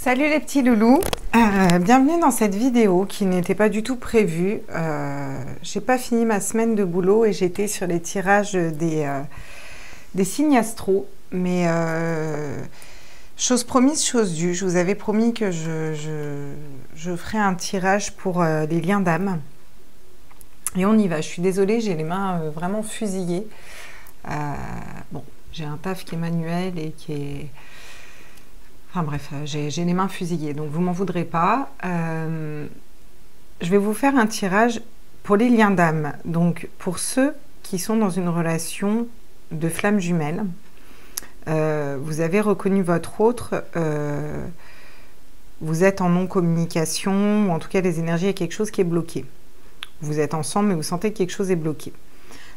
Salut les petits loulous, bienvenue dans cette vidéo qui n'était pas du tout prévue. J'ai pas fini ma semaine de boulot et j'étais sur les tirages des signes astro, mais chose promise, chose due. Je vous avais promis que je ferais un tirage pour les liens d'âme. Et on y va. Je suis désolée, j'ai les mains vraiment fusillées. Bon, j'ai un taf qui est manuel et qui est... Enfin bref, j'ai les mains fusillées, donc vous m'en voudrez pas. Je vais vous faire un tirage pour les liens d'âme. Donc pour ceux qui sont dans une relation de flamme jumelle, vous avez reconnu votre autre, vous êtes en non-communication, ou en tout cas les énergies, il y a quelque chose qui est bloqué. Vous êtes ensemble, mais vous sentez que quelque chose est bloqué.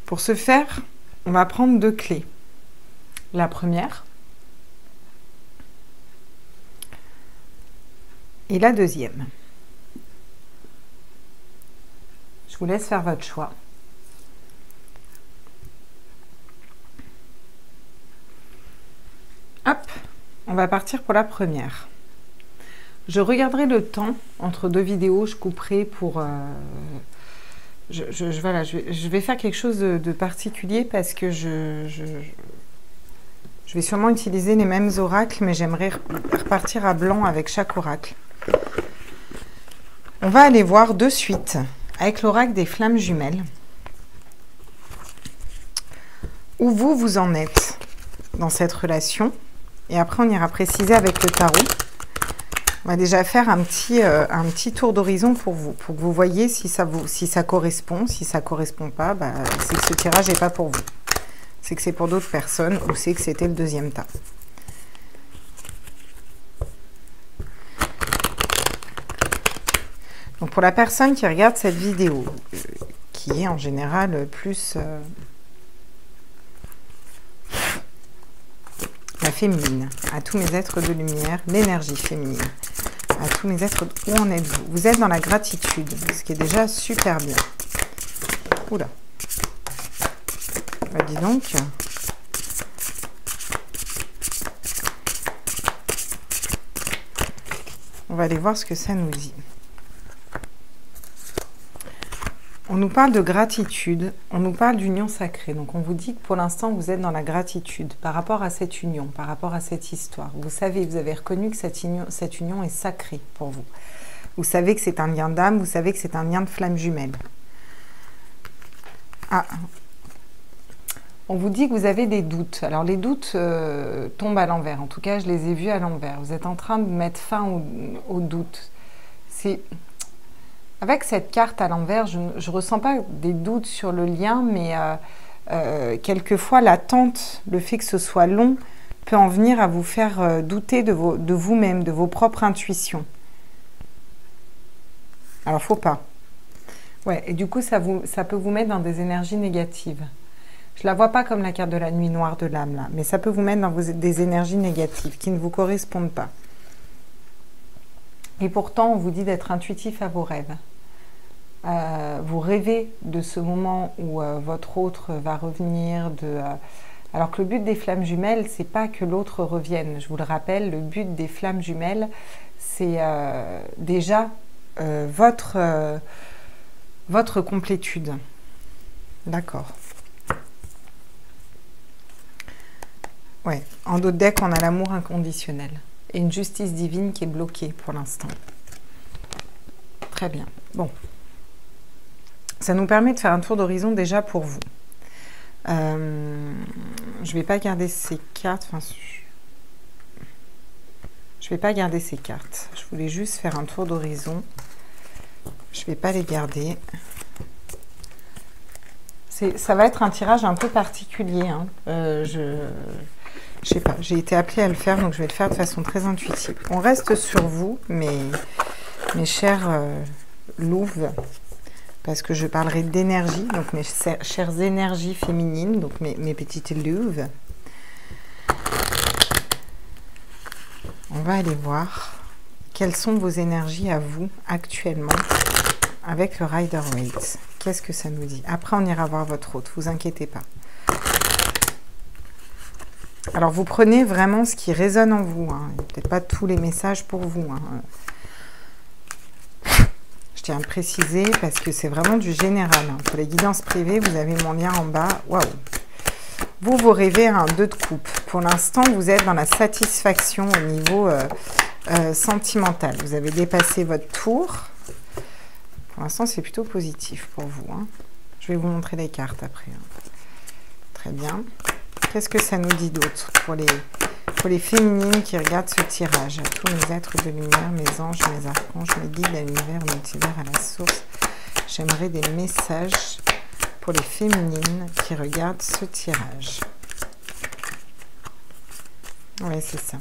Pour ce faire, on va prendre deux clés. La première... et la deuxième. Je vous laisse faire votre choix. Hop, on va partir pour la première. Je regarderai le temps entre deux vidéos, je couperai pour... voilà, je vais faire quelque chose de particulier parce que je vais sûrement utiliser les mêmes oracles, mais j'aimerais repartir à blanc avec chaque oracle. On va aller voir de suite avec l'oracle des flammes jumelles où vous en êtes dans cette relation. Et après, on ira préciser avec le tarot. On va déjà faire un petit tour d'horizon pour que vous voyez si ça correspond. Si ça ne correspond pas, c'est que ce tirage n'est pas pour vous. C'est que c'est pour d'autres personnes ou c'est que c'était le deuxième tas. Donc pour la personne qui regarde cette vidéo, qui est en général plus la féminine, à tous mes êtres de lumière, l'énergie féminine, à tous mes êtres, où en êtes-vous? Vous êtes dans la gratitude, ce qui est déjà super bien. Oula. Bah dis donc. On va aller voir ce que ça nous dit. On nous parle de gratitude, on nous parle d'union sacrée. Donc on vous dit que pour l'instant vous êtes dans la gratitude par rapport à cette union, par rapport à cette histoire. Vous savez, vous avez reconnu que cette union est sacrée pour vous. Vous savez que c'est un lien d'âme, vous savez que c'est un lien de flamme jumelle. Ah, on vous dit que vous avez des doutes. Alors les doutes tombent à l'envers. En tout cas, je les ai vus à l'envers. Vous êtes en train de mettre fin aux doutes. C'est... Avec cette carte à l'envers, je ne ressens pas des doutes sur le lien, mais quelquefois l'attente, le fait que ce soit long, peut en venir à vous faire douter de vous-même, de vos propres intuitions. Alors, faut pas. Ouais, et du coup, ça peut vous mettre dans des énergies négatives. Je la vois pas comme la carte de la nuit noire de l'âme, là, mais ça peut vous mettre dans des énergies négatives qui ne vous correspondent pas. Et pourtant, on vous dit d'être intuitif à vos rêves. Vous rêvez de ce moment où votre autre va revenir. Alors que le but des flammes jumelles, c'est pas que l'autre revienne. Je vous le rappelle, le but des flammes jumelles, c'est déjà votre complétude. D'accord. Ouais. En d'autres decks, on a l'amour inconditionnel et une justice divine qui est bloquée pour l'instant. Très bien. Bon. Ça nous permet de faire un tour d'horizon déjà pour vous. Je ne vais pas garder ces cartes. Enfin, je ne vais pas garder ces cartes. Je voulais juste faire un tour d'horizon. Je ne vais pas les garder. Ça va être un tirage un peu particulier. Hein. Je sais pas, j'ai été appelée à le faire, donc je vais le faire de façon très intuitive. On reste sur vous, mes chers louves, parce que je parlerai d'énergie, donc mes chères énergies féminines, donc mes petites louves. On va aller voir quelles sont vos énergies à vous actuellement avec le Rider-Waite. Qu'est-ce que ça nous dit? Après, on ira voir votre hôte, vous inquiétez pas. Alors, vous prenez vraiment ce qui résonne en vous. Hein. Il n'y a peut-être pas tous les messages pour vous. Hein. Je tiens à le préciser parce que c'est vraiment du général. Hein. Pour les guidances privées, vous avez mon lien en bas. Waouh! Vous rêvez à un 2 de coupe. Pour l'instant, vous êtes dans la satisfaction au niveau sentimental. Vous avez dépassé votre tour. Pour l'instant, c'est plutôt positif pour vous. Hein. Je vais vous montrer les cartes après. Hein. Très bien. Qu'est-ce que ça nous dit d'autre pour les féminines qui regardent ce tirage? À tous mes êtres de lumière, mes anges, mes archanges, mes guides à l'univers, au multivers, à la source. J'aimerais des messages pour les féminines qui regardent ce tirage. Oui, c'est ça.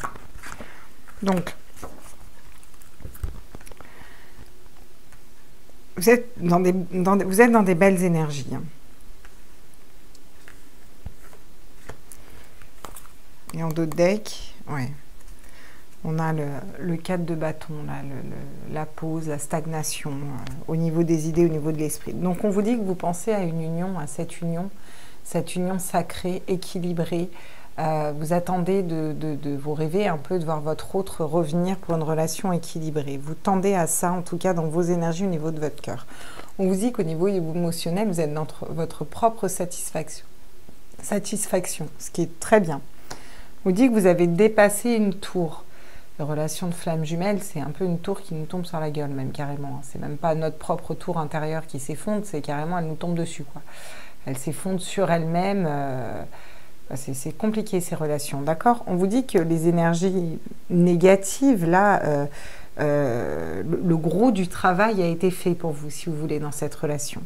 Donc, vous êtes dans des belles énergies. Hein. Et en dos de deck, ouais. On a le 4 de bâton, là, la pause, la stagnation, au niveau des idées, au niveau de l'esprit. Donc, on vous dit que vous pensez à une union, à cette union sacrée, équilibrée. Vous attendez de vous rêver un peu, de voir votre autre revenir pour une relation équilibrée. Vous tendez à ça, en tout cas, dans vos énergies, au niveau de votre cœur. On vous dit qu'au niveau émotionnel, vous êtes dans votre propre satisfaction, ce qui est très bien. On vous dit que vous avez dépassé une tour. Les relations de flammes jumelles, c'est un peu une tour qui nous tombe sur la gueule, même carrément. C'est même pas notre propre tour intérieure qui s'effondre, c'est carrément, elle nous tombe dessus, quoi. Elle s'effondre sur elle-même. C'est compliqué, ces relations, d'accord? On vous dit que les énergies négatives, là, le gros du travail a été fait pour vous, si vous voulez, dans cette relation.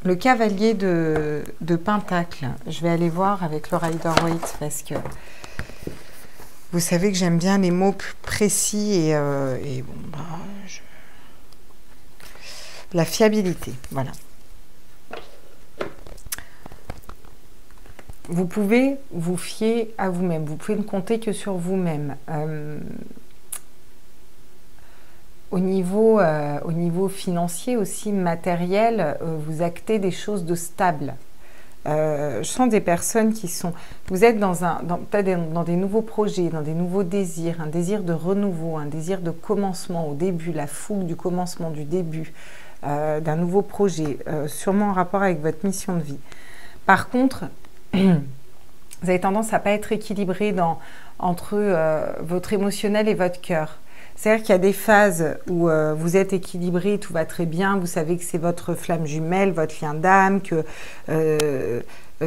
Le cavalier de Pentacle, je vais aller voir avec le Rider-Waite parce que vous savez que j'aime bien les mots précis et bon, bah, la fiabilité, voilà. Vous pouvez vous fier à vous-même, vous pouvez ne compter que sur vous-même. Au niveau financier aussi, matériel, vous actez des choses de stable. Je sens des personnes qui sont... Vous êtes peut-être dans des nouveaux projets, dans des nouveaux désirs, un désir de renouveau, un désir de commencement au début, la fougue du commencement, du début d'un nouveau projet, sûrement en rapport avec votre mission de vie. Par contre, vous avez tendance à ne pas être équilibré entre votre émotionnel et votre cœur. C'est-à-dire qu'il y a des phases où vous êtes équilibré, tout va très bien, vous savez que c'est votre flamme jumelle, votre lien d'âme, que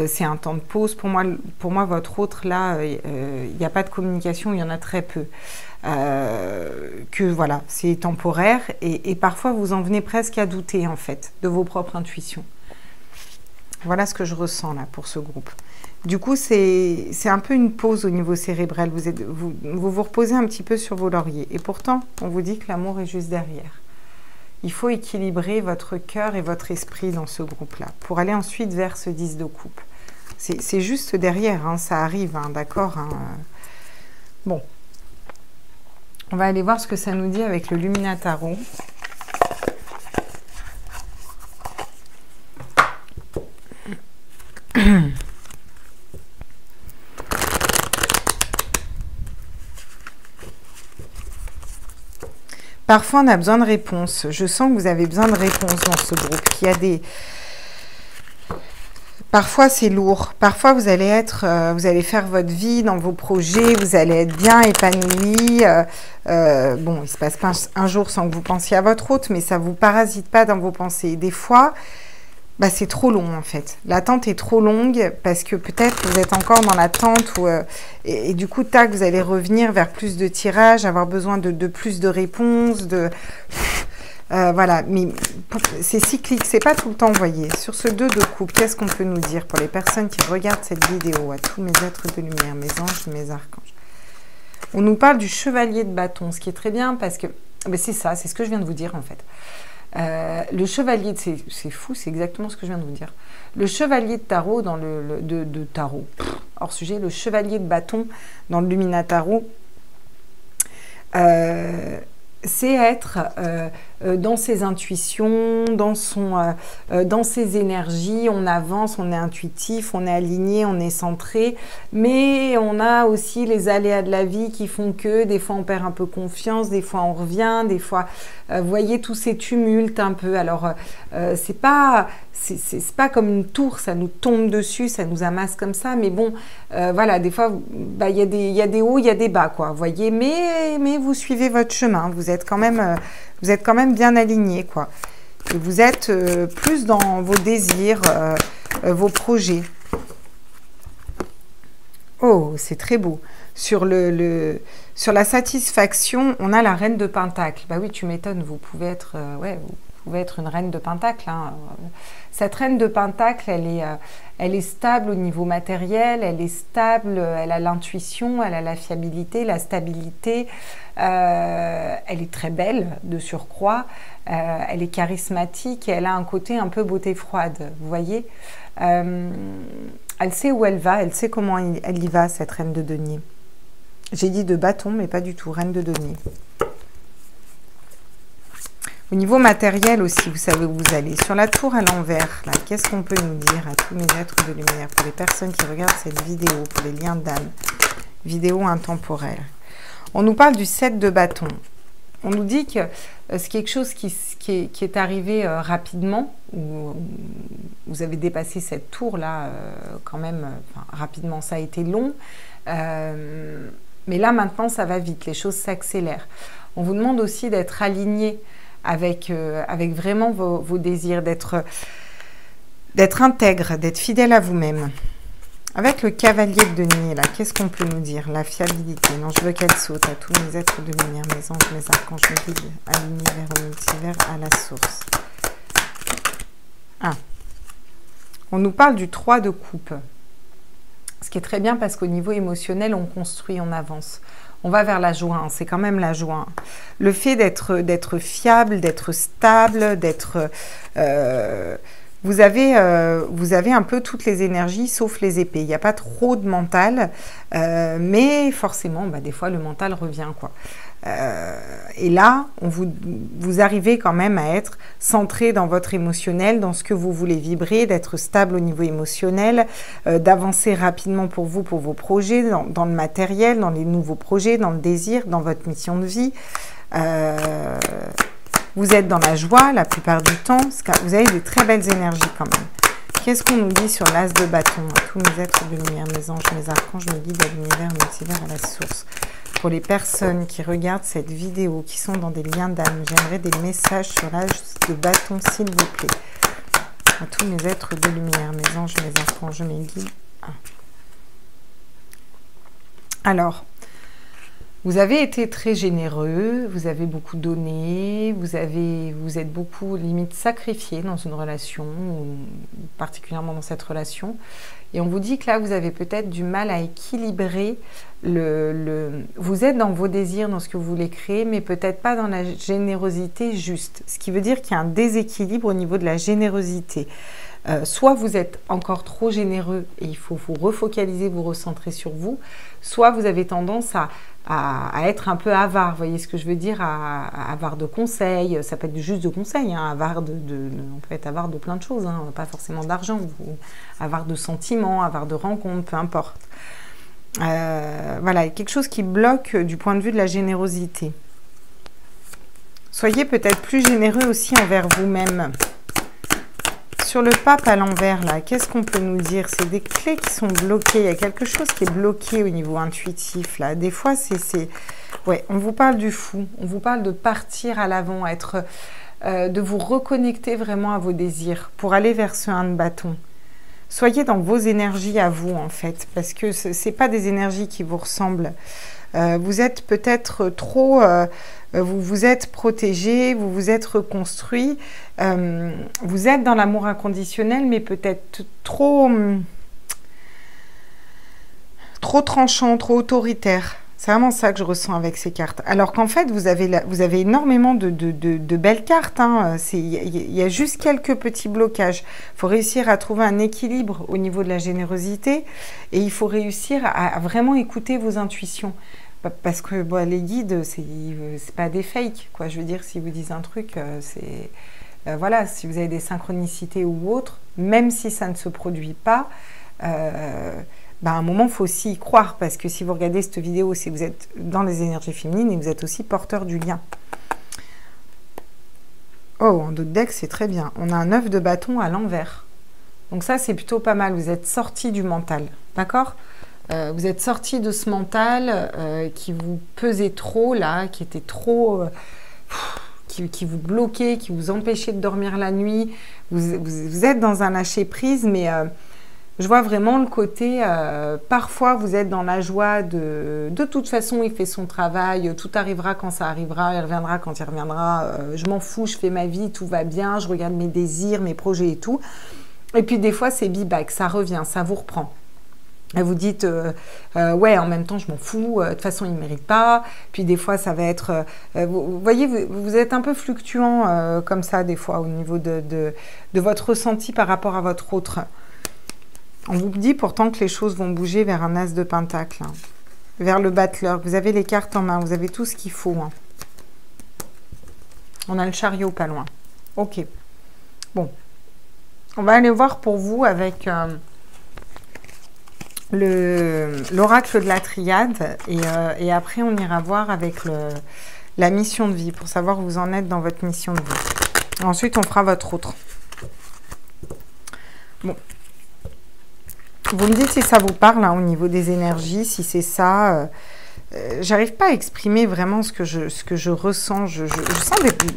c'est un temps de pause. Pour moi, votre autre, là, il n'y a pas de communication, il y en a très peu. Que voilà, c'est temporaire et parfois vous en venez presque à douter, en fait, de vos propres intuitions. Voilà ce que je ressens là pour ce groupe. Du coup, c'est un peu une pause au niveau cérébral. Vous reposez un petit peu sur vos lauriers. Et pourtant, on vous dit que l'amour est juste derrière. Il faut équilibrer votre cœur et votre esprit dans ce groupe-là pour aller ensuite vers ce 10 de coupe. C'est juste derrière, hein, ça arrive, hein, d'accord, hein. Bon. On va aller voir ce que ça nous dit avec le Luminataro. Parfois, on a besoin de réponses. Je sens que vous avez besoin de réponses dans ce groupe. Il y a des... Parfois, c'est lourd. Parfois, vous allez faire votre vie dans vos projets. Vous allez être bien épanoui. Bon, il ne se passe pas un jour sans que vous pensiez à votre autre, mais ça ne vous parasite pas dans vos pensées. Des fois, bah, c'est trop long, en fait. L'attente est trop longue parce que peut-être vous êtes encore dans l'attente et du coup, tac, vous allez revenir vers plus de tirages, avoir besoin de plus de réponses, voilà, mais c'est cyclique, c'est pas tout le temps, vous voyez. Sur ce 2 de coupe, qu'est-ce qu'on peut nous dire pour les personnes qui regardent cette vidéo, à tous mes êtres de lumière, mes anges, mes archanges? On nous parle du chevalier de bâton, ce qui est très bien parce que c'est ça, c'est ce que je viens de vous dire en fait. Le chevalier, c'est fou, c'est exactement ce que je viens de vous dire. Le chevalier de tarot dans de tarot, hors sujet, le chevalier de bâton dans le Luminataro, c'est être dans ses intuitions, dans ses énergies, on avance, on est intuitif, on est aligné, on est centré, mais on a aussi les aléas de la vie qui font que des fois on perd un peu confiance, des fois on revient, des fois, vous voyez tous ces tumultes un peu. Alors, c'est pas comme une tour, ça nous tombe dessus, ça nous amasse comme ça, mais bon, voilà, des fois, bah, y a des hauts, il y a des bas, quoi, vous voyez, mais vous suivez votre chemin, vous êtes quand même bien aligné, quoi. Et vous êtes plus dans vos désirs, vos projets. Oh, c'est très beau. Sur la satisfaction, on a la reine de Pentacle. Bah oui, tu m'étonnes, vous pouvez être, ouais, vous pouvez être une reine de Pentacle, hein. Cette reine de Pentacle, elle est stable au niveau matériel, elle est stable, elle a l'intuition, elle a la fiabilité, la stabilité, elle est très belle de surcroît, elle est charismatique et elle a un côté un peu beauté froide, vous voyez. Elle sait où elle va, elle sait comment elle y va, cette reine de denier. J'ai dit de bâton, mais pas du tout, reine de denier. Au niveau matériel aussi, vous savez où vous allez. Sur la tour à l'envers, là, qu'est-ce qu'on peut nous dire à tous mes êtres de lumière, pour les personnes qui regardent cette vidéo, pour les liens d'âme, vidéo intemporelle. On nous parle du 7 de bâton. On nous dit que c'est quelque chose qui est arrivé rapidement, où vous avez dépassé cette tour-là quand même, enfin, rapidement, ça a été long. Mais là, maintenant, ça va vite, les choses s'accélèrent. On vous demande aussi d'être aligné avec vraiment vos désirs, d'être intègre, d'être fidèle à vous-même. Avec le cavalier de denier, là, qu'est-ce qu'on peut nous dire? La fiabilité. Non, je veux qu'elle saute à tous mes êtres de lumière, mes anges, mes archanges, mes guides, à l'univers, au multivers, à la source. Ah. On nous parle du 3 de coupe. Ce qui est très bien parce qu'au niveau émotionnel, on construit, on avance. On va vers la joie, hein, c'est quand même la joie. Le fait d'être fiable, d'être stable, d'être... vous avez un peu toutes les énergies sauf les épées. Il n'y a pas trop de mental, mais forcément, bah, des fois, le mental revient, quoi. Et là, vous arrivez quand même à être centré dans votre émotionnel, dans ce que vous voulez vibrer, d'être stable au niveau émotionnel, d'avancer rapidement pour vous, pour vos projets, dans le matériel, dans les nouveaux projets, dans le désir, dans votre mission de vie. Vous êtes dans la joie la plupart du temps, vous avez des très belles énergies quand même. Qu'est-ce qu'on nous dit sur l'as de bâton? À tous mes êtres de lumière, mes anges, mes archanges, mes guides, à l'univers, multivers, à la source. Pour les personnes qui regardent cette vidéo, qui sont dans des liens d'âme, j'aimerais des messages sur l'as de bâton, s'il vous plaît. À tous mes êtres de lumière, mes anges, mes archanges, mes guides. Ah. Alors, vous avez été très généreux, vous avez beaucoup donné, vous êtes beaucoup limite sacrifié dans une relation, particulièrement dans cette relation. Et on vous dit que là, vous avez peut-être du mal à équilibrer vous êtes dans vos désirs, dans ce que vous voulez créer, mais peut-être pas dans la générosité juste. Ce qui veut dire qu'il y a un déséquilibre au niveau de la générosité. Soit vous êtes encore trop généreux et il faut vous refocaliser, vous recentrer sur vous, soit vous avez tendance à être un peu avare, vous voyez ce que je veux dire, avare de conseils, ça peut être juste de conseils, hein, avare on peut être avare de plein de choses, hein, pas forcément d'argent, avare de sentiments, avare de rencontres, peu importe. Voilà, quelque chose qui bloque du point de vue de la générosité. Soyez peut-être plus généreux aussi envers vous-même. Sur le pape à l'envers, là, qu'est-ce qu'on peut nous dire? C'est des clés qui sont bloquées. Il y a quelque chose qui est bloqué au niveau intuitif, là. Des fois, ouais, on vous parle du fou. On vous parle de partir à l'avant, de vous reconnecter vraiment à vos désirs pour aller vers ce 1 de bâton. Soyez dans vos énergies à vous, en fait, parce que ce n'est pas des énergies qui vous ressemblent. Vous êtes peut-être trop... vous vous êtes protégé, vous vous êtes reconstruit. Vous êtes dans l'amour inconditionnel, mais peut-être trop tranchant, trop autoritaire. C'est vraiment ça que je ressens avec ces cartes. Alors qu'en fait, vous avez énormément de belles cartes, hein. Il y a juste quelques petits blocages. Il faut réussir à trouver un équilibre au niveau de la générosité et il faut réussir à vraiment écouter vos intuitions. Parce que bon, les guides, c'est pas des fakes, quoi. Je veux dire, si vous disent un truc, c'est... voilà, si vous avez des synchronicités ou autres, même si ça ne se produit pas, à un moment, il faut aussi y croire, parce que si vous regardez cette vidéo, c'est que vous êtes dans les énergies féminines et vous êtes aussi porteur du lien. Oh, en d'autres decks, c'est très bien. On a un 9 de bâton à l'envers. Donc ça, c'est plutôt pas mal. Vous êtes sorti du mental, d'accord? Vous êtes sorti de ce mental qui vous pesait trop, là, qui était trop... qui vous bloquait, qui vous empêchait de dormir la nuit. Vous êtes dans un lâcher-prise, mais je vois vraiment le côté... parfois, vous êtes dans la joie de toute façon, il fait son travail, tout arrivera quand ça arrivera, il reviendra quand il reviendra, je m'en fous, je fais ma vie, tout va bien, je regarde mes désirs, mes projets et tout. Et puis, des fois, c'est be-back, ça revient, ça vous reprend. Et vous dites, ouais, en même temps, je m'en fous, de toute façon, il ne mérite pas. Puis des fois, ça va être... vous voyez, vous êtes un peu fluctuant comme ça, des fois, au niveau de votre ressenti par rapport à votre autre. On vous dit pourtant que les choses vont bouger vers un as de pentacle, hein, vers le battleur. Vous avez les cartes en main, vous avez tout ce qu'il faut. Hein. On a le chariot pas loin. Ok. Bon. On va aller voir pour vous avec... l'oracle de la triade et après on ira voir avec la mission de vie pour savoir où vous en êtes dans votre mission de vie. Ensuite on fera votre autre. Bon. Vous me dites si ça vous parle hein, au niveau des énergies, si c'est ça. J'arrive pas à exprimer vraiment ce que je ressens. Je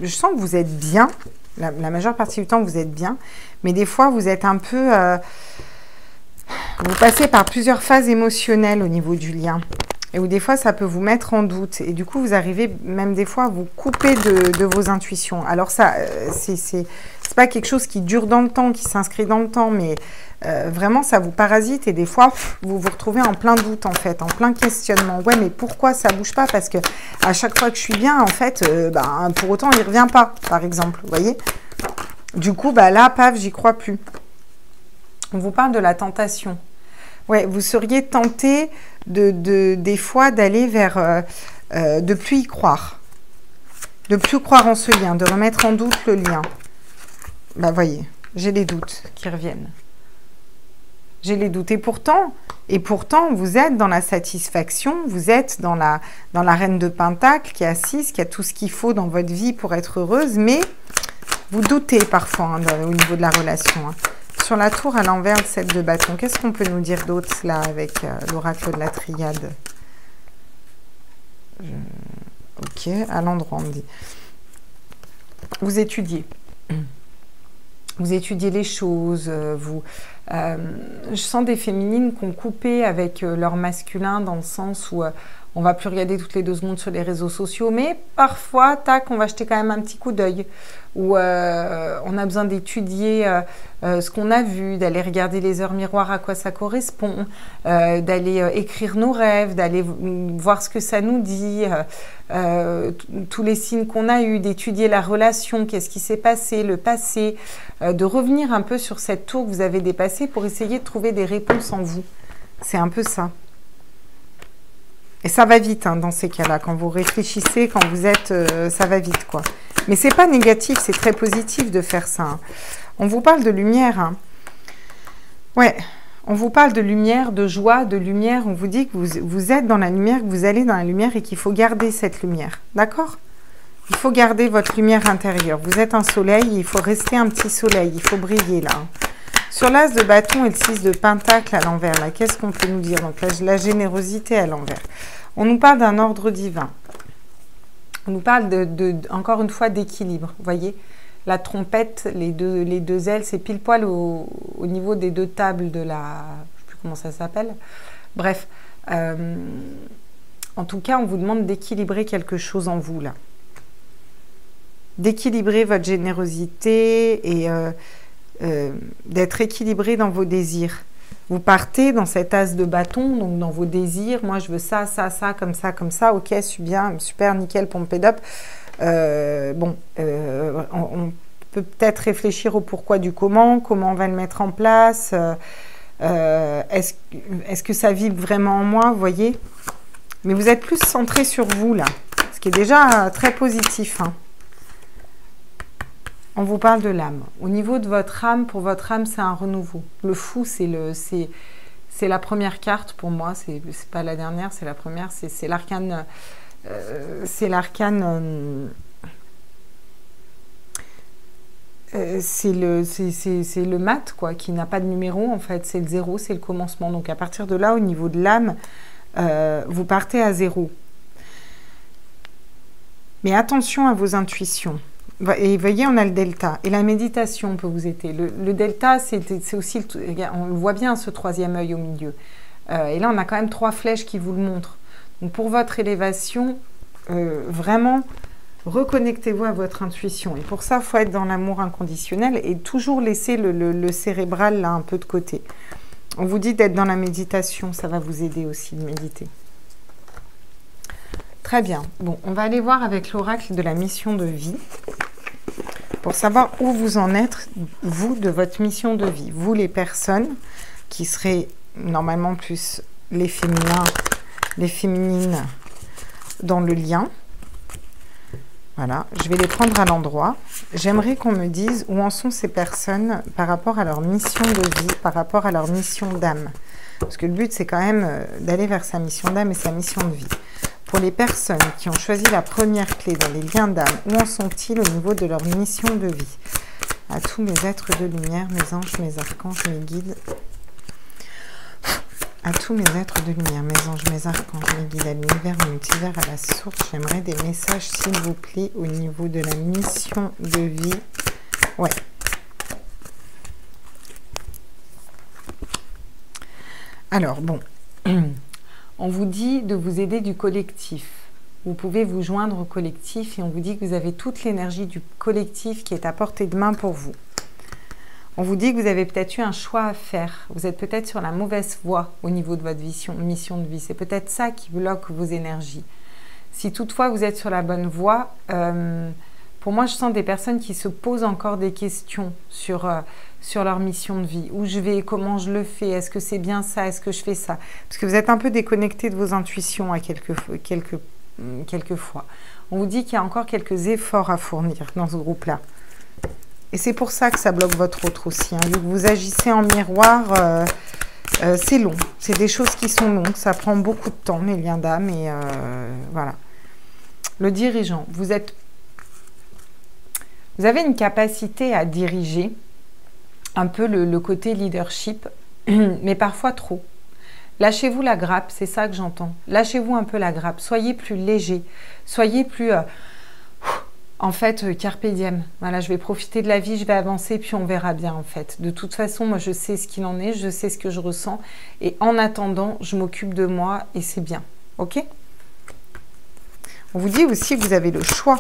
sens que vous êtes bien. La majeure partie du temps vous êtes bien. Mais des fois vous êtes un peu... vous passez par plusieurs phases émotionnelles au niveau du lien. Et où des fois, ça peut vous mettre en doute. Et du coup, vous arrivez même des fois à vous couper de vos intuitions. Alors ça, c'est pas quelque chose qui dure dans le temps, qui s'inscrit dans le temps. Mais vraiment, ça vous parasite. Et des fois, vous vous retrouvez en plein doute, en fait. En plein questionnement. Ouais, mais pourquoi ça bouge pas? Parce que à chaque fois que je suis bien, en fait, pour autant, il ne revient pas, par exemple. Vous voyez? Du coup, là, paf, j'y crois plus. On vous parle de la tentation. Ouais, vous seriez tenté des fois d'aller vers... de plus y croire. De plus croire en ce lien, de remettre en doute le lien. Voyez, j'ai les doutes qui reviennent. J'ai les doutes. Et pourtant, vous êtes dans la satisfaction, vous êtes dans la reine de Pentacle qui est assise, qui a tout ce qu'il faut dans votre vie pour être heureuse, mais vous doutez parfois hein, au niveau de la relation. Hein. Sur la tour à l'envers, le 7 de bâton, qu'est-ce qu'on peut nous dire d'autre là avec l'oracle de la triade? Ok, à l'endroit on me dit. Vous étudiez. Vous étudiez les choses. Je sens des féminines qui ont coupé avec leur masculin dans le sens où on va plus regarder toutes les 2 secondes sur les réseaux sociaux, mais parfois, tac, on va jeter quand même un petit coup d'œil. Où on a besoin d'étudier ce qu'on a vu, d'aller regarder les heures miroirs, à quoi ça correspond, d'aller écrire nos rêves, d'aller voir ce que ça nous dit, tous les signes qu'on a eus, d'étudier la relation, qu'est-ce qui s'est passé, le passé, de revenir un peu sur cette tour que vous avez dépassée pour essayer de trouver des réponses en vous. C'est un peu ça. Et ça va vite hein, dans ces cas-là. Quand vous réfléchissez, quand vous êtes... ça va vite, quoi. Mais c'est pas négatif, c'est très positif de faire ça. Hein. On vous parle de lumière. Hein. Ouais, on vous parle de lumière, de joie, de lumière. On vous dit que vous êtes dans la lumière, que vous allez dans la lumière et qu'il faut garder cette lumière. D'accord? Il faut garder votre lumière intérieure. Vous êtes un soleil, il faut rester un petit soleil. Il faut briller, là. Hein. Sur l'as de bâton et le 6 de pentacle à l'envers, là, qu'est-ce qu'on peut nous dire? Donc, la générosité à l'envers. On nous parle d'un ordre divin. On nous parle, encore une fois, d'équilibre. Vous voyez, la trompette, les deux ailes, c'est pile poil au niveau des 2 tables de la... Je ne sais plus comment ça s'appelle. Bref. En tout cas, on vous demande d'équilibrer quelque chose en vous, là. D'équilibrer votre générosité et... d'être équilibré dans vos désirs. Vous partez dans cet as de bâton, donc dans vos désirs. Moi, je veux ça, ça, ça, comme ça, comme ça. Ok, bien, super, nickel, pompé d'up. On peut peut-être réfléchir au pourquoi du comment on va le mettre en place. Est-ce que ça vibre vraiment en moi, vous voyez? Mais vous êtes plus centré sur vous, là. Ce qui est déjà très positif. Hein. On vous parle de l'âme. Au niveau de votre âme, pour votre âme, c'est un renouveau. Le fou, c'est la première carte pour moi. C'est pas la dernière, c'est la première. C'est l'arcane... c'est l'arcane... c'est le mat, quoi, qui n'a pas de numéro, en fait. C'est le 0, c'est le commencement. Donc, à partir de là, au niveau de l'âme, vous partez à 0. Mais attention à vos intuitions. Et voyez, on a le delta. Et la méditation peut vous aider. Le delta, c'est aussi... on le voit bien, ce troisième œil au milieu. Et là, on a quand même 3 flèches qui vous le montrent. Donc, pour votre élévation, vraiment... reconnectez-vous à votre intuition. Et pour ça, il faut être dans l'amour inconditionnel et toujours laisser le cérébral là un peu de côté. On vous dit d'être dans la méditation, ça va vous aider aussi de méditer. Très bien. Bon, on va aller voir avec l'oracle de la mission de vie pour savoir où vous en êtes, vous, de votre mission de vie. Vous, les personnes qui seraient normalement plus les féminins, les féminines dans le lien. Voilà, je vais les prendre à l'endroit. J'aimerais qu'on me dise où en sont ces personnes par rapport à leur mission de vie, par rapport à leur mission d'âme. Parce que le but, c'est quand même d'aller vers sa mission d'âme et sa mission de vie. Pour les personnes qui ont choisi la première clé dans les liens d'âme, où en sont-ils au niveau de leur mission de vie? À tous mes êtres de lumière, mes anges, mes archanges, mes guides... À tous mes êtres de lumière, mes anges, mes archanges, mes guides, à l'univers, au multivers, à la source, j'aimerais des messages, s'il vous plaît, au niveau de la mission de vie. Ouais. Alors, bon, on vous dit de vous aider du collectif. Vous pouvez vous joindre au collectif et on vous dit que vous avez toute l'énergie du collectif qui est à portée de main pour vous. On vous dit que vous avez peut-être eu un choix à faire. Vous êtes peut-être sur la mauvaise voie au niveau de votre mission de vie. C'est peut-être ça qui bloque vos énergies. Si toutefois vous êtes sur la bonne voie, pour moi, je sens des personnes qui se posent encore des questions sur leur mission de vie. Où je vais, comment je le fais, est-ce que c'est bien ça, est-ce que je fais ça? Parce que vous êtes un peu déconnecté de vos intuitions à quelques fois. On vous dit qu'il y a encore quelques efforts à fournir dans ce groupe-là. Et c'est pour ça que ça bloque votre autre aussi. Hein. Vu que vous agissez en miroir, c'est long. C'est des choses qui sont longues. Ça prend beaucoup de temps, les liens d'âme. Et voilà. Le dirigeant. Vous avez une capacité à diriger un peu le côté leadership, mais parfois trop. Lâchez-vous la grappe, c'est ça que j'entends. Lâchez-vous un peu la grappe. Soyez plus léger. Soyez plus... en fait, carpe diem. Voilà, je vais profiter de la vie, je vais avancer, puis on verra bien, en fait. De toute façon, moi, je sais ce qu'il en est, je sais ce que je ressens. Et en attendant, je m'occupe de moi et c'est bien. OK? On vous dit aussi que vous avez le choix.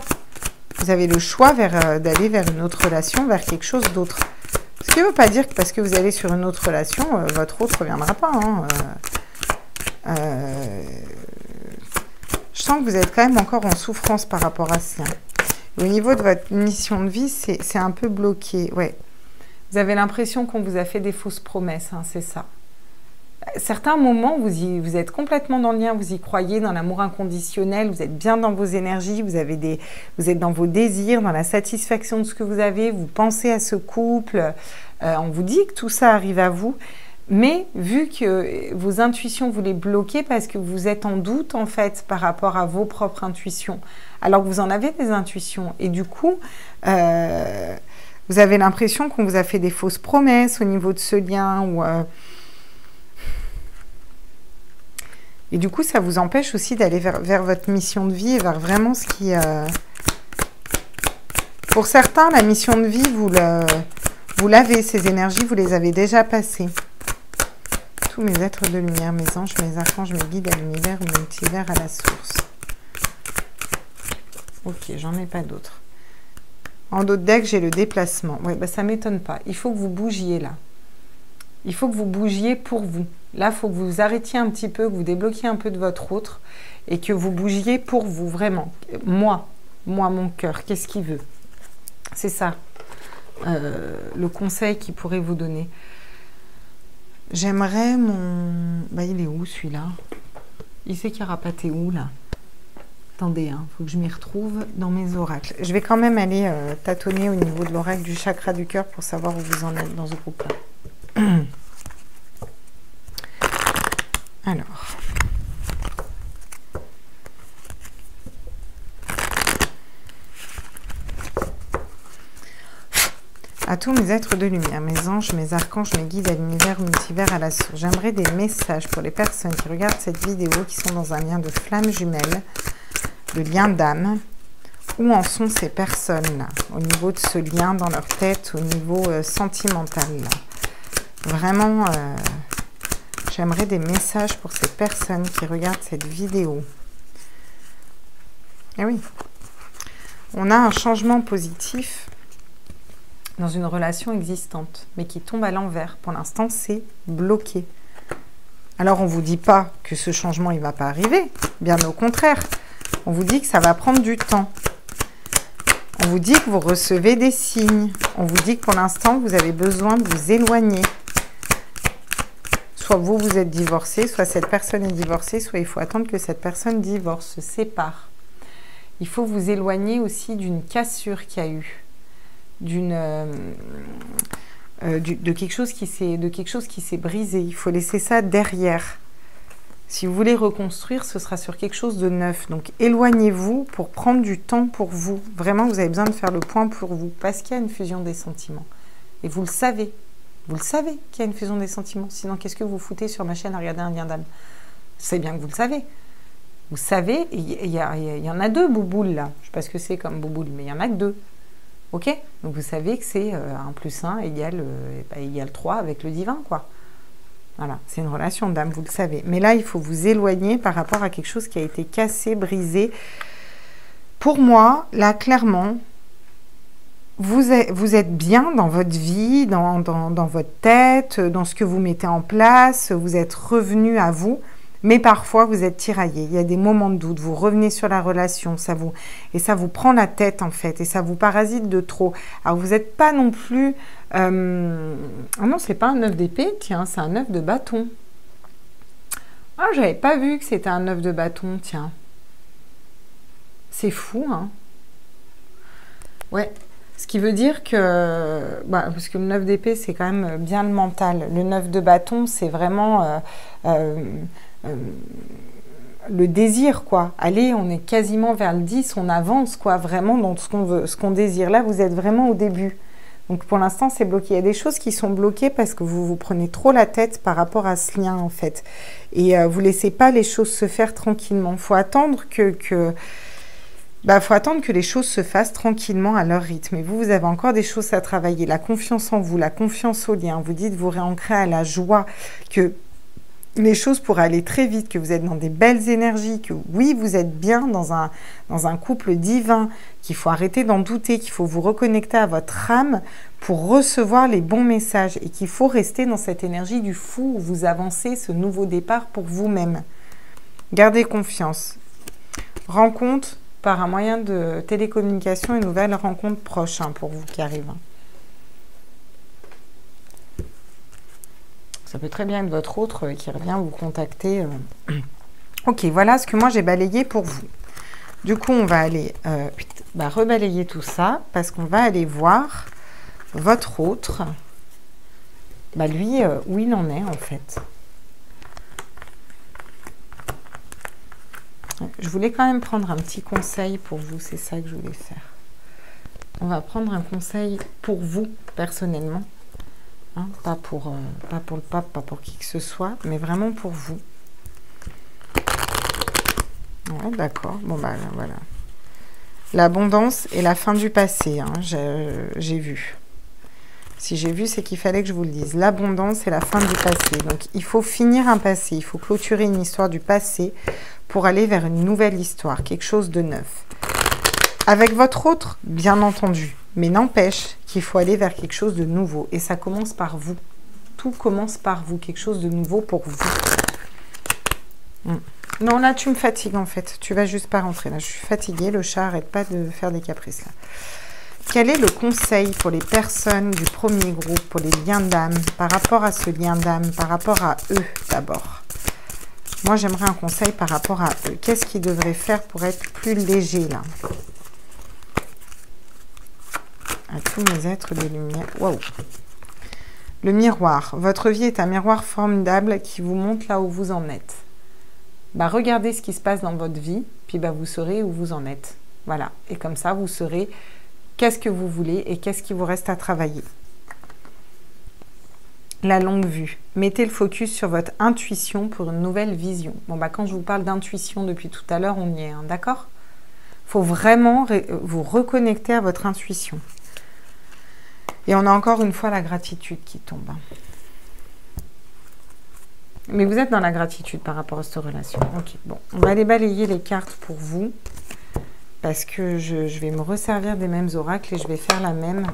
Vous avez le choix d'aller vers une autre relation, vers quelque chose d'autre. Ce qui ne veut pas dire que parce que vous allez sur une autre relation, votre autre ne reviendra pas. Hein. Je sens que vous êtes quand même encore en souffrance par rapport à ça. Au niveau de votre mission de vie, c'est un peu bloqué. Ouais. Vous avez l'impression qu'on vous a fait des fausses promesses, hein, c'est ça. Certains moments, vous êtes complètement dans le lien, vous y croyez, dans l'amour inconditionnel, vous êtes bien dans vos énergies, vous êtes dans vos désirs, dans la satisfaction de ce que vous avez, vous pensez à ce couple, on vous dit que tout ça arrive à vous, mais vu que vos intuitions vous les bloquez parce que vous êtes en doute en fait par rapport à vos propres intuitions, alors que vous en avez des intuitions, et du coup, vous avez l'impression qu'on vous a fait des fausses promesses au niveau de ce lien, ou... Et du coup, ça vous empêche aussi d'aller vers votre mission de vie et vers vraiment ce qui... Pour certains, la mission de vie, vous l'avez, ces énergies, vous les avez déjà passées. Tous mes êtres de lumière, mes anges, mes archanges, mes guides à l'univers, au multivers, à la source. Ok, j'en ai pas d'autres. En d'autres decks, j'ai le déplacement. Oui, bah, ça ne m'étonne pas. Il faut que vous bougiez là. Il faut que vous bougiez pour vous. Là, il faut que vous vous arrêtiez un petit peu, que vous débloquiez un peu de votre autre et que vous bougiez pour vous, vraiment. Moi, mon cœur, qu'est-ce qu'il veut? C'est ça, le conseil qu'il pourrait vous donner. J'aimerais mon... Bah, il est où, celui-là? Il s'est carapaté où, là? Attendez, il faut que je m'y retrouve dans mes oracles. Je vais quand même aller tâtonner au niveau de l'oracle du chakra du cœur pour savoir où vous en êtes dans ce groupe-là. Alors... À tous mes êtres de lumière, mes anges, mes archanges, mes guides à l'univers, multivers, à la source. J'aimerais des messages pour les personnes qui regardent cette vidéo, qui sont dans un lien de flamme jumelle, de lien d'âme. Où en sont ces personnes-là, au niveau de ce lien dans leur tête, au niveau sentimental là. Vraiment, j'aimerais des messages pour ces personnes qui regardent cette vidéo. Eh oui, on a un changement positif dans une relation existante, mais qui tombe à l'envers. Pour l'instant, c'est bloqué. Alors, on ne vous dit pas que ce changement, il ne va pas arriver. Bien au contraire. On vous dit que ça va prendre du temps. On vous dit que vous recevez des signes. On vous dit que pour l'instant, vous avez besoin de vous éloigner. Soit vous, vous êtes divorcé, soit cette personne est divorcée, soit il faut attendre que cette personne divorce, se sépare. Il faut vous éloigner aussi d'une cassure qu'il y a eu. De quelque chose qui s'est brisé. Il faut laisser ça derrière. Si vous voulez reconstruire, ce sera sur quelque chose de neuf. Donc éloignez-vous pour prendre du temps pour vous. Vraiment, vous avez besoin de faire le point pour vous, parce qu'il y a une fusion des sentiments. Et vous le savez. Vous le savez qu'il y a une fusion des sentiments. Sinon, qu'est-ce que vous foutez sur ma chaîne à regarder un lien d'âme? C'est bien que vous le savez. Vous savez, il y en a deux bouboules là. Je ne sais pas ce que c'est comme bouboule, mais il y en a que deux. Ok? Donc vous savez que c'est 1 plus 1 égale 3 avec le divin, quoi. Voilà, c'est une relation d'âme, vous le savez. Mais là, il faut vous éloigner par rapport à quelque chose qui a été cassé, brisé. Pour moi, là, clairement, vous êtes bien dans votre vie, dans votre tête, dans ce que vous mettez en place. Vous êtes revenu à vous. Mais parfois, vous êtes tiraillé. Il y a des moments de doute. Vous revenez sur la relation. Ça vous prend la tête, en fait. Et ça vous parasite de trop. Alors, vous n'êtes pas non plus... Ah non, c'est pas un œuf d'épée. Tiens, c'est un œuf de bâton. Ah, j'avais pas vu que c'était un œuf de bâton. Tiens. C'est fou, hein. Ouais. Ce qui veut dire que... parce que le 9 d'épée, c'est quand même bien le mental. Le 9 de bâton, c'est vraiment... le désir, quoi. Allez, on est quasiment vers le 10, on avance, quoi, vraiment dans ce qu'on veut, ce qu'on désire. Là, vous êtes vraiment au début. Donc, pour l'instant, c'est bloqué. Il y a des choses qui sont bloquées parce que vous vous prenez trop la tête par rapport à ce lien, en fait. Et vous laissez pas les choses se faire tranquillement. Il faut attendre faut attendre que les choses se fassent tranquillement à leur rythme. Et vous avez encore des choses à travailler. La confiance en vous, la confiance au lien. Vous dites vous réancrer à la joie, que les choses pourraient aller très vite, que vous êtes dans des belles énergies, que oui, vous êtes bien dans un couple divin, qu'il faut arrêter d'en douter, qu'il faut vous reconnecter à votre âme pour recevoir les bons messages et qu'il faut rester dans cette énergie du fou où vous avancez ce nouveau départ pour vous-même. Gardez confiance. Rencontre par un moyen de télécommunication, une nouvelle rencontre proche pour vous qui arrive. Ça peut très bien être votre autre qui revient vous contacter. Ok, voilà ce que moi j'ai balayé pour vous. Du coup, on va aller rebalayer tout ça parce qu'on va aller voir votre autre. Lui, où il en est en fait. Je voulais quand même prendre un petit conseil pour vous, c'est ça que je voulais faire. On va prendre un conseil pour vous personnellement. Pas pour le pape, pas pour qui que ce soit, mais vraiment pour vous. Ouais, d'accord. Bon, voilà. L'abondance et la fin du passé, j'ai vu. Si j'ai vu, c'est qu'il fallait que je vous le dise. L'abondance et la fin du passé. Donc, il faut finir un passé. Il faut clôturer une histoire du passé pour aller vers une nouvelle histoire, quelque chose de neuf. Avec votre autre, bien entendu. Mais n'empêche qu'il faut aller vers quelque chose de nouveau. Et ça commence par vous. Tout commence par vous. Quelque chose de nouveau pour vous. Non, là, tu me fatigues, en fait. Tu vas juste pas rentrer. Là, je suis fatiguée. Le chat arrête pas de faire des caprices, là. Quel est le conseil pour les personnes du premier groupe, pour les liens d'âme, par rapport à ce lien d'âme, par rapport à eux, d'abord? Moi, j'aimerais un conseil par rapport à eux. Qu'est-ce qu'ils devraient faire pour être plus légers, là? À tous mes êtres de lumière. Waouh! Le miroir. Votre vie est un miroir formidable qui vous montre là où vous en êtes. Bah, regardez ce qui se passe dans votre vie, puis bah, vous saurez où vous en êtes. Voilà. Et comme ça, vous saurez qu'est-ce que vous voulez et qu'est-ce qui vous reste à travailler. La longue vue. Mettez le focus sur votre intuition pour une nouvelle vision. Bon, bah, quand je vous parle d'intuition depuis tout à l'heure, on y est, hein, d'accord? Il faut vraiment vous reconnecter à votre intuition. Et on a encore une fois la gratitude qui tombe. Mais vous êtes dans la gratitude par rapport à cette relation. Ok, bon, on va aller balayer les cartes pour vous. Parce que je vais me resservir des mêmes oracles et je vais faire la même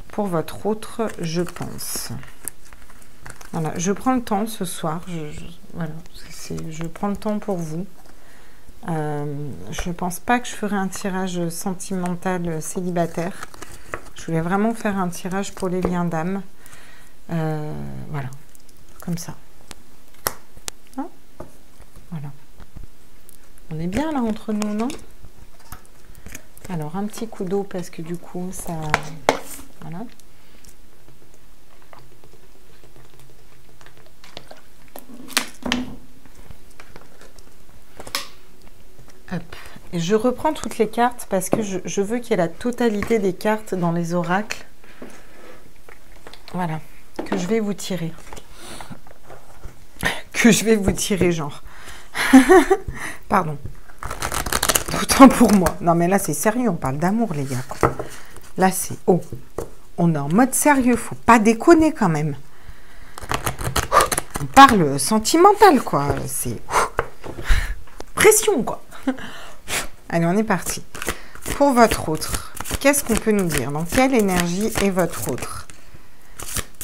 pour votre autre, je pense. Voilà, je prends le temps ce soir. Voilà, je prends le temps pour vous. Je ne pense pas que je ferai un tirage sentimental célibataire. Je voulais vraiment faire un tirage pour les liens d'âme. Voilà, comme ça. Hein? Voilà. On est bien là entre nous, non? Alors, un petit coup d'eau parce que du coup, ça... Voilà. Hop. Et je reprends toutes les cartes parce que je veux qu'il y ait la totalité des cartes dans les oracles. Voilà. Que je vais vous tirer. Que je vais vous tirer, genre. Pardon. Autant pour moi. Non, mais là, c'est sérieux. On parle d'amour, les gars. Quoi. Là, c'est... Oh. On est en mode sérieux. Faut pas déconner, quand même. On parle sentimental, quoi. C'est... Pression, quoi. Allez, on est parti. Pour votre autre, qu'est-ce qu'on peut nous dire? Dans quelle énergie est votre autre?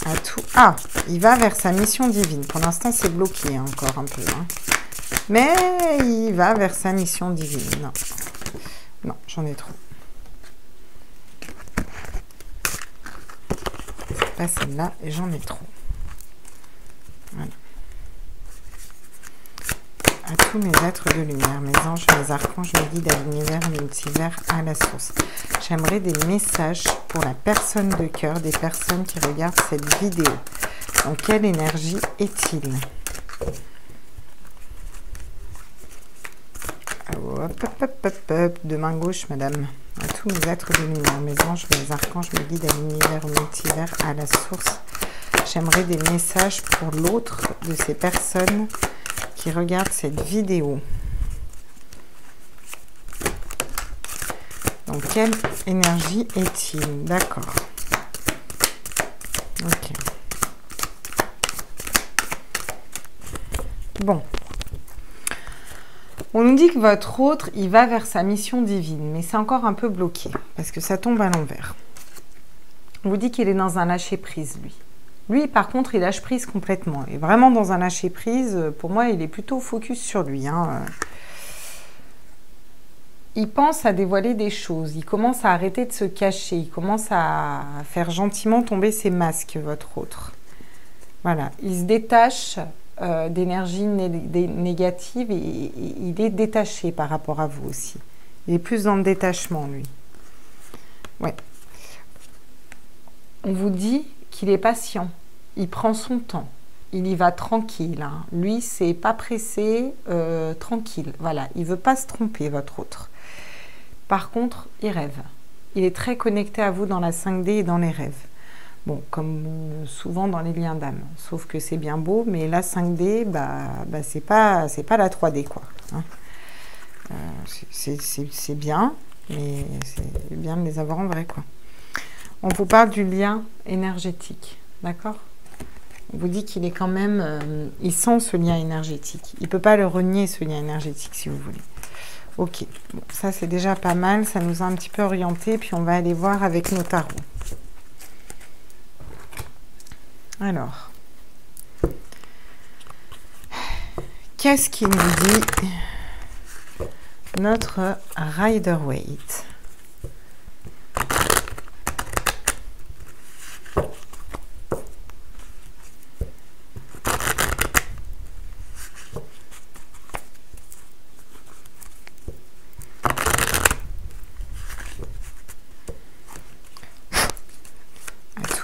À tout... Ah, il va vers sa mission divine. Pour l'instant, c'est bloqué hein, encore un peu. Hein. Mais il va vers sa mission divine. Non, non, j'en ai trop. Pas celle-là, et j'en ai trop. Voilà. À tous mes êtres de lumière, mes anges, mes archanges, mes guides à l'univers, multivers, à la source. J'aimerais des messages pour la personne de cœur, des personnes qui regardent cette vidéo. Dans quelle énergie est-il? Hop, hop, hop, hop, hop. De main gauche, madame. À tous mes êtres de lumière, mes anges, mes archanges, mes guides à l'univers, multivers, à la source. J'aimerais des messages pour l'autre de ces personnes qui regardent cette vidéo. Dans quelle énergie est-il? D'accord. Ok. Bon. On nous dit que votre autre, il va vers sa mission divine, mais c'est encore un peu bloqué, parce que ça tombe à l'envers. On vous dit qu'il est dans un lâcher-prise, lui. Lui, par contre, il lâche prise complètement. Et vraiment dans un lâcher-prise, pour moi, il est plutôt focus sur lui. Hein. Il pense à dévoiler des choses. Il commence à arrêter de se cacher. Il commence à faire gentiment tomber ses masques, votre autre. Voilà. Il se détache d'énergie négative et il est détaché par rapport à vous aussi. Il est plus dans le détachement, lui. Ouais. On vous dit qu'il est patient, il prend son temps, il y va tranquille. Hein. Lui, c'est pas pressé, tranquille. Voilà, il veut pas se tromper, votre autre. Par contre, il rêve. Il est très connecté à vous dans la 5D et dans les rêves. Bon, comme souvent dans les liens d'âme. Sauf que c'est bien beau, mais la 5D, c'est pas la 3D, quoi. Hein. C'est bien, mais c'est bien de les avoir en vrai, quoi. On vous parle du lien énergétique, d'accord? On vous dit qu'il est quand même... il sent ce lien énergétique. Il ne peut pas le renier, ce lien énergétique, si vous voulez. Ok, bon, ça c'est déjà pas mal. Ça nous a un petit peu orienté. Puis on va aller voir avec nos tarots. Alors, qu'est-ce qu'il nous dit notre Rider-Waite?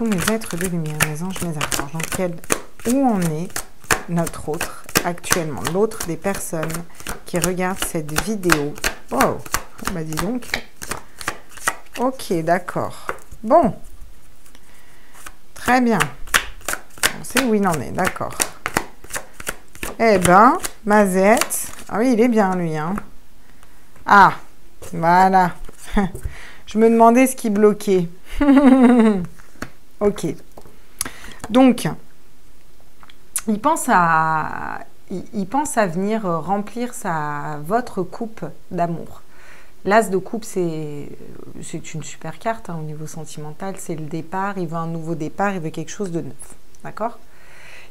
tous mes êtres de lumière, mes anges, mes archanges, où en est notre autre actuellement, l'autre des personnes qui regardent cette vidéo. Wow, bah dis donc. Ok, d'accord. Bon. Très bien. On sait où il en est, d'accord. Eh ben, Mazette. Ah oui, il est bien, lui. Hein. Ah, voilà. Je me demandais ce qui bloquait. Ok. Donc, il pense à venir remplir votre coupe d'amour. L'as de coupe, c'est une super carte hein, au niveau sentimental. C'est le départ. Il veut un nouveau départ. Il veut quelque chose de neuf. D'accord?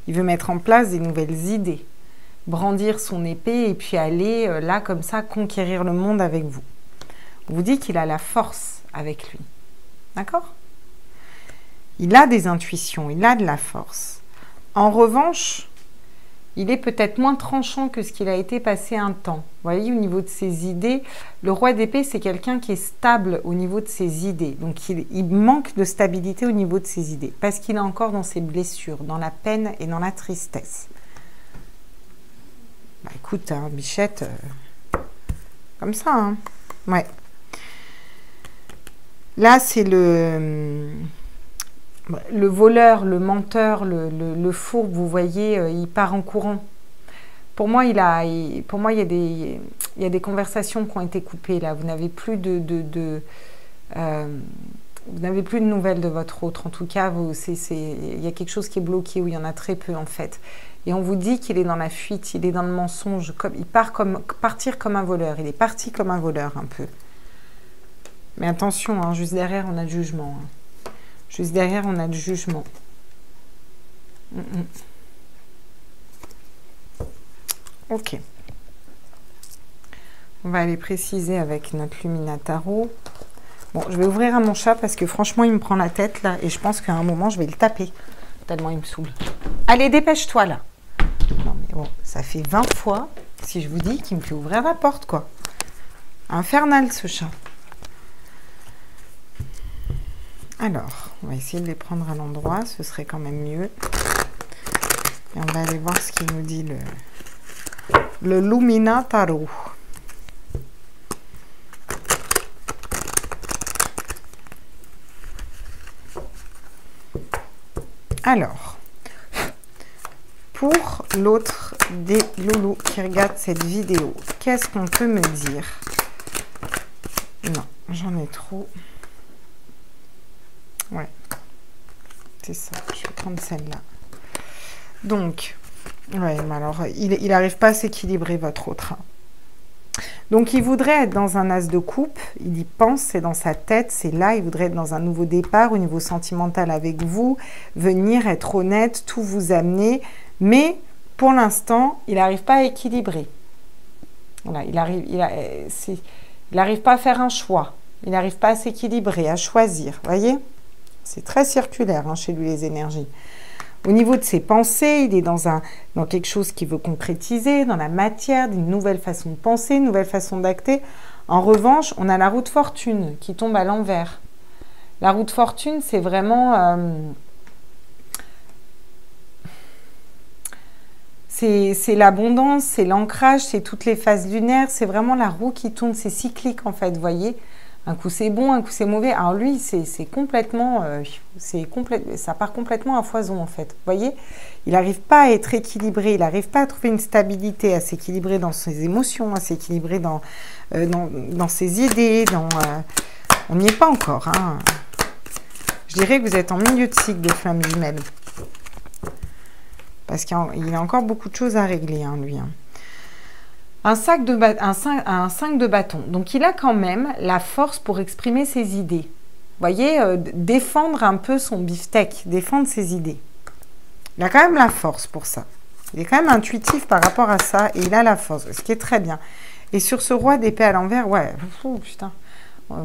Il veut mettre en place des nouvelles idées. Brandir son épée et puis aller là, comme ça, conquérir le monde avec vous. On vous dit qu'il a la force avec lui. D'accord? Il a des intuitions. Il a de la force. En revanche, il est peut-être moins tranchant que ce qu'il a été passé un temps. Vous voyez, au niveau de ses idées, le roi d'épée, c'est quelqu'un qui est stable au niveau de ses idées. Donc, il manque de stabilité au niveau de ses idées. Parce qu'il est encore dans ses blessures, dans la peine et dans la tristesse. Bah, écoute, hein, Bichette, comme ça, hein. Ouais. Là, c'est le voleur, le menteur, le fourbe, vous voyez, il part en courant. Pour moi, il y a des conversations qui ont été coupées là. Vous n'avez plus vous n'avez plus de nouvelles de votre autre. En tout cas, il y a quelque chose qui est bloqué, ou il y en a très peu en fait. Et on vous dit qu'il est dans la fuite, il est dans le mensonge. Il partir comme un voleur. Il est parti comme un voleur un peu. Mais attention, hein, juste derrière, on a le jugement. Hein. Juste derrière, on a le jugement. Ok. On va aller préciser avec notre Luminataro. Bon, je vais ouvrir à mon chat parce que franchement, il me prend la tête là. Et je pense qu'à un moment, je vais le taper. Tellement il me saoule. Allez, dépêche-toi là. Non mais bon, ça fait 20 fois, si je vous dis, qu'il me fait ouvrir la porte, quoi. Infernal, ce chat. Alors, on va essayer de les prendre à l'endroit, ce serait quand même mieux. Et on va aller voir ce qu'il nous dit le Luminataro. Alors, pour l'autre des loulous qui regardent cette vidéo, qu'est-ce qu'on peut me dire? Non, j'en ai trop. Ouais, c'est ça. Je vais prendre celle-là. Donc, ouais, mais alors, il n'arrive pas à s'équilibrer, votre autre. Donc, il voudrait être dans un as de coupe. Il y pense, c'est dans sa tête, c'est là. Il voudrait être dans un nouveau départ au niveau sentimental avec vous. Venir, être honnête, tout vous amener. Mais, pour l'instant, il n'arrive pas à équilibrer. Voilà, il n'arrive pas à faire un choix. Il n'arrive pas à s'équilibrer, à choisir. Voyez ? C'est très circulaire hein, chez lui, les énergies. Au niveau de ses pensées, il est dans quelque chose qu'il veut concrétiser, dans la matière, d'une nouvelle façon de penser, une nouvelle façon d'acter. En revanche, on a la roue de fortune qui tombe à l'envers. La roue de fortune, c'est vraiment... c'est l'abondance, c'est l'ancrage, c'est toutes les phases lunaires. C'est vraiment la roue qui tourne, c'est cyclique en fait, vous voyez. Un coup c'est bon, un coup c'est mauvais. Alors lui, c'est complètement, ça part complètement à foison en fait. Vous voyez, il n'arrive pas à être équilibré, il n'arrive pas à trouver une stabilité, à s'équilibrer dans ses émotions, à s'équilibrer dans ses idées. On n'y est pas encore. Hein. Je dirais que vous êtes en milieu de cycle de flamme jumelle. Parce qu'il a encore beaucoup de choses à régler, hein, lui. Hein. Un 5 de bâton. Donc, il a quand même la force pour exprimer ses idées. Vous voyez, défendre un peu son beefsteak, défendre ses idées. Il a quand même la force pour ça. Il est quand même intuitif par rapport à ça et il a la force, ce qui est très bien. Et sur ce roi d'épée à l'envers, ouais, oh putain,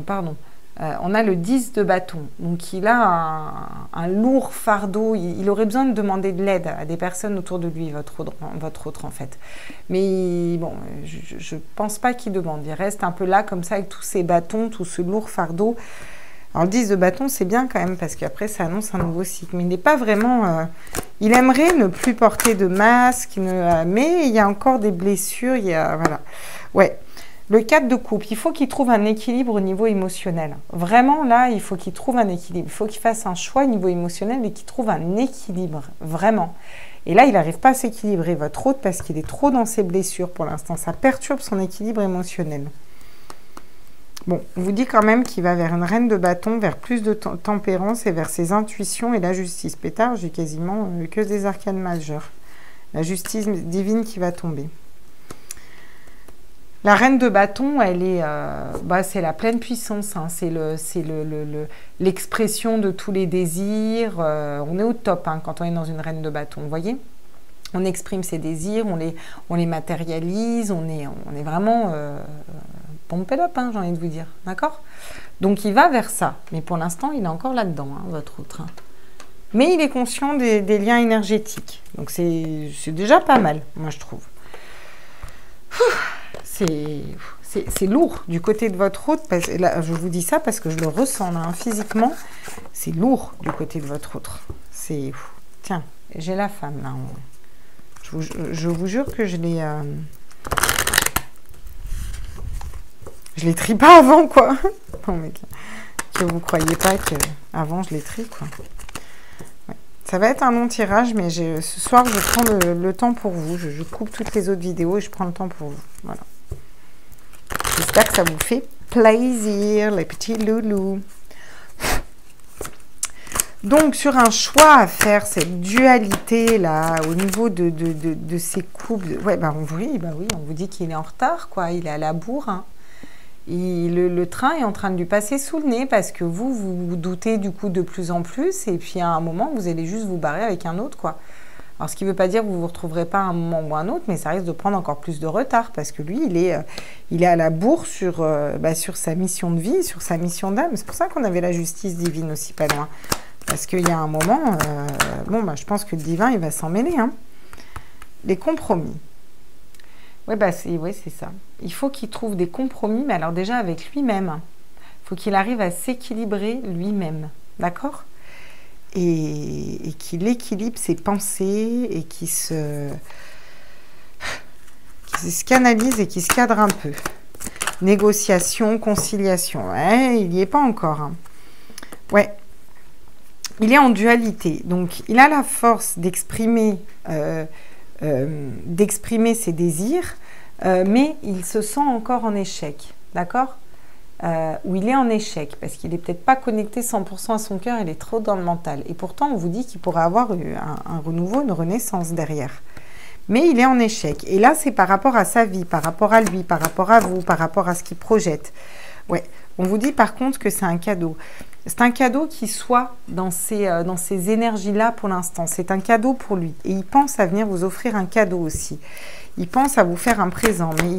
pardon. On a le 10 de bâton. Donc, il a un lourd fardeau. Il aurait besoin de demander de l'aide à des personnes autour de lui, votre autre en fait. Mais bon, je ne pense pas qu'il demande. Il reste un peu là, comme ça, avec tous ces bâtons, tout ce lourd fardeau. Alors, le 10 de bâton, c'est bien quand même, parce qu'après, ça annonce un nouveau cycle. Mais il n'est pas vraiment... il aimerait ne plus porter de masque, mais il y a encore des blessures, il y a... Voilà. Ouais. Le 4 de coupe, il faut qu'il trouve un équilibre au niveau émotionnel. Vraiment, là, il faut qu'il trouve un équilibre. Il faut qu'il fasse un choix au niveau émotionnel et qu'il trouve un équilibre, vraiment. Et là, il n'arrive pas à s'équilibrer, votre hôte, parce qu'il est trop dans ses blessures pour l'instant. Ça perturbe son équilibre émotionnel. Bon, on vous dit quand même qu'il va vers une reine de bâton, vers plus de tempérance et vers ses intuitions et la justice. Pétard, j'ai quasiment que des arcanes majeures. La justice divine qui va tomber. La reine de bâton, elle est, c'est la pleine puissance, hein. C'est l'expression de tous les désirs. On est au top hein, quand on est dans une reine de bâton, vous voyez. On exprime ses désirs, on les matérialise, on est vraiment pompé up, hein, j'ai envie de vous dire, d'accord. Donc il va vers ça, mais pour l'instant, il est encore là-dedans, hein, votre autre. Hein. Mais il est conscient des liens énergétiques, donc c'est déjà pas mal, moi je trouve. C'est lourd du côté de votre autre. Là, je vous dis ça parce que je le ressens là, hein, physiquement. C'est lourd du côté de votre autre. C'est... Tiens, j'ai la femme là. Je vous jure que je l'ai... Je l'ai tri pas avant, quoi. Non, mais que vous croyez pas qu'avant je l'ai tri, quoi. Ouais. Ça va être un long tirage, mais ce soir, je prends le temps pour vous. Je coupe toutes les autres vidéos et je prends le temps pour vous. Voilà. J'espère que ça vous fait plaisir, les petits loulous. Donc, sur un choix à faire, cette dualité-là, au niveau de ces couples... Ouais, oui, on vous dit qu'il est en retard, quoi. Il est à la bourre, hein. Le train est en train de lui passer sous le nez parce que vous doutez du coup de plus en plus. Et puis, à un moment, vous allez juste vous barrer avec un autre, quoi. Alors, ce qui ne veut pas dire que vous ne vous retrouverez pas à un moment ou à un autre, mais ça risque de prendre encore plus de retard parce que lui, il est à la bourre sur sa mission de vie, sur sa mission d'âme. C'est pour ça qu'on avait la justice divine aussi pas loin. Parce qu'il y a un moment, je pense que le divin, il va s'en mêler. Hein. Les compromis. Oui, c'est ça. Il faut qu'il trouve des compromis, mais alors déjà avec lui-même. Il faut qu'il arrive à s'équilibrer lui-même. D'accord ? Et qu'il équilibre ses pensées et qu'il se canalise et qu'il se cadre un peu. Négociation, conciliation. Ouais, il n'y est pas encore. Hein. Ouais. Il est en dualité. Donc, il a la force d'exprimer ses désirs, mais il se sent encore en échec. D'accord ? Où il est en échec, parce qu'il n'est peut-être pas connecté 100% à son cœur, il est trop dans le mental. Et pourtant, on vous dit qu'il pourrait avoir un renouveau, une renaissance derrière. Mais il est en échec. Et là, c'est par rapport à sa vie, par rapport à lui, par rapport à vous, par rapport à ce qu'il projette. Ouais. On vous dit par contre que c'est un cadeau. C'est un cadeau qui soit dans ces énergies-là pour l'instant. C'est un cadeau pour lui. Et il pense à venir vous offrir un cadeau aussi. Il pense à vous faire un présent, mais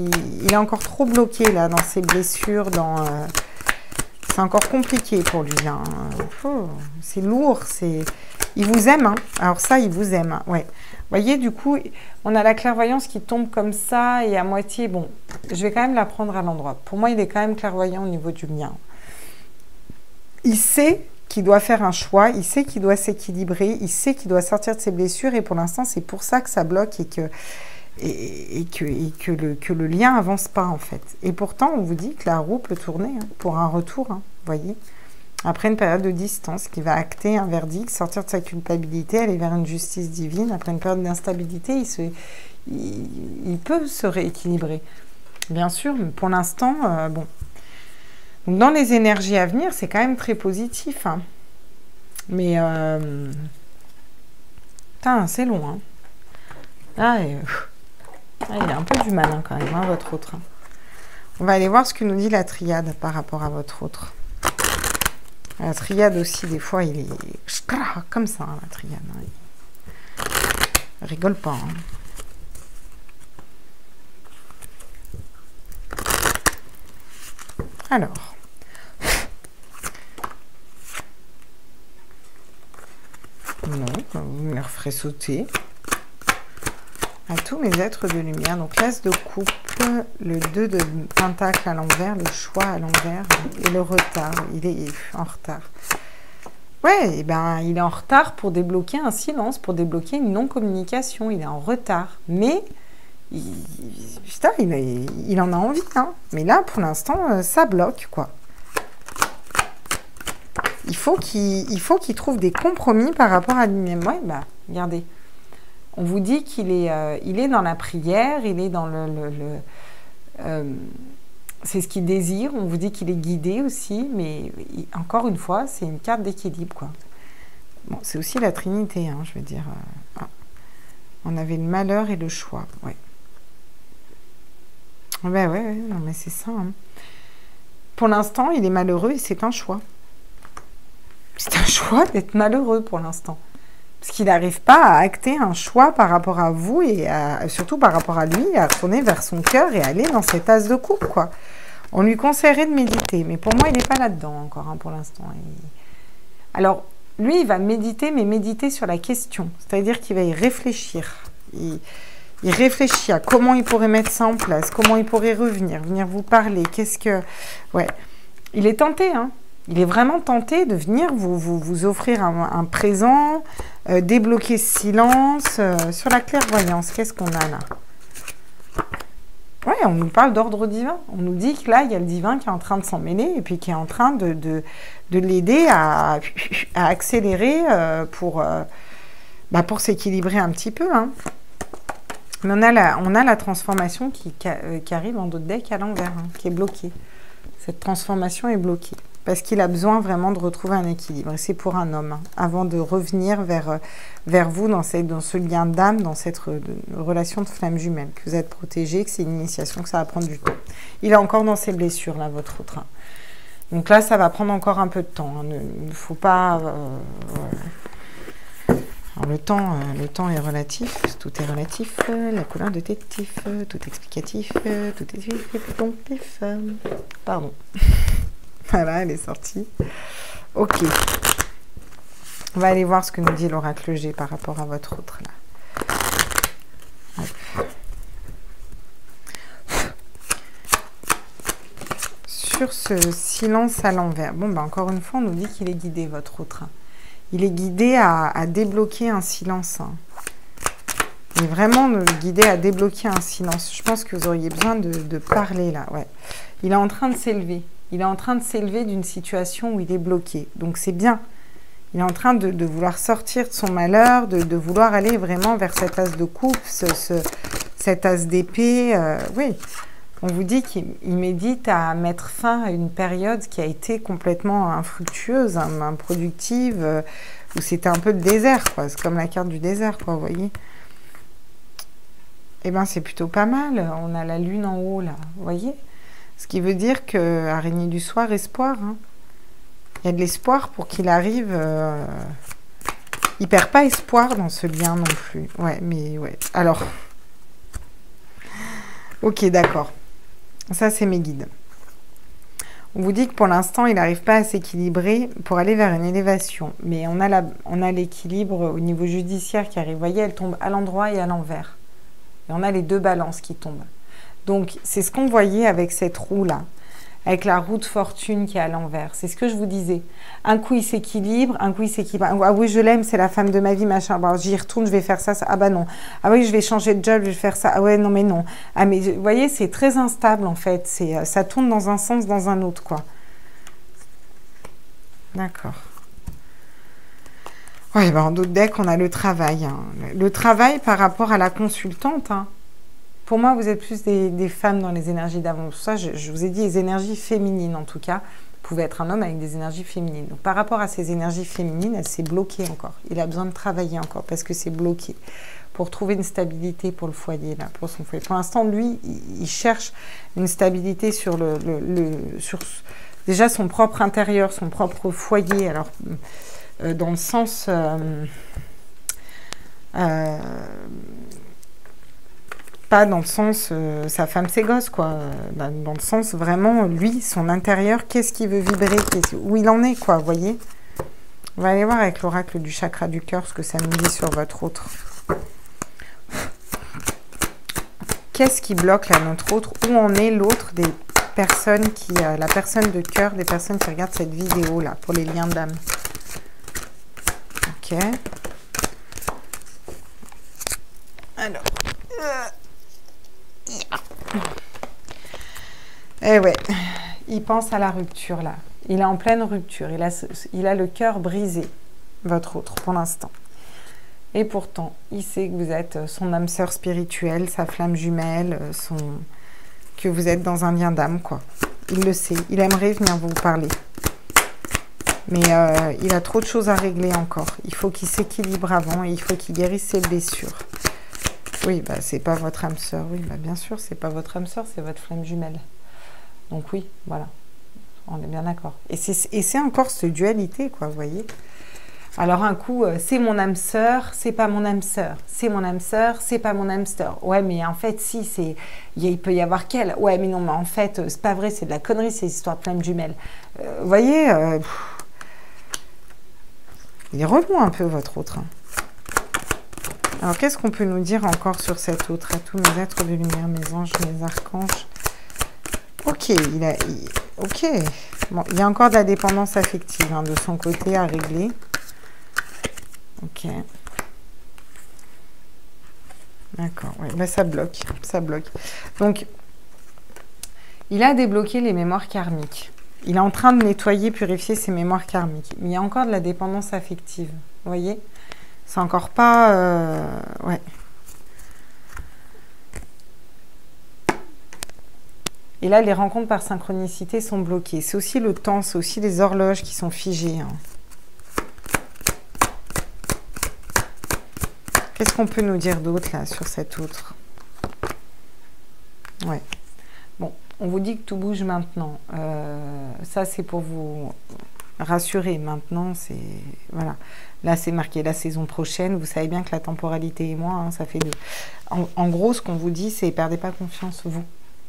il est encore trop bloqué là dans ses blessures. C'est encore compliqué pour lui. Hein. C'est lourd. Il vous aime. Hein. Alors ça, il vous aime. Hein. Ouais. Vous voyez, du coup, on a la clairvoyance qui tombe comme ça et à moitié. Bon, je vais quand même la prendre à l'endroit. Pour moi, il est quand même clairvoyant au niveau du mien. Il sait qu'il doit faire un choix, il sait qu'il doit s'équilibrer, il sait qu'il doit sortir de ses blessures et pour l'instant, c'est pour ça que ça bloque et que le lien avance pas en fait. Et pourtant, on vous dit que la roue peut tourner hein, pour un retour, hein, voyez. Après une période de distance qui va acter un verdict, sortir de sa culpabilité, aller vers une justice divine. Après une période d'instabilité, il peut se rééquilibrer. Bien sûr, mais pour l'instant, bon. Donc, dans les énergies à venir, c'est quand même très positif. Hein. Mais, c'est long. Hein. Là, il a un peu du mal hein, quand même, hein, votre autre. Hein. On va aller voir ce que nous dit la triade par rapport à votre autre. La triade aussi, des fois, il est comme ça, hein, la triade. Hein. Il rigole pas. Hein. Alors. Non, vous me les referez sauter. À tous mes êtres de lumière. Donc, l'as de coupe. le 2 de pentacle à l'envers, le choix à l'envers et le retard. Il est en retard. Ouais, et ben, il est en retard pour débloquer un silence, pour débloquer une non-communication. Il est en retard. Mais, putain, il en a envie. Hein. Mais là, pour l'instant, ça bloque, quoi. Il faut qu'il trouve des compromis par rapport à lui-même. Ouais, bah, regardez. On vous dit qu'il est, il est dans la prière, il est dans c'est ce qu'il désire. On vous dit qu'il est guidé aussi, mais encore une fois, c'est une carte d'équilibre, quoi. Bon, c'est aussi la Trinité, hein, je veux dire. On avait le malheur et le choix, ouais. Ben ouais, non, mais c'est ça. Hein. Pour l'instant, il est malheureux et c'est un choix. C'est un choix d'être malheureux pour l'instant. Parce qu'il n'arrive pas à acter un choix par rapport à vous et surtout par rapport à lui, à retourner vers son cœur et aller dans cet as de coupe, quoi. On lui conseillerait de méditer, mais pour moi, il n'est pas là-dedans encore, hein, pour l'instant. Alors, lui, il va méditer, mais méditer sur la question. C'est-à-dire qu'il va y réfléchir. Il réfléchit à comment il pourrait mettre ça en place, comment il pourrait venir vous parler, qu'est-ce que... Ouais, il est tenté, hein. Il est vraiment tenté de venir vous offrir un présent, débloquer ce silence. Sur la clairvoyance, qu'est-ce qu'on a là? Ouais, on nous parle d'ordre divin. On nous dit que là, il y a le divin qui est en train de s'en mêler et puis qui est en train de l'aider à accélérer pour s'équilibrer un petit peu. Hein. Mais on a la transformation qui arrive en d'autres decks à l'envers, hein, qui est bloquée. Cette transformation est bloquée. Parce qu'il a besoin vraiment de retrouver un équilibre. Et c'est pour un homme, hein, avant de revenir vers vous dans ce lien d'âme, dans cette relation de flamme jumelle, que vous êtes protégé, que c'est une initiation, que ça va prendre du temps. Il est encore dans ses blessures, là, votre autre. Hein. Donc là, ça va prendre encore un peu de temps. Hein. Il ne faut pas... Alors, le temps est relatif, tout est relatif. La couleur de tétif, tout explicatif, tout est donc pif. Pardon. Voilà, elle est sortie. Ok. On va aller voir ce que nous dit l'oracle G par rapport à votre autre, là. Hop. Sur ce silence à l'envers. Bon, bah, encore une fois, on nous dit qu'il est guidé, votre autre. Il est guidé à débloquer un silence. Hein. Il est vraiment guidé à débloquer un silence. Je pense que vous auriez besoin de parler, là. Ouais. Il est en train de s'élever. Il est en train de s'élever d'une situation où il est bloqué. Donc, c'est bien. Il est en train de vouloir sortir de son malheur, de vouloir aller vraiment vers cet as de coupe, cet as d'épée. Oui, on vous dit qu'il médite à mettre fin à une période qui a été complètement infructueuse, improductive, où c'était un peu le désert, quoi. C'est comme la carte du désert, quoi, vous voyez. Eh bien, c'est plutôt pas mal. On a la lune en haut, là, vous voyez. Ce qui veut dire que araignée du soir, espoir. Hein. Il y a de l'espoir pour qu'il arrive. Il perd pas espoir dans ce lien non plus. Ouais, mais ouais. Alors. Ok, d'accord. Ça, c'est mes guides. On vous dit que pour l'instant, il n'arrive pas à s'équilibrer pour aller vers une élévation. Mais on a l'équilibre au niveau judiciaire qui arrive. Vous voyez, elle tombe à l'endroit et à l'envers. Et on a les deux balances qui tombent. Donc, c'est ce qu'on voyait avec cette roue-là, avec la roue de fortune qui est à l'envers. C'est ce que je vous disais. Un coup, il s'équilibre, un coup, il s'équilibre. Ah oui, je l'aime, c'est la femme de ma vie, machin. Bon, j'y retourne, je vais faire ça, ça. Ah bah non. Ah oui, je vais changer de job, je vais faire ça. Ah ouais, non, mais non. Ah mais, vous voyez, c'est très instable, en fait. Ça tourne dans un sens, dans un autre, quoi. D'accord. Ouais, bah, en d'autres decks, on a le travail. Hein. Le travail par rapport à la consultante, hein. Pour moi, vous êtes plus des femmes dans les énergies d'avant. Ça, je vous ai dit les énergies féminines, en tout cas. Vous pouvez être un homme avec des énergies féminines. Donc, par rapport à ces énergies féminines, elle s'est bloquée encore. Il a besoin de travailler encore parce que c'est bloqué. Pour trouver une stabilité pour le foyer, là, pour son foyer. Pour l'instant, lui, il cherche une stabilité sur sur déjà son propre intérieur, son propre foyer. Alors, dans le sens... pas dans le sens sa femme, ses gosses, quoi. Dans le sens vraiment, lui, son intérieur, qu'est-ce qu'il veut vibrer, où il en est, quoi, vous voyez. On va aller voir avec l'oracle du chakra du cœur ce que ça nous dit sur votre autre. qu'est-ce qui bloque là notre autre? Où en est l'autre des personnes qui... la personne de cœur, des personnes qui regardent cette vidéo là, pour les liens d'âme. Ok. Alors... Eh ouais, il pense à la rupture là. Il est en pleine rupture. Il a le cœur brisé, votre autre, pour l'instant. Et pourtant, il sait que vous êtes son âme sœur spirituelle, sa flamme jumelle, que vous êtes dans un lien d'âme, quoi. Il le sait. Il aimerait venir vous parler. Mais il a trop de choses à régler encore. Il faut qu'il s'équilibre avant et il faut qu'il guérisse ses blessures. Oui, bah, c'est pas votre âme sœur. Oui, bah, bien sûr, c'est pas votre âme sœur, c'est votre flamme jumelle. Donc oui, voilà. On est bien d'accord. Et c'est encore cette dualité, quoi, vous voyez. Alors un coup, c'est mon âme sœur, c'est pas mon âme sœur. C'est mon âme sœur, c'est pas mon âme sœur. Ouais, mais en fait, si, il peut y avoir qu'elle. Ouais, mais non, mais en fait, c'est pas vrai, c'est de la connerie, ces histoires de flammes jumelles. Vous voyez, il est relou un peu, votre autre. Alors, qu'est-ce qu'on peut nous dire encore sur cet autre? À tous mes êtres de lumière, mes anges, mes archanges. Ok, ok. Bon, il y a encore de la dépendance affective hein, de son côté à régler. Ok. D'accord, oui, ben ça bloque, ça bloque. Donc, il a débloqué les mémoires karmiques. Il est en train de nettoyer, purifier ses mémoires karmiques. Mais il y a encore de la dépendance affective, vous voyez? C'est encore pas... ouais. Et là, les rencontres par synchronicité sont bloquées. C'est aussi le temps, c'est aussi les horloges qui sont figées. Hein. Qu'est-ce qu'on peut nous dire d'autre, là, sur cet autre? Ouais. Bon, on vous dit que tout bouge maintenant. Ça, c'est pour vous rassurer. Maintenant, c'est... Voilà. Là, c'est marqué la saison prochaine. Vous savez bien que la temporalité et moi, hein, ça fait deux. En gros, ce qu'on vous dit, c'est perdez pas confiance, vous,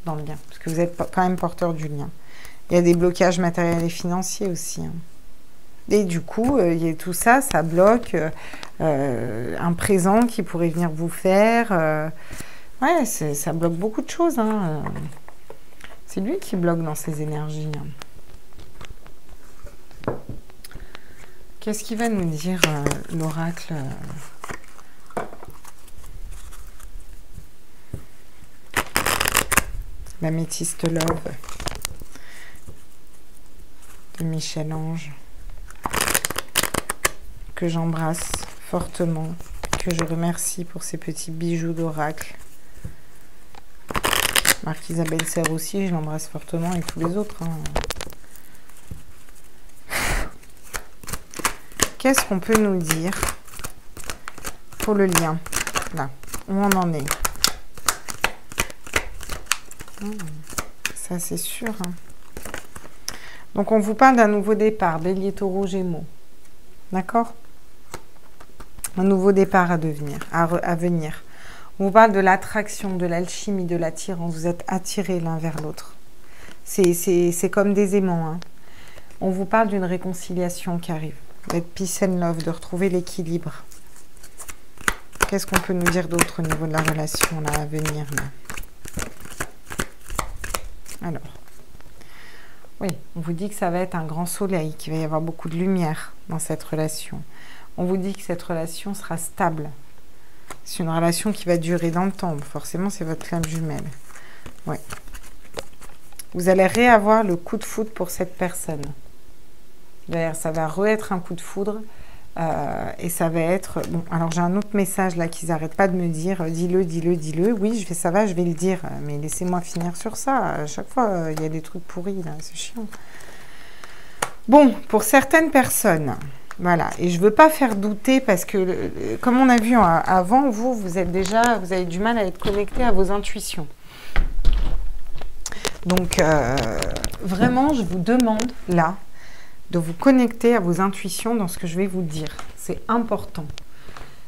dans le lien. Parce que vous êtes quand même porteur du lien. Il y a des blocages matériels et financiers aussi. Hein. Et du coup, tout ça, ça bloque un présent qui pourrait venir vous faire. Ouais, ça bloque beaucoup de choses. Hein. C'est lui qui bloque dans ses énergies. Hein. Qu'est-ce qu'il va nous dire, l'oracle L'améthyste Love de Michel-Ange, que j'embrasse fortement, que je remercie pour ces petits bijoux d'oracle. Marc-Isabelle Serre aussi, je l'embrasse fortement, et tous les autres. Hein. Qu'est-ce qu'on peut nous dire pour le lien? Là, où on en est. Ça, c'est sûr. Hein. Donc, on vous parle d'un nouveau départ, Bélier, Taureau, Gémeaux. D'accord? Un nouveau départ à venir. On vous parle de l'attraction, de l'alchimie, de l'attirance. Vous êtes attirés l'un vers l'autre. C'est comme des aimants. Hein. On vous parle d'une réconciliation qui arrive. D'être peace and love, de retrouver l'équilibre. Qu'est-ce qu'on peut nous dire d'autre au niveau de la relation là, à venir là? Alors, oui, on vous dit que ça va être un grand soleil, qu'il va y avoir beaucoup de lumière dans cette relation. On vous dit que cette relation sera stable. C'est une relation qui va durer dans le temps. Forcément, c'est votre flamme jumelle. Ouais. Vous allez réavoir le coup de foudre pour cette personne. D'ailleurs, ça va re-être un coup de foudre. Et ça va être... Bon, alors j'ai un autre message là qu'ils n'arrêtent pas de me dire. Dis-le, dis-le, dis-le. Oui, ça va, je vais le dire. Mais laissez-moi finir sur ça. À chaque fois, il y a des trucs pourris là. C'est chiant. Bon, pour certaines personnes... Voilà, et je ne veux pas faire douter parce que, comme on a vu avant, vous avez du mal à être connecté à vos intuitions. Donc, vraiment, je vous demande, là, de vous connecter à vos intuitions dans ce que je vais vous dire. C'est important.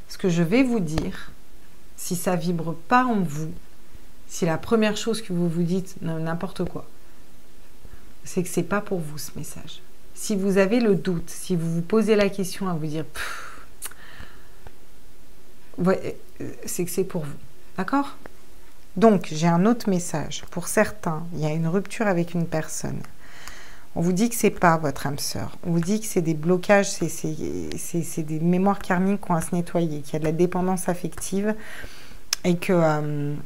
Ce que je vais vous dire, si ça ne vibre pas en vous, si la première chose que vous vous dites, n'importe quoi, c'est que ce n'est pas pour vous, ce message. Si vous avez le doute, si vous vous posez la question à vous dire, c'est que c'est pour vous. D'accord? Donc, j'ai un autre message. Pour certains, il y a une rupture avec une personne. On vous dit que c'est pas votre âme sœur. On vous dit que c'est des blocages, c'est des mémoires karmiques qui ont à se nettoyer, qu'il y a de la dépendance affective et que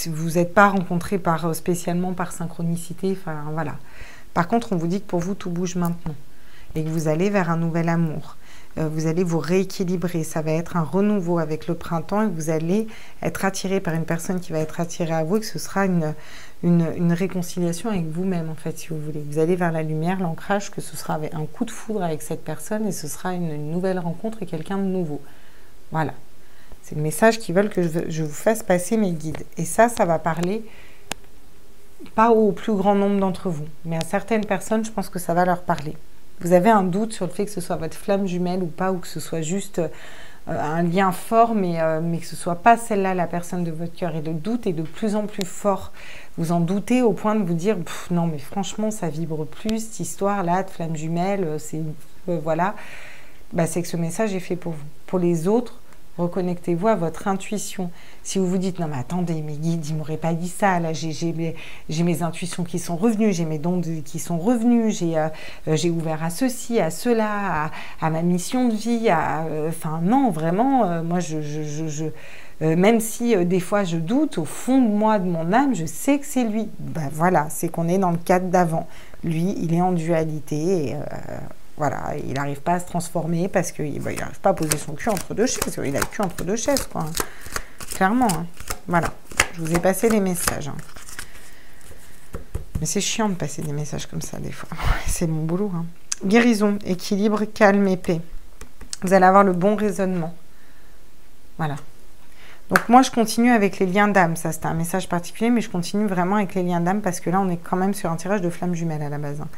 vous n'êtes pas rencontrés spécialement par synchronicité. Enfin, voilà. Par contre, on vous dit que pour vous, tout bouge maintenant et que vous allez vers un nouvel amour. Vous allez vous rééquilibrer. Ça va être un renouveau avec le printemps et vous allez être attiré par une personne qui va être attirée à vous et que ce sera une réconciliation avec vous-même, en fait, si vous voulez. Vous allez vers la lumière, l'ancrage, que ce sera un coup de foudre avec cette personne et ce sera une nouvelle rencontre et quelqu'un de nouveau. Voilà. C'est le message qu'ils veulent que je vous fasse passer, mes guides. Et ça va parler pas au plus grand nombre d'entre vous, mais à certaines personnes, je pense que ça va leur parler. Vous avez un doute sur le fait que ce soit votre flamme jumelle ou pas, ou que ce soit juste un lien fort, mais que ce soit pas celle-là la personne de votre cœur. Et le doute est de plus en plus fort. Vous en doutez au point de vous dire « Non, mais franchement, ça vibre plus, cette histoire-là de flamme jumelle, c'est... voilà. » C'est que ce message est fait pour vous. Pour les autres, reconnectez-vous à votre intuition. Si vous vous dites « Non, mais attendez, mes guides, ils ne m'auraient pas dit ça. Là, j'ai mes intuitions qui sont revenues, j'ai mes dons qui sont revenus, j'ai ouvert à ceci, à cela, à ma mission de vie. Enfin, non, vraiment, moi, même si des fois je doute, au fond de moi, de mon âme, je sais que c'est lui. » Voilà, c'est qu'on est dans le cadre d'avant. Lui, il est en dualité et... voilà, il n'arrive pas à se transformer parce qu'il n'arrive pas à poser son cul entre deux chaises. Il a le cul entre deux chaises, quoi. Clairement, hein. Voilà, je vous ai passé les messages. Hein. Mais c'est chiant de passer des messages comme ça, des fois. C'est mon boulot. Hein. Guérison, équilibre, calme et paix. Vous allez avoir le bon raisonnement. Voilà. Donc moi, je continue avec les liens d'âme. Ça, c'était un message particulier, mais je continue vraiment avec les liens d'âme parce que là, on est quand même sur un tirage de flamme jumelle à la base. Hein.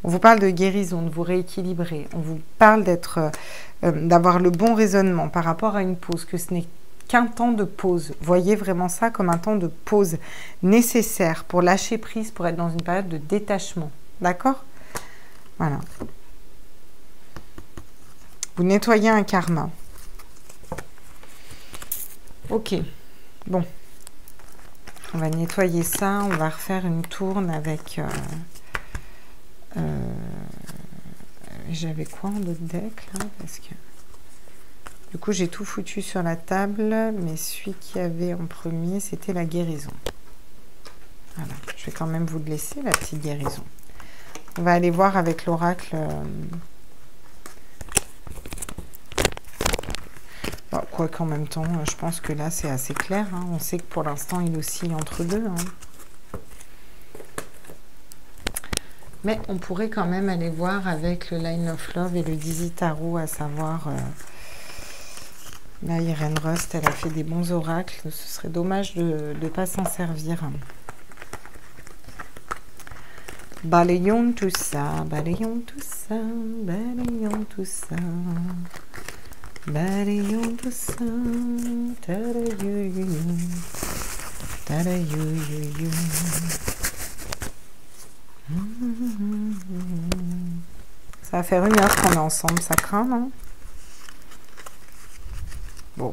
On vous parle de guérison, de vous rééquilibrer. On vous parle d'avoir le bon raisonnement par rapport à une pause, que ce n'est qu'un temps de pause. Voyez vraiment ça comme un temps de pause nécessaire pour lâcher prise, pour être dans une période de détachement. D'accord? Voilà. Vous nettoyez un karma. Ok. Bon. On va nettoyer ça. On va refaire une tourne avec... j'avais quoi en autre deck là, parce que du coup j'ai tout foutu sur la table, mais celui qui avait en premier c'était la guérison. Voilà, je vais quand même vous le laisser, la petite guérison. On va aller voir avec l'oracle quoi qu'en même temps je pense que là c'est assez clair, hein. On sait que pour l'instant il oscille entre deux, hein. Mais on pourrait quand même aller voir avec le Line of Love et le Dizzy Tarot, à savoir... là, Irène Rust, elle a fait des bons oracles. Ce serait dommage de ne pas s'en servir. Balayons tout ça, balayons tout ça, balayons tout ça. Balayons tout ça. Tadayou, tadayou. Ça va faire 1 heure qu'on est ensemble, ça craint, non? Bon.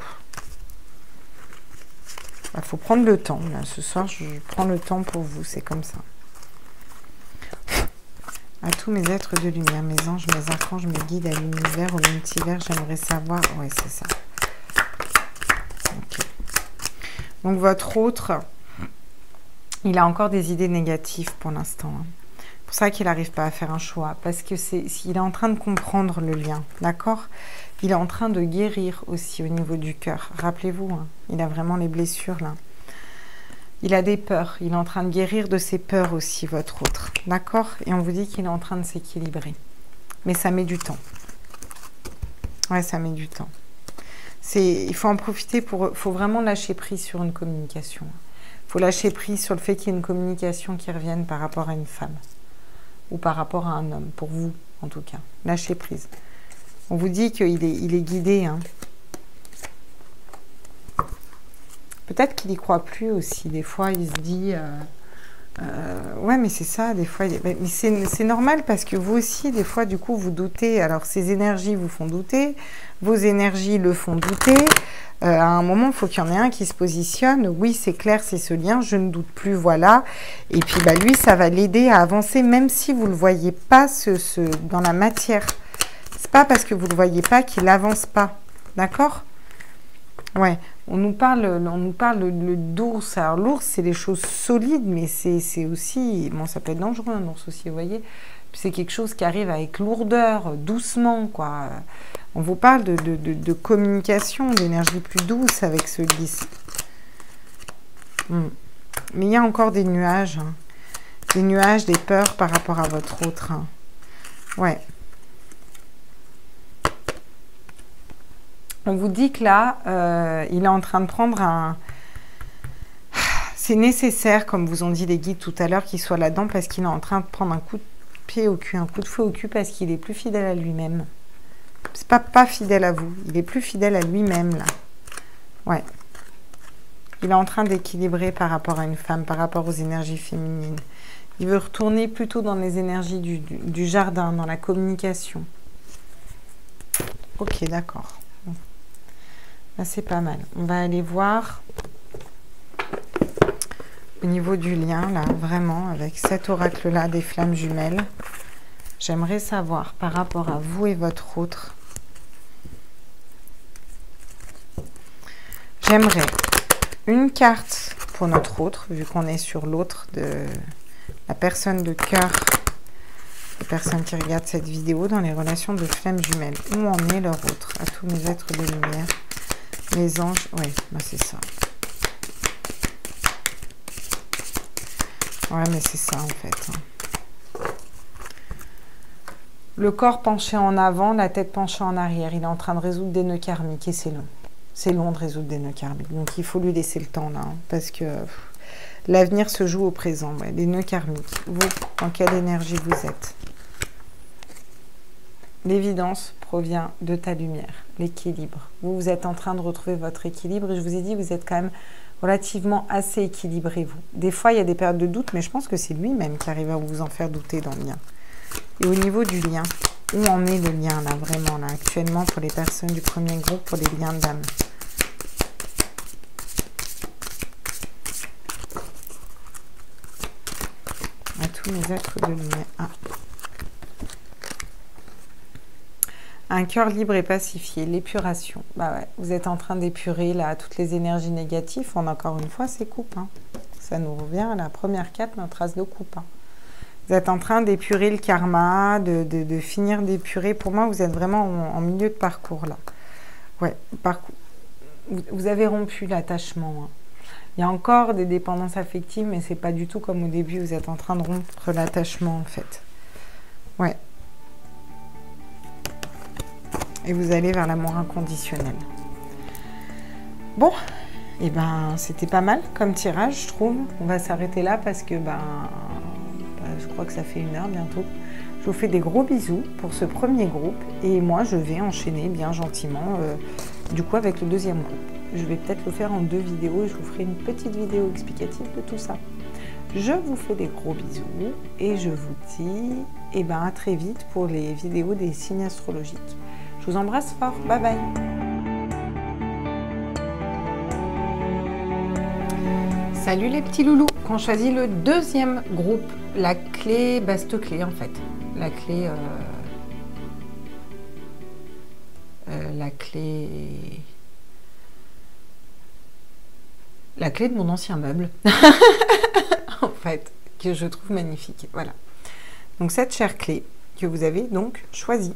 Il faut prendre le temps. Là. Ce soir, je prends le temps pour vous, c'est comme ça. À tous mes êtres de lumière, mes anges, mes archanges, mes guides, à l'univers, au multivers, j'aimerais savoir... Ouais, c'est ça. Okay. Donc, votre autre, il a encore des idées négatives pour l'instant, hein. C'est pour ça qu'il n'arrive pas à faire un choix, parce que il est en train de comprendre le lien, d'accord? Il est en train de guérir aussi au niveau du cœur. Rappelez-vous, hein, il a vraiment les blessures là. Il a des peurs, il est en train de guérir de ses peurs aussi, votre autre, d'accord? Et on vous dit qu'il est en train de s'équilibrer. Mais ça met du temps. Ouais, ça met du temps. Il faut en profiter faut vraiment lâcher prise sur une communication. Il faut lâcher prise sur le fait qu'il y ait une communication qui revienne par rapport à une femme. Ou par rapport à un homme, pour vous en tout cas. Lâchez prise. On vous dit qu'il est guidé. Hein. Peut-être qu'il n'y croit plus aussi. Des fois, il se dit Ouais, mais c'est ça, des fois. Mais c'est normal parce que vous aussi, des fois, du coup, vous doutez. Alors, ces énergies vous font douter, vos énergies le font douter. À un moment, il faut qu'il y en ait un qui se positionne. Oui, c'est clair, c'est ce lien, je ne doute plus, voilà. Et puis, bah, lui, ça va l'aider à avancer, même si vous ne le voyez pas dans la matière. C'est pas parce que vous ne le voyez pas qu'il n'avance pas. D'accord? Ouais. On nous parle de d'ours. Alors, l'ours, c'est des choses solides, mais c'est aussi... Bon, ça peut être dangereux, un ours aussi, vous voyez. C'est quelque chose qui arrive avec lourdeur, doucement, quoi. On vous parle de communication, d'énergie plus douce avec ce 10. Mais il y a encore des nuages. Hein. Des nuages, des peurs par rapport à votre autre. Hein. Ouais. On vous dit que là, il est en train de prendre un... C'est nécessaire, comme vous ont dit les guides tout à l'heure, qu'il soit là-dedans parce qu'il est en train de prendre un coup de pied au cul, un coup de feu au cul parce qu'il est plus fidèle à lui-même. C'est pas fidèle à vous, il est plus fidèle à lui-même, là. Ouais. Il est en train d'équilibrer par rapport à une femme, par rapport aux énergies féminines. Il veut retourner plutôt dans les énergies du jardin, dans la communication. Ok, d'accord. C'est pas mal. On va aller voir au niveau du lien, là, vraiment, avec cet oracle-là des flammes jumelles. J'aimerais savoir, par rapport à vous et votre autre, j'aimerais une carte pour notre autre, vu qu'on est sur l'autre de la personne de cœur, les personnes qui regardent cette vidéo dans les relations de flammes jumelles. Où en est leur autre? À tous mes êtres de lumière. Les anges, oui, bah c'est ça. Ouais, mais c'est ça en fait. Le corps penché en avant, la tête penchée en arrière. Il est en train de résoudre des nœuds karmiques et c'est long. C'est long de résoudre des nœuds karmiques. Donc il faut lui laisser le temps là, hein, parce que l'avenir se joue au présent. Ouais, les nœuds karmiques. Vous, en quelle énergie vous êtes? L'évidence provient de ta lumière, l'équilibre. Vous êtes en train de retrouver votre équilibre et je vous ai dit, vous êtes quand même relativement assez équilibré, vous. Des fois, il y a des périodes de doute, mais je pense que c'est lui-même qui arrive à vous en faire douter dans le lien. Et au niveau du lien, où en est le lien, là, vraiment, là, actuellement, pour les personnes du premier groupe, pour les liens d'âme? À tous mes êtres de lumière. Ah. Un cœur libre et pacifié, l'épuration. Bah ouais, vous êtes en train d'épurer là toutes les énergies négatives. Encore une fois, c'est coupe. Hein. Ça nous revient à la première carte, notre as de coupe. Hein. Vous êtes en train d'épurer le karma, de finir d'épurer. Pour moi, vous êtes vraiment en milieu de parcours là. Ouais, vous avez rompu l'attachement. Hein. Il y a encore des dépendances affectives, mais c'est pas du tout comme au début. Vous êtes en train de rompre l'attachement en fait. Ouais. Et vous allez vers l'amour inconditionnel. Bon, et ben c'était pas mal comme tirage, je trouve. On va s'arrêter là parce que je crois que ça fait 1 heure bientôt. Je vous fais des gros bisous pour ce premier groupe et moi je vais enchaîner bien gentiment du coup avec le deuxième groupe. Je vais peut-être le faire en 2 vidéos et je vous ferai une petite vidéo explicative de tout ça. Je vous fais des gros bisous et je vous dis à très vite pour les vidéos des signes astrologiques. Je vous embrasse fort. Bye bye. Salut les petits loulous. On choisit le deuxième groupe. La clé, cette clé en fait. La clé... La clé de mon ancien meuble. En fait, que je trouve magnifique. Voilà. Donc cette chère clé que vous avez donc choisie.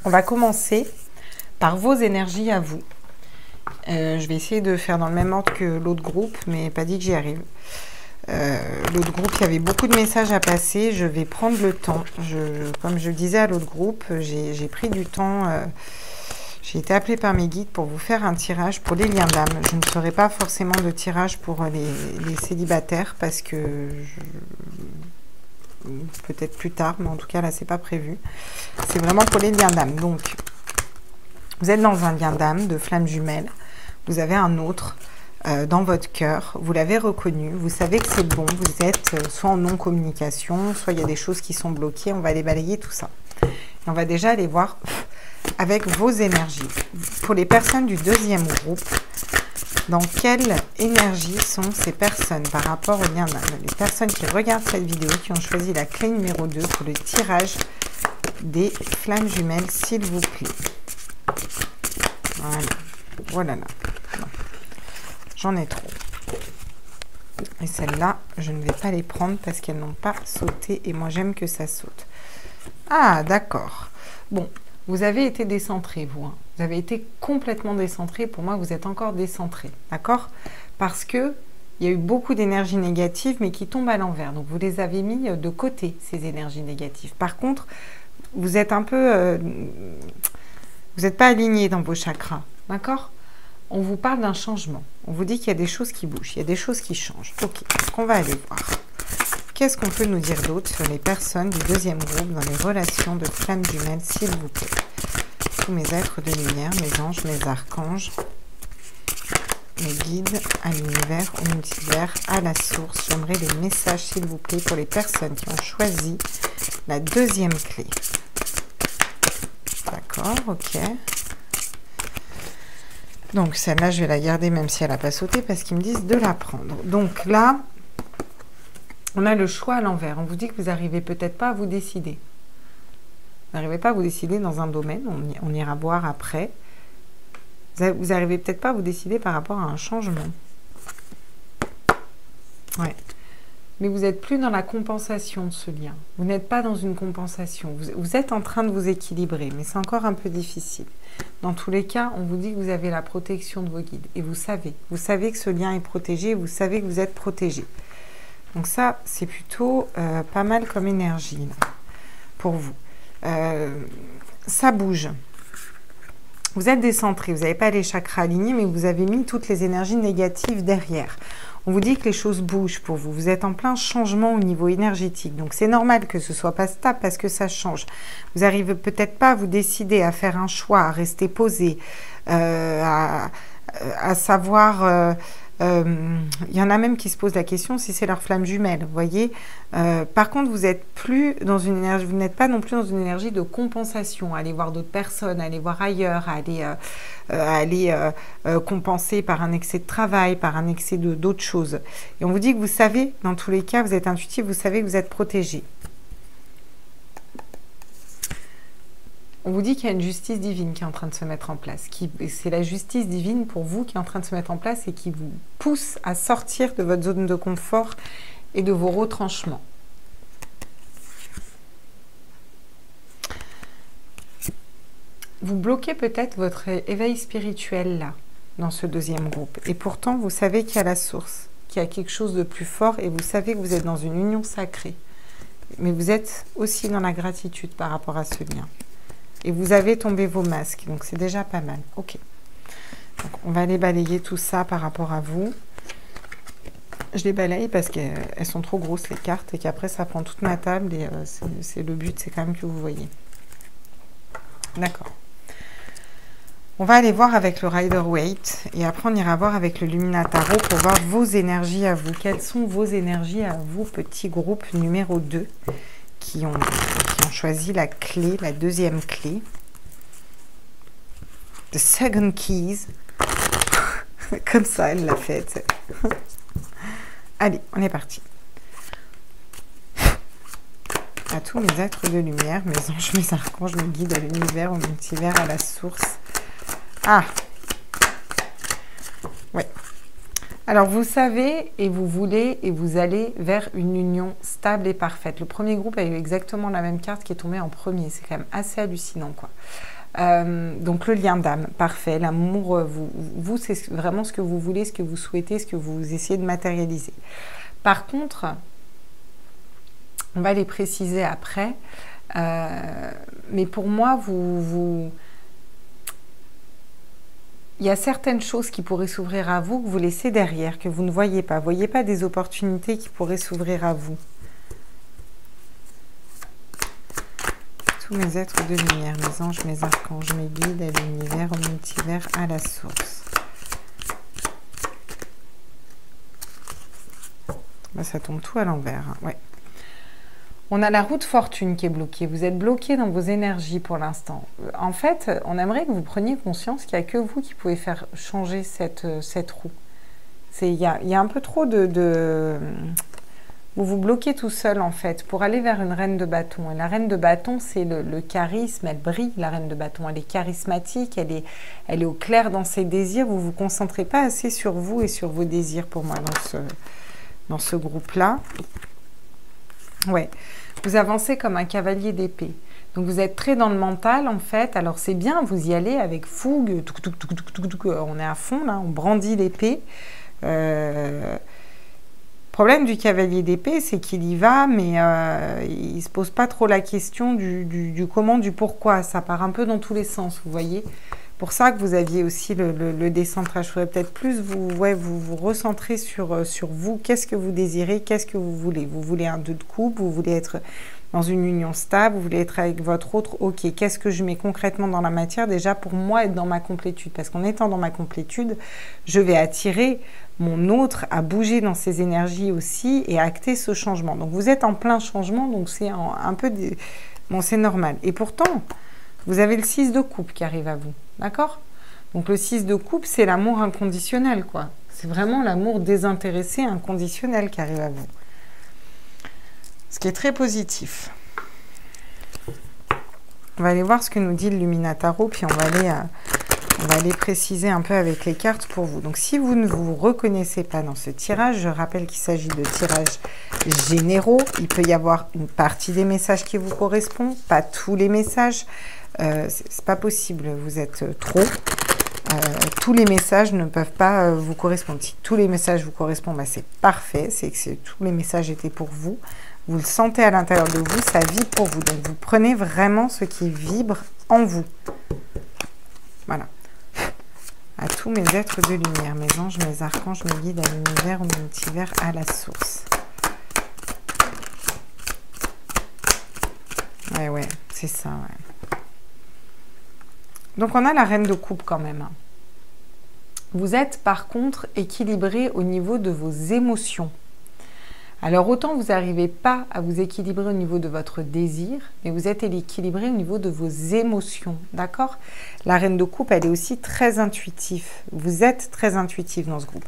On va commencer par vos énergies à vous. Je vais essayer de faire dans le même ordre que l'autre groupe, mais pas dit que j'y arrive. L'autre groupe, il y avait beaucoup de messages à passer. Je vais prendre le temps. Comme je le disais à l'autre groupe, j'ai pris du temps. J'ai été appelée par mes guides pour vous faire un tirage pour les liens d'âme. Je ne ferai pas forcément de tirage pour les célibataires parce que... peut-être plus tard, mais en tout cas là c'est pas prévu. C'est vraiment pour les liens d'âme. Donc vous êtes dans un lien d'âme de flamme jumelle, vous avez un autre dans votre cœur, vous l'avez reconnu, vous savez que c'est bon, vous êtes soit en non-communication, soit il y a des choses qui sont bloquées, on va aller balayer tout ça. Et on va déjà aller voir avec vos énergies. Pour les personnes du deuxième groupe, dans quelle énergie sont ces personnes par rapport au lien d'âme? Les personnes qui regardent cette vidéo, qui ont choisi la clé numéro 2 pour le tirage des flammes jumelles, s'il vous plaît. Voilà. Voilà là. J'en ai trop. Et celles-là, je ne vais pas les prendre parce qu'elles n'ont pas sauté. Et moi, j'aime que ça saute. Ah, d'accord. Bon, vous avez été décentré, vous. Hein. Vous avez été complètement décentré. Pour moi, vous êtes encore décentré. D'accord? Parce que il y a eu beaucoup d'énergie négative, mais qui tombent à l'envers. Donc, vous les avez mis de côté, ces énergies négatives. Par contre, vous êtes un peu... vous n'êtes pas aligné dans vos chakras. D'accord? On vous parle d'un changement. On vous dit qu'il y a des choses qui bougent, il y a des choses qui changent. Ok, donc on va aller voir. Qu'est-ce qu'on peut nous dire d'autre sur les personnes du deuxième groupe dans les relations de flammes jumelles, s'il vous plaît? Tous mes êtres de lumière, mes anges, mes archanges, mes guides, à l'univers, au multivers, à la source. J'aimerais des messages, s'il vous plaît, pour les personnes qui ont choisi la deuxième clé. D'accord, ok. Donc, celle-là, je vais la garder même si elle n'a pas sauté parce qu'ils me disent de la prendre. Donc là, on a le choix à l'envers. On vous dit que vous n'arrivez peut-être pas à vous décider. Vous n'arrivez pas à vous décider dans un domaine. On ira voir après. Vous n'arrivez peut-être pas à vous décider par rapport à un changement. Ouais. Mais vous n'êtes plus dans la compensation de ce lien. Vous n'êtes pas dans une compensation. Vous êtes en train de vous équilibrer, mais c'est encore un peu difficile. Dans tous les cas, on vous dit que vous avez la protection de vos guides. Et vous savez que ce lien est protégé, vous savez que vous êtes protégé. Donc ça, c'est plutôt pas mal comme énergie là, pour vous. Ça bouge. Vous êtes décentré, vous n'avez pas les chakras alignés, mais vous avez mis toutes les énergies négatives derrière. On vous dit que les choses bougent pour vous. Vous êtes en plein changement au niveau énergétique. Donc, c'est normal que ce ne soit pas stable parce que ça change. Vous n'arrivez peut-être pas à vous décider à faire un choix, à rester posé, à savoir... il y en a même qui se posent la question si c'est leur flamme jumelle, vous voyez. Par contre, vous n'êtes plus dans une énergie, vous n'êtes pas non plus dans une énergie de compensation, aller voir d'autres personnes, aller voir ailleurs, aller compenser par un excès de travail, par un excès d'autres choses. Et on vous dit que vous savez, dans tous les cas, vous êtes intuitif, vous savez que vous êtes protégé. On vous dit qu'il y a une justice divine qui est en train de se mettre en place. C'est la justice divine pour vous qui est en train de se mettre en place et qui vous pousse à sortir de votre zone de confort et de vos retranchements. Vous bloquez peut-être votre éveil spirituel là, dans ce deuxième groupe. Et pourtant, vous savez qu'il y a la source, qu'il y a quelque chose de plus fort et vous savez que vous êtes dans une union sacrée. Mais vous êtes aussi dans la gratitude par rapport à ce lien. Et vous avez tombé vos masques, donc c'est déjà pas mal. Ok. Donc on va aller balayer tout ça par rapport à vous. Je les balaye parce qu'elles sont trop grosses les cartes et qu'après ça prend toute ma table et c'est le but, c'est quand même que vous voyez. D'accord. On va aller voir avec le Rider-Waite et après on ira voir avec le Luminataro pour voir vos énergies à vous. Quelles sont vos énergies à vous, petit groupe numéro 2 qui ont choisi la clé, la deuxième clé. The second keys. Comme ça, elle l'a fait. Allez, on est parti. À tous mes êtres de lumière, mes anges, mes archanges, mes guides à l'univers, au multivers, à la source. Ah! Ouais. Alors, vous savez et vous voulez et vous allez vers une union stable et parfaite. Le premier groupe a eu exactement la même carte qui est tombée en premier. C'est quand même assez hallucinant, quoi. Donc, le lien d'âme, parfait. L'amour, vous c'est vraiment ce que vous voulez, ce que vous souhaitez, ce que vous essayez de matérialiser. Par contre, on va les préciser après. Mais pour moi, il y a certaines choses qui pourraient s'ouvrir à vous que vous laissez derrière, que vous ne voyez pas. Vous ne voyez pas des opportunités qui pourraient s'ouvrir à vous. Tous mes êtres de lumière, mes anges, mes archanges, mes guides à l'univers, au multivers, à la source. Bah, ça tombe tout à l'envers. Hein. Ouais. On a la roue de fortune qui est bloquée. Vous êtes bloqué dans vos énergies pour l'instant. En fait, on aimerait que vous preniez conscience qu'il n'y a que vous qui pouvez faire changer cette roue. Il y a un peu trop vous vous bloquez tout seul, en fait, pour aller vers une reine de bâton. Et la reine de bâton, c'est le charisme. Elle brille, la reine de bâton. Elle est charismatique, elle est au clair dans ses désirs. Vous ne vous concentrez pas assez sur vous et sur vos désirs, pour moi, dans ce groupe-là. Ouais. Vous avancez comme un cavalier d'épée. Donc, vous êtes très dans le mental, en fait. Alors, c'est bien, vous y allez avec fougue. On est à fond, là. On brandit l'épée. Le problème du cavalier d'épée, c'est qu'il y va, mais il ne se pose pas trop la question du comment, du pourquoi. Ça part un peu dans tous les sens, vous voyez. Pour ça que vous aviez aussi le décentrage. Il faudrait peut-être plus vous recentrer sur vous. Qu'est-ce que vous désirez? Qu'est-ce que vous voulez? Vous voulez un 2 de coupe? Vous voulez être dans une union stable? Vous voulez être avec votre autre? Ok, qu'est-ce que je mets concrètement dans la matière? Déjà, pour moi, être dans ma complétude. Parce qu'en étant dans ma complétude, je vais attirer mon autre à bouger dans ses énergies aussi et à acter ce changement. Donc, vous êtes en plein changement, donc c'est un peu... Bon, c'est normal. Et pourtant, vous avez le 6 de coupe qui arrive à vous. D'accord? Donc, le 6 de coupe, c'est l'amour inconditionnel, quoi. C'est vraiment l'amour désintéressé, inconditionnel qui arrive à vous. Ce qui est très positif. On va aller voir ce que nous dit le Luminataro, puis on va aller préciser un peu avec les cartes pour vous. Donc, si vous ne vous reconnaissez pas dans ce tirage, je rappelle qu'il s'agit de tirages généraux. Il peut y avoir une partie des messages qui vous correspond, pas tous les messages. C'est pas possible, vous êtes trop. Tous les messages ne peuvent pas vous correspondre. Si tous les messages vous correspondent, bah, c'est parfait. C'est que tous les messages étaient pour vous. Vous le sentez à l'intérieur de vous, ça vibre pour vous. Donc, vous prenez vraiment ce qui vibre en vous. Voilà. À tous mes êtres de lumière, mes anges, mes archanges, mes guides, à l'univers, au multivers, à la source. Ouais, c'est ça, ouais. Donc, on a la reine de coupe quand même. Vous êtes, par contre, équilibré au niveau de vos émotions. Alors, autant vous n'arrivez pas à vous équilibrer au niveau de votre désir, mais vous êtes équilibré au niveau de vos émotions, d'accord? La reine de coupe, elle est aussi très intuitive. Vous êtes très intuitif dans ce groupe.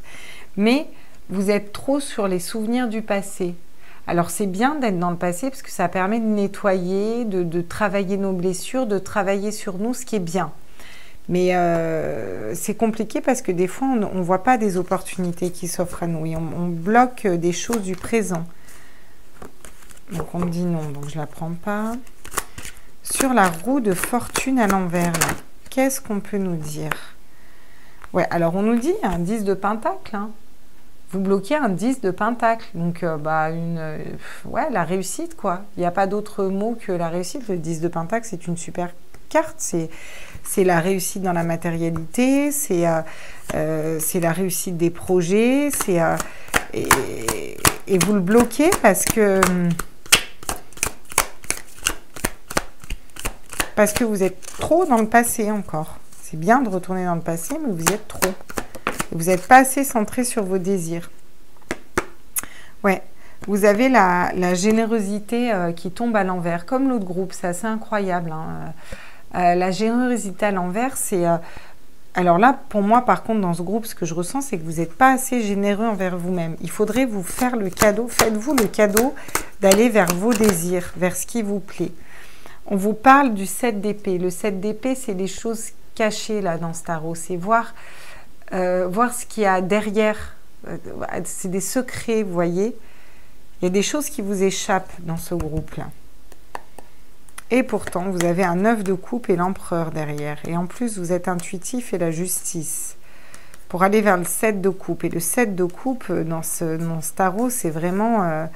Mais vous êtes trop sur les souvenirs du passé. Alors, c'est bien d'être dans le passé parce que ça permet de nettoyer, de travailler nos blessures, de travailler sur nous, ce qui est bien. Mais c'est compliqué parce que des fois, on ne voit pas des opportunités qui s'offrent à nous et on bloque des choses du présent. Donc, on me dit non, donc je ne la prends pas. Sur la roue de fortune à l'envers, qu'est-ce qu'on peut nous dire? Ouais, alors on nous dit un 10 de pentacle. Hein. Vous bloquez un 10 de pentacle. Donc, ouais, la réussite, quoi. Il n'y a pas d'autre mot que la réussite. Le 10 de pentacle, c'est une super carte. C'est la réussite dans la matérialité, c'est la réussite des projets, et vous le bloquez parce que vous êtes trop dans le passé encore. C'est bien de retourner dans le passé, mais vous y êtes trop. Vous n'êtes pas assez centré sur vos désirs. Ouais, vous avez la générosité qui tombe à l'envers, comme l'autre groupe, c'est assez incroyable, hein. La générosité à l'envers, c'est... alors là, pour moi, par contre, dans ce groupe, ce que je ressens, c'est que vous n'êtes pas assez généreux envers vous-même. Il faudrait vous faire le cadeau, faites-vous le cadeau d'aller vers vos désirs, vers ce qui vous plaît. On vous parle du 7 d'épée. Le 7 d'épée, c'est des choses cachées là dans ce tarot. C'est voir ce qu'il y a derrière. C'est des secrets, vous voyez. Il y a des choses qui vous échappent dans ce groupe-là. Et pourtant, vous avez un 9 de coupe et l'empereur derrière. Et en plus, vous êtes intuitif et la justice. Pour aller vers le 7 de coupe. Et le 7 de coupe, dans ce tarot, c'est vraiment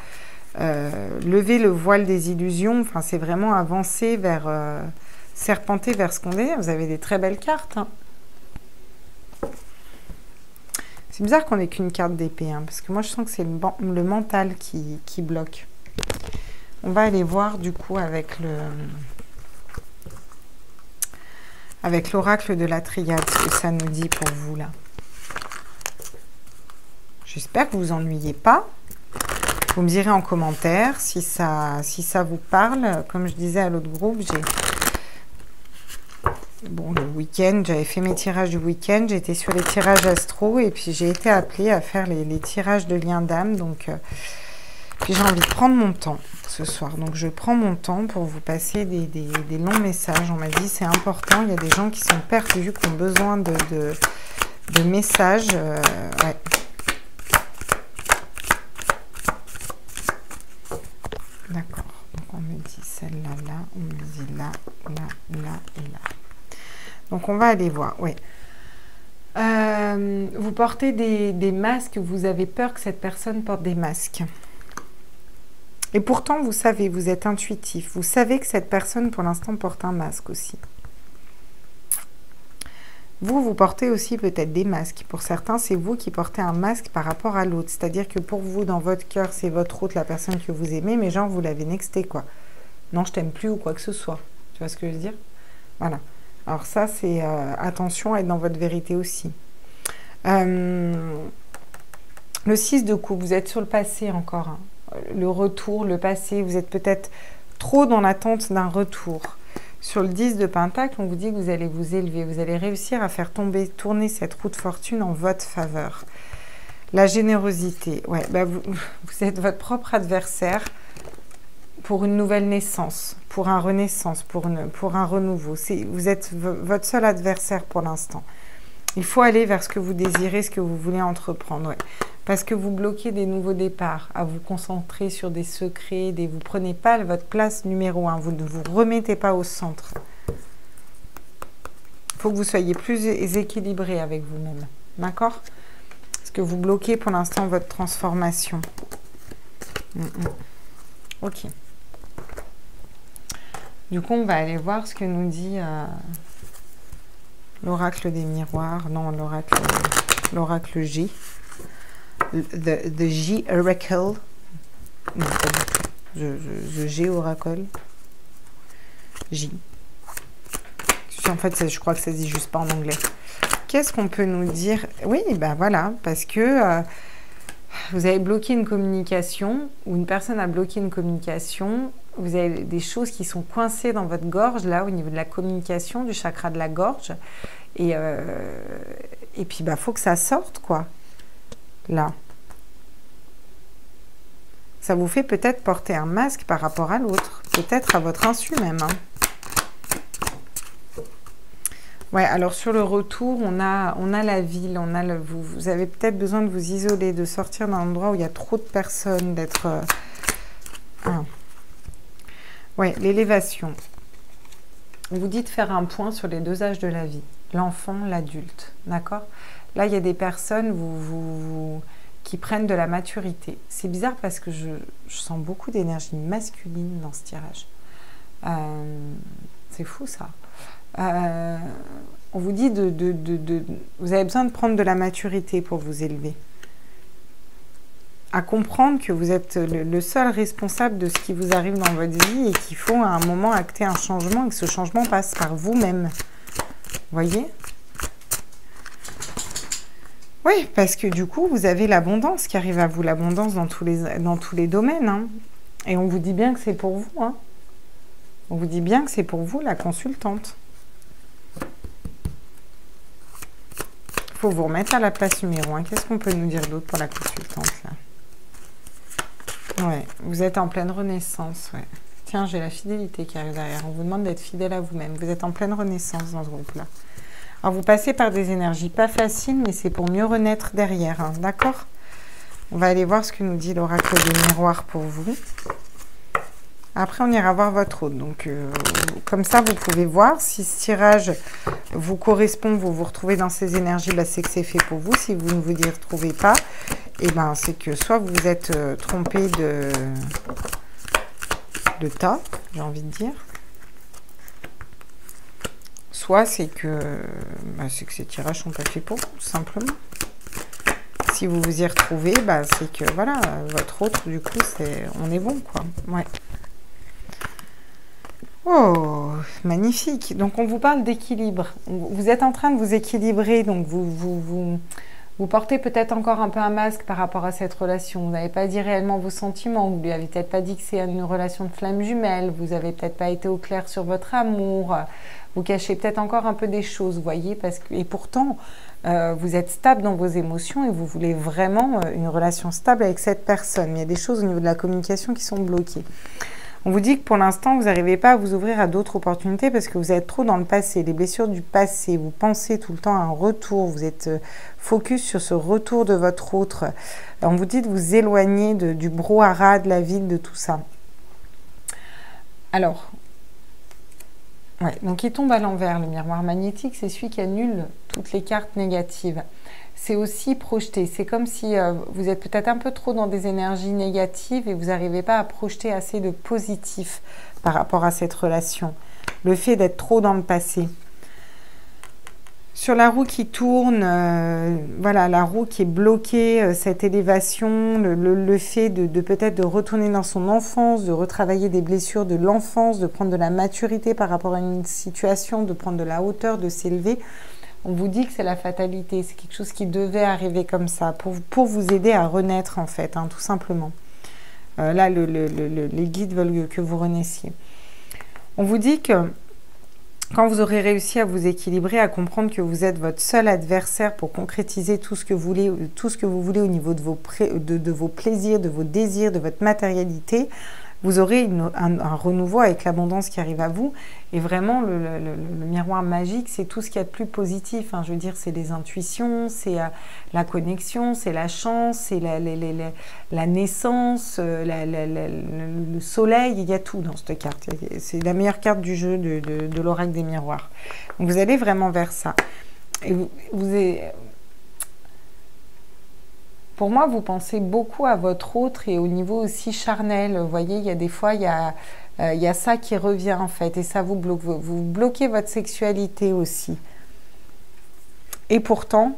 lever le voile des illusions. Enfin, c'est vraiment avancer vers... serpenter vers ce qu'on est. Vous avez des très belles cartes. Hein. C'est bizarre qu'on n'ait qu'une carte d'épée. Hein, parce que moi, je sens que c'est le mental qui bloque. On va aller voir du coup avec l'oracle de la triade, ce que ça nous dit pour vous là. J'espère que vous vous ennuyez pas. Vous me direz en commentaire si ça vous parle. Comme je disais à l'autre groupe, bon, le week-end, j'avais fait mes tirages du week-end. J'étais sur les tirages astro et puis j'ai été appelée à faire les tirages de lien d'âme. Donc, puis j'ai envie de prendre mon temps ce soir. Donc, je prends mon temps pour vous passer des longs messages. On m'a dit c'est important. Il y a des gens qui sont perdus, qui ont besoin de messages. Ouais. D'accord. Donc, on me dit celle-là, là. On me dit là, là, là et là. Donc, on va aller voir. Oui. Vous portez des masques. Vous avez peur que cette personne porte des masques. Et pourtant, vous savez, vous êtes intuitif. Vous savez que cette personne, pour l'instant, porte un masque aussi. Vous portez aussi peut-être des masques. Pour certains, c'est vous qui portez un masque par rapport à l'autre. C'est-à-dire que pour vous, dans votre cœur, c'est votre autre, la personne que vous aimez, mais genre, vous l'avez nexté, quoi. Non, je t'aime plus ou quoi que ce soit. Tu vois ce que je veux dire? Voilà. Alors ça, c'est attention à être dans votre vérité aussi. Le 6 de coupe, vous êtes sur le passé encore. Hein. Le retour, le passé, vous êtes peut-être trop dans l'attente d'un retour. Sur le 10 de Pentacle, on vous dit que vous allez vous élever, vous allez réussir à faire tourner cette roue de fortune en votre faveur. La générosité, ouais, bah vous êtes votre propre adversaire pour une nouvelle naissance, pour un renaissance, pour un renouveau. Vous êtes votre seul adversaire pour l'instant. Il faut aller vers ce que vous désirez, ce que vous voulez entreprendre. Ouais. Parce que vous bloquez des nouveaux départs, à vous concentrer sur des secrets, vous ne prenez pas votre place numéro 1, vous ne vous remettez pas au centre. Il faut que vous soyez plus équilibré avec vous-même, d'accord? Parce que vous bloquez pour l'instant votre transformation. Ok. Du coup, on va aller voir ce que nous dit l'oracle des miroirs, non, l'oracle J. The J Oracle. Non, pas du tout. The J Oracle. J. En fait, je crois que ça se dit juste pas en anglais. Qu'est-ce qu'on peut nous dire? Oui, ben voilà, parce que vous avez bloqué une communication, ou une personne a bloqué une communication, vous avez des choses qui sont coincées dans votre gorge, là, au niveau de la communication, du chakra de la gorge, et puis, bah, faut que ça sorte, quoi. Là. Ça vous fait peut-être porter un masque par rapport à l'autre. Peut-être à votre insu même. Hein. Ouais, alors sur le retour, on a la ville. Vous avez peut-être besoin de vous isoler, de sortir d'un endroit où il y a trop de personnes, d'être... Ouais, l'élévation. On vous dit de faire un point sur les deux âges de la vie. L'enfant, l'adulte. D'accord ? Là, il y a des personnes qui prennent de la maturité. C'est bizarre parce que je sens beaucoup d'énergie masculine dans ce tirage. C'est fou, ça. On vous dit vous avez besoin de prendre de la maturité pour vous élever. À comprendre que vous êtes le seul responsable de ce qui vous arrive dans votre vie et qu'il faut à un moment acter un changement et que ce changement passe par vous-même. Voyez ? Oui, parce que du coup, vous avez l'abondance qui arrive à vous, l'abondance dans tous les domaines. Hein. Et on vous dit bien que c'est pour vous. Hein. On vous dit bien que c'est pour vous, la consultante. Il faut vous remettre à la place numéro 1. Qu'est-ce qu'on peut nous dire d'autre pour la consultante, là? Ouais, vous êtes en pleine renaissance, ouais. Tiens, j'ai la fidélité qui arrive derrière. On vous demande d'être fidèle à vous-même. Vous êtes en pleine renaissance dans ce groupe-là. Alors, vous passez par des énergies pas faciles, mais c'est pour mieux renaître derrière, hein, d'accord? On va aller voir ce que nous dit l'oracle des miroirs pour vous. Après, on ira voir votre autre. Donc, comme ça, vous pouvez voir si ce tirage vous correspond, vous vous retrouvez dans ces énergies, bah, c'est que c'est fait pour vous. Si vous ne vous y retrouvez pas, eh ben, c'est que soit vous vous êtes trompé de tas, j'ai envie de dire. Soit c'est que ces tirages sont pas faits pour vous, tout simplement. Si vous vous y retrouvez, bah, c'est que voilà, votre autre, du coup, on est bon, quoi. Ouais. Oh, magnifique. Donc, on vous parle d'équilibre. Vous êtes en train de vous équilibrer, donc vous Vous portez peut-être encore un peu un masque par rapport à cette relation. Vous n'avez pas dit réellement vos sentiments. Vous lui avez peut-être pas dit que c'est une relation de flamme jumelle. Vous n'avez peut-être pas été au clair sur votre amour. Vous cachez peut-être encore un peu des choses, vous voyez. Et pourtant, vous êtes stable dans vos émotions et vous voulez vraiment une relation stable avec cette personne. Mais il y a des choses au niveau de la communication qui sont bloquées. On vous dit que pour l'instant, vous n'arrivez pas à vous ouvrir à d'autres opportunités parce que vous êtes trop dans le passé, les blessures du passé. Vous pensez tout le temps à un retour. Vous êtes focus sur ce retour de votre autre. On vous dit de vous éloigner du brouhaha, de la ville, de tout ça. Alors, ouais, donc il tombe à l'envers, le miroir magnétique. C'est celui qui annule toutes les cartes négatives. C'est aussi projeté. C'est comme si vous êtes peut-être un peu trop dans des énergies négatives et vous n'arrivez pas à projeter assez de positif par rapport à cette relation. Le fait d'être trop dans le passé. Sur la roue qui tourne, voilà, la roue qui est bloquée, cette élévation, le fait de peut-être de retourner dans son enfance, de retravailler des blessures de l'enfance, de prendre de la maturité par rapport à une situation, de prendre de la hauteur, de s'élever. On vous dit que c'est la fatalité, c'est quelque chose qui devait arriver comme ça, pour vous aider à renaître en fait, hein, tout simplement. Là, les guides veulent que vous renaissiez. On vous dit que quand vous aurez réussi à vous équilibrer, à comprendre que vous êtes votre seul adversaire pour concrétiser tout ce que vous voulez au niveau de vos plaisirs, de vos désirs, de votre matérialité, vous aurez un renouveau avec l'abondance qui arrive à vous. Et vraiment, le miroir magique, c'est tout ce qu'il y a de plus positif. Hein. Je veux dire, c'est les intuitions, c'est la connexion, c'est la chance, c'est la naissance, le soleil. Il y a tout dans cette carte. C'est la meilleure carte du jeu de l'oracle des miroirs. Donc, vous allez vraiment vers ça. Et pour moi, vous pensez beaucoup à votre autre et au niveau aussi charnel. Vous voyez, il y a des fois, il y a ça qui revient en fait et ça vous bloque. Vous bloquez votre sexualité aussi. Et pourtant,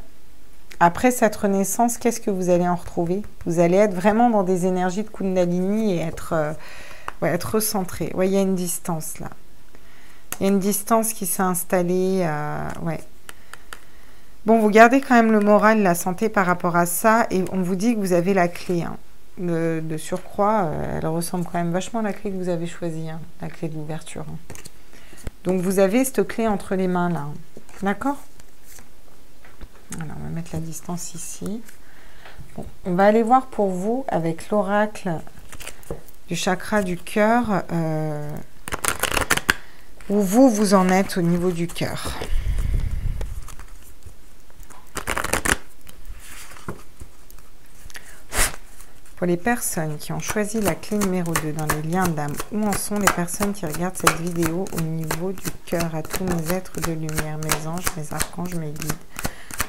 après cette renaissance, qu'est-ce que vous allez en retrouver? Vous allez être vraiment dans des énergies de Kundalini et être recentré. Ouais, il y a une distance là. Il y a une distance qui s'est installée. Ouais. Bon, vous gardez quand même le moral, la santé par rapport à ça et on vous dit que vous avez la clé. Hein. De surcroît, elle ressemble quand même vachement à la clé que vous avez choisie, hein, la clé de l'ouverture. Hein. Donc, vous avez cette clé entre les mains là. Hein. D'accord? Alors, on va mettre la distance ici. Bon, on va aller voir pour vous avec l'oracle du chakra du cœur où vous en êtes au niveau du cœur. Pour les personnes qui ont choisi la clé numéro 2 dans les liens d'âme, où en sont les personnes qui regardent cette vidéo au niveau du cœur, à tous mes êtres de lumière, mes anges, mes archanges, mes guides,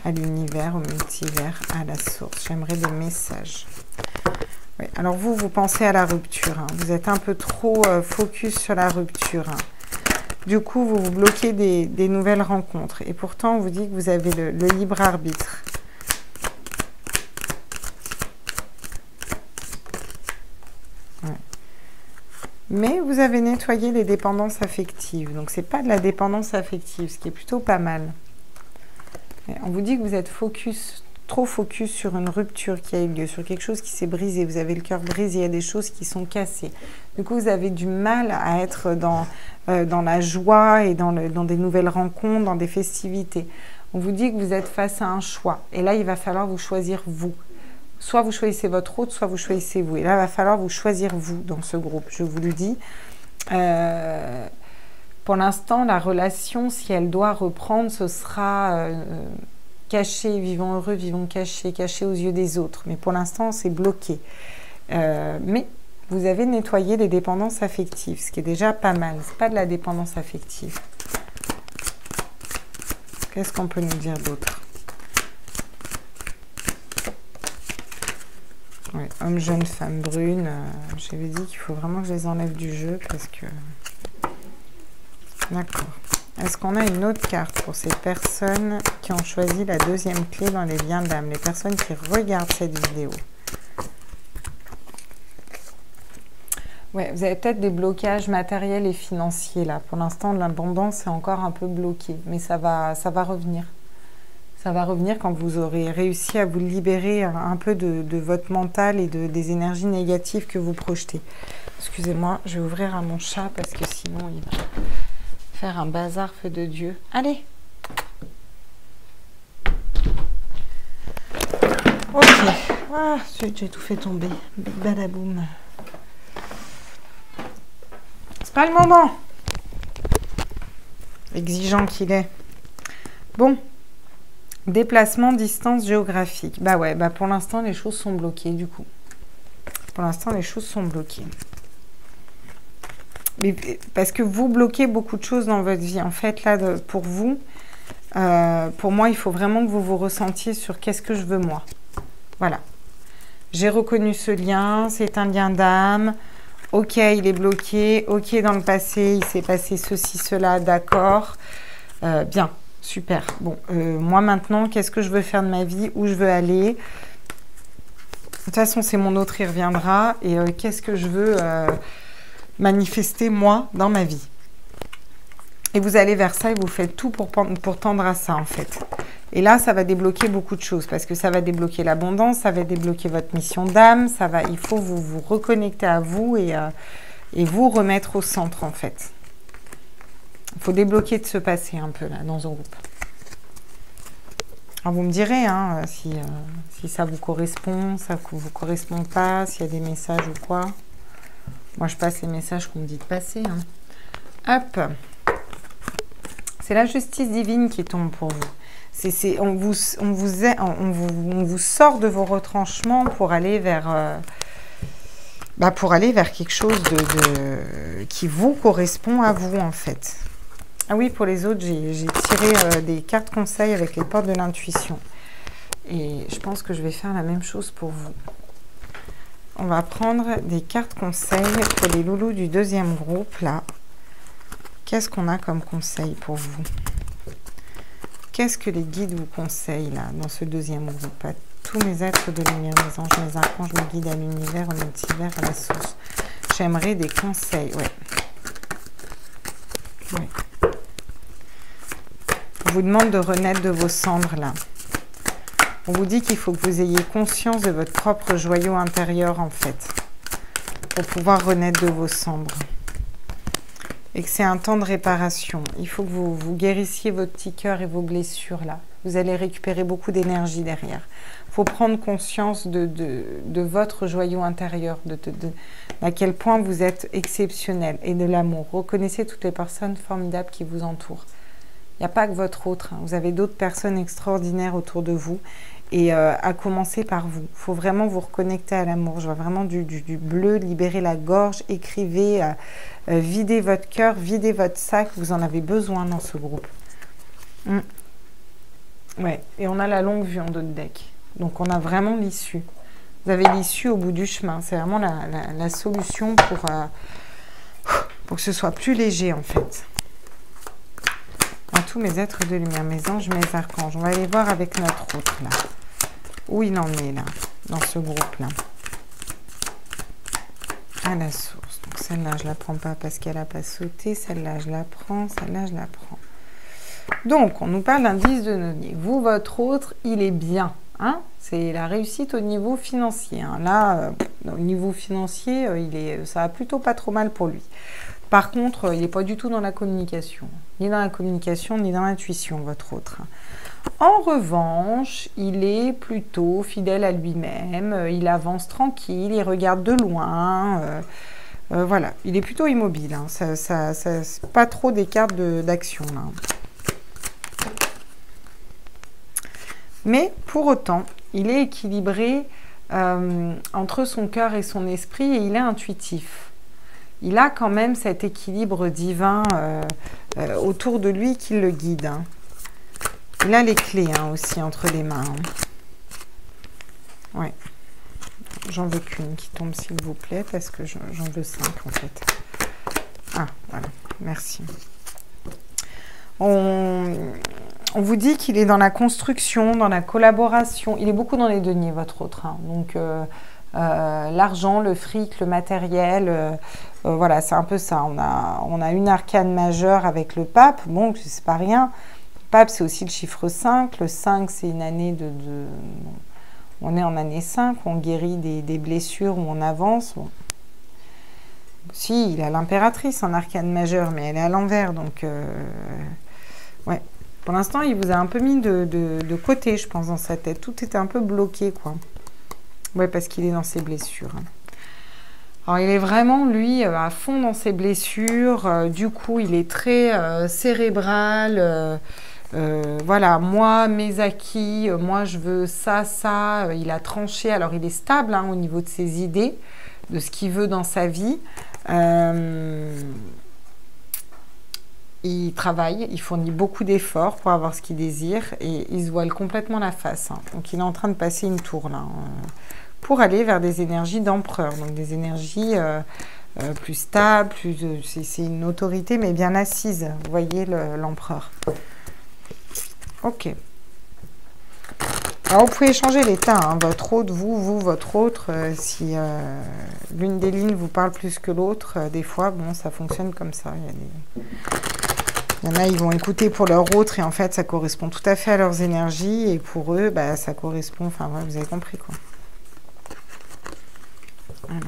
à l'univers, au multivers, à la source. J'aimerais des messages. Oui, alors vous pensez à la rupture. Hein. Vous êtes un peu trop focus sur la rupture. Hein. Du coup, vous vous bloquez des nouvelles rencontres. Et pourtant, on vous dit que vous avez le libre arbitre. Mais vous avez nettoyé les dépendances affectives. Donc, ce n'est pas de la dépendance affective, ce qui est plutôt pas mal. Et on vous dit que vous êtes trop focus sur une rupture qui a eu lieu, sur quelque chose qui s'est brisé. Vous avez le cœur brisé, il y a des choses qui sont cassées. Du coup, vous avez du mal à être dans la joie et dans des nouvelles rencontres, dans des festivités. On vous dit que vous êtes face à un choix. Et là, il va falloir vous choisir vous. Soit vous choisissez votre autre, soit vous choisissez vous. Et là, il va falloir vous choisir vous dans ce groupe, je vous le dis. Pour l'instant, la relation, si elle doit reprendre, ce sera caché, vivons heureux, vivons cachés, caché aux yeux des autres. Mais pour l'instant, c'est bloqué. Mais vous avez nettoyé les dépendances affectives, ce qui est déjà pas mal. Ce n'est pas de la dépendance affective. Qu'est-ce qu'on peut nous dire d'autre? Oui, homme, jeune, femme brune. J'avais dit qu'il faut vraiment que je les enlève du jeu parce que... D'accord. Est-ce qu'on a une autre carte pour ces personnes qui ont choisi la deuxième clé dans les liens d'âme, les personnes qui regardent cette vidéo? Ouais, vous avez peut-être des blocages matériels et financiers là. Pour l'instant, l'abondance est encore un peu bloquée, mais ça va revenir. Ça va revenir quand vous aurez réussi à vous libérer un peu de votre mental et des énergies négatives que vous projetez. Excusez-moi, je vais ouvrir à mon chat parce que sinon il va faire un bazar feu de Dieu. Allez! Ok. Ah, j'ai tout fait tomber. Big badaboum. C'est pas le moment. Exigeant qu'il est. Bon. Déplacement, distance géographique. Bah ouais, bah pour l'instant, les choses sont bloquées du coup. Pour l'instant, les choses sont bloquées. Mais parce que vous bloquez beaucoup de choses dans votre vie. En fait, là, pour vous, pour moi, il faut vraiment que vous vous ressentiez sur qu'est-ce que je veux moi. Voilà. J'ai reconnu ce lien, c'est un lien d'âme. Ok, il est bloqué. Ok, dans le passé, il s'est passé ceci, cela, d'accord. Bien, super. Bon, moi maintenant, qu'est-ce que je veux faire de ma vie? Où je veux aller? De toute façon, c'est mon autre, il reviendra. Et qu'est-ce que je veux manifester, moi, dans ma vie? Et vous allez vers ça et vous faites tout pour tendre à ça, en fait. Et là, ça va débloquer beaucoup de choses parce que ça va débloquer l'abondance, ça va débloquer votre mission d'âme, il faut vous reconnecter à vous et vous remettre au centre, en fait. Il faut débloquer de ce passé un peu, là, dans un groupe. Alors, vous me direz hein, si ça vous correspond, ça ne vous correspond pas, s'il y a des messages ou quoi. Moi, je passe les messages qu'on me dit de passer. Hein. Hop. C'est la justice divine qui tombe pour vous. On vous sort de vos retranchements pour aller vers, quelque chose qui vous correspond à vous, en fait. Ah oui, pour les autres, j'ai tiré des cartes conseils avec les portes de l'intuition. Et je pense que je vais faire la même chose pour vous. On va prendre des cartes conseils pour les loulous du deuxième groupe, là. Qu'est-ce qu'on a comme conseil pour vous? Qu'est-ce que les guides vous conseillent, là, dans ce deuxième groupe? À tous mes êtres de lumière, mes anges, mes archanges, mes guides, à l'univers, au multivers, à la source. J'aimerais des conseils, ouais. On vous demande de renaître de vos cendres, là. On vous dit qu'il faut que vous ayez conscience de votre propre joyau intérieur, en fait, pour pouvoir renaître de vos cendres. Et que c'est un temps de réparation. Il faut que vous guérissiez votre petit cœur et vos blessures, là. Vous allez récupérer beaucoup d'énergie derrière. Il faut prendre conscience de votre joyau intérieur, à quel point vous êtes exceptionnel, et de l'amour. Reconnaissez toutes les personnes formidables qui vous entourent. Il n'y a pas que votre autre. Hein. Vous avez d'autres personnes extraordinaires autour de vous. Et à commencer par vous. Il faut vraiment vous reconnecter à l'amour. Je vois vraiment du bleu, libérer la gorge, écrivez, videz votre cœur, videz votre sac. Vous en avez besoin dans ce groupe. Ouais. Et on a la longue vue en dos de deck. Donc on a vraiment l'issue. Vous avez l'issue au bout du chemin. C'est vraiment la solution pour que ce soit plus léger, en fait. À tous mes êtres de lumière, mes anges, mes archanges. On va aller voir avec notre autre, là. Où il en est, là, dans ce groupe-là. À la source. Donc celle-là, je ne la prends pas parce qu'elle n'a pas sauté. Celle-là, je la prends. Celle-là, je la prends. Donc, on nous parle d'un 10 de denier. Vous, votre autre, il est bien. Hein? C'est la réussite au niveau financier. Hein. Là, au niveau financier, ça va plutôt pas trop mal pour lui. Par contre, il n'est pas du tout dans la communication. Ni dans la communication, ni dans l'intuition, votre autre. En revanche, il est plutôt fidèle à lui-même. Il avance tranquille, il regarde de loin. Voilà, il est plutôt immobile. Hein. C'est pas trop des cartes d'action, là. Mais pour autant, il est équilibré entre son cœur et son esprit et il est intuitif. Il a quand même cet équilibre divin autour de lui qui le guide. Hein. Il a les clés hein, aussi entre les mains. Hein. Ouais. J'en veux qu'une qui tombe s'il vous plaît parce que j'en veux 5 en fait. Ah, voilà. Merci. On vous dit qu'il est dans la construction, dans la collaboration. Il est beaucoup dans les deniers, votre autre. Hein. Donc, l'argent, le fric, le matériel, voilà, c'est un peu ça. On a une arcane majeure avec le pape. Bon, c'est pas rien. Pape, c'est aussi le chiffre 5. Le 5, c'est une année on est en année 5, on guérit des blessures, où on avance. Bon. Si, il a l'impératrice en arcane majeur, mais elle est à l'envers, donc... ouais. Pour l'instant, il vous a un peu mis de côté, je pense, dans sa tête. Tout était un peu bloqué, quoi. Ouais, parce qu'il est dans ses blessures. Alors, il est vraiment, lui, à fond dans ses blessures. Du coup, il est très cérébral. Voilà, moi, mes acquis, moi, je veux ça, ça. Il a tranché. Alors, il est stable hein, au niveau de ses idées, de ce qu'il veut dans sa vie. Il travaille, il fournit beaucoup d'efforts pour avoir ce qu'il désire et il se voile complètement la face. Hein. Donc, il est en train de passer une tour, là, pour aller vers des énergies d'empereur. Donc, des énergies plus stables, c'est une autorité, mais bien assise. Vous voyez l'empereur. Ok. Alors, vous pouvez changer l'état, hein, votre autre, vous, votre autre. Si l'une des lignes vous parle plus que l'autre, des fois, bon, ça fonctionne comme ça. Il y en a, ils vont écouter pour leur autre et en fait, ça correspond tout à fait à leurs énergies. Et pour eux, bah, ça correspond... Enfin, ouais, vous avez compris, quoi. Alors...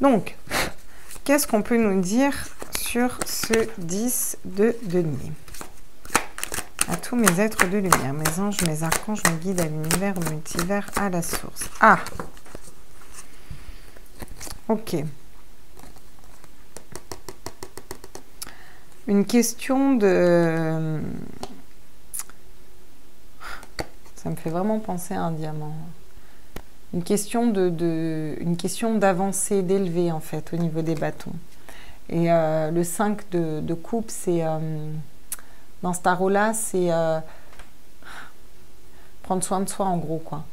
Donc... Qu'est-ce qu'on peut nous dire sur ce 10 de denier? À tous mes êtres de lumière, mes anges, mes archanges, mes guides à l'univers, au multivers, à la source. Ah! Ok. Une question de... Ça me fait vraiment penser à un diamant. Une question d'avancée, d'élever en fait au niveau des bâtons. Et le 5 de coupe, c'est dans ce tarot-là, c'est prendre soin de soi en gros quoi.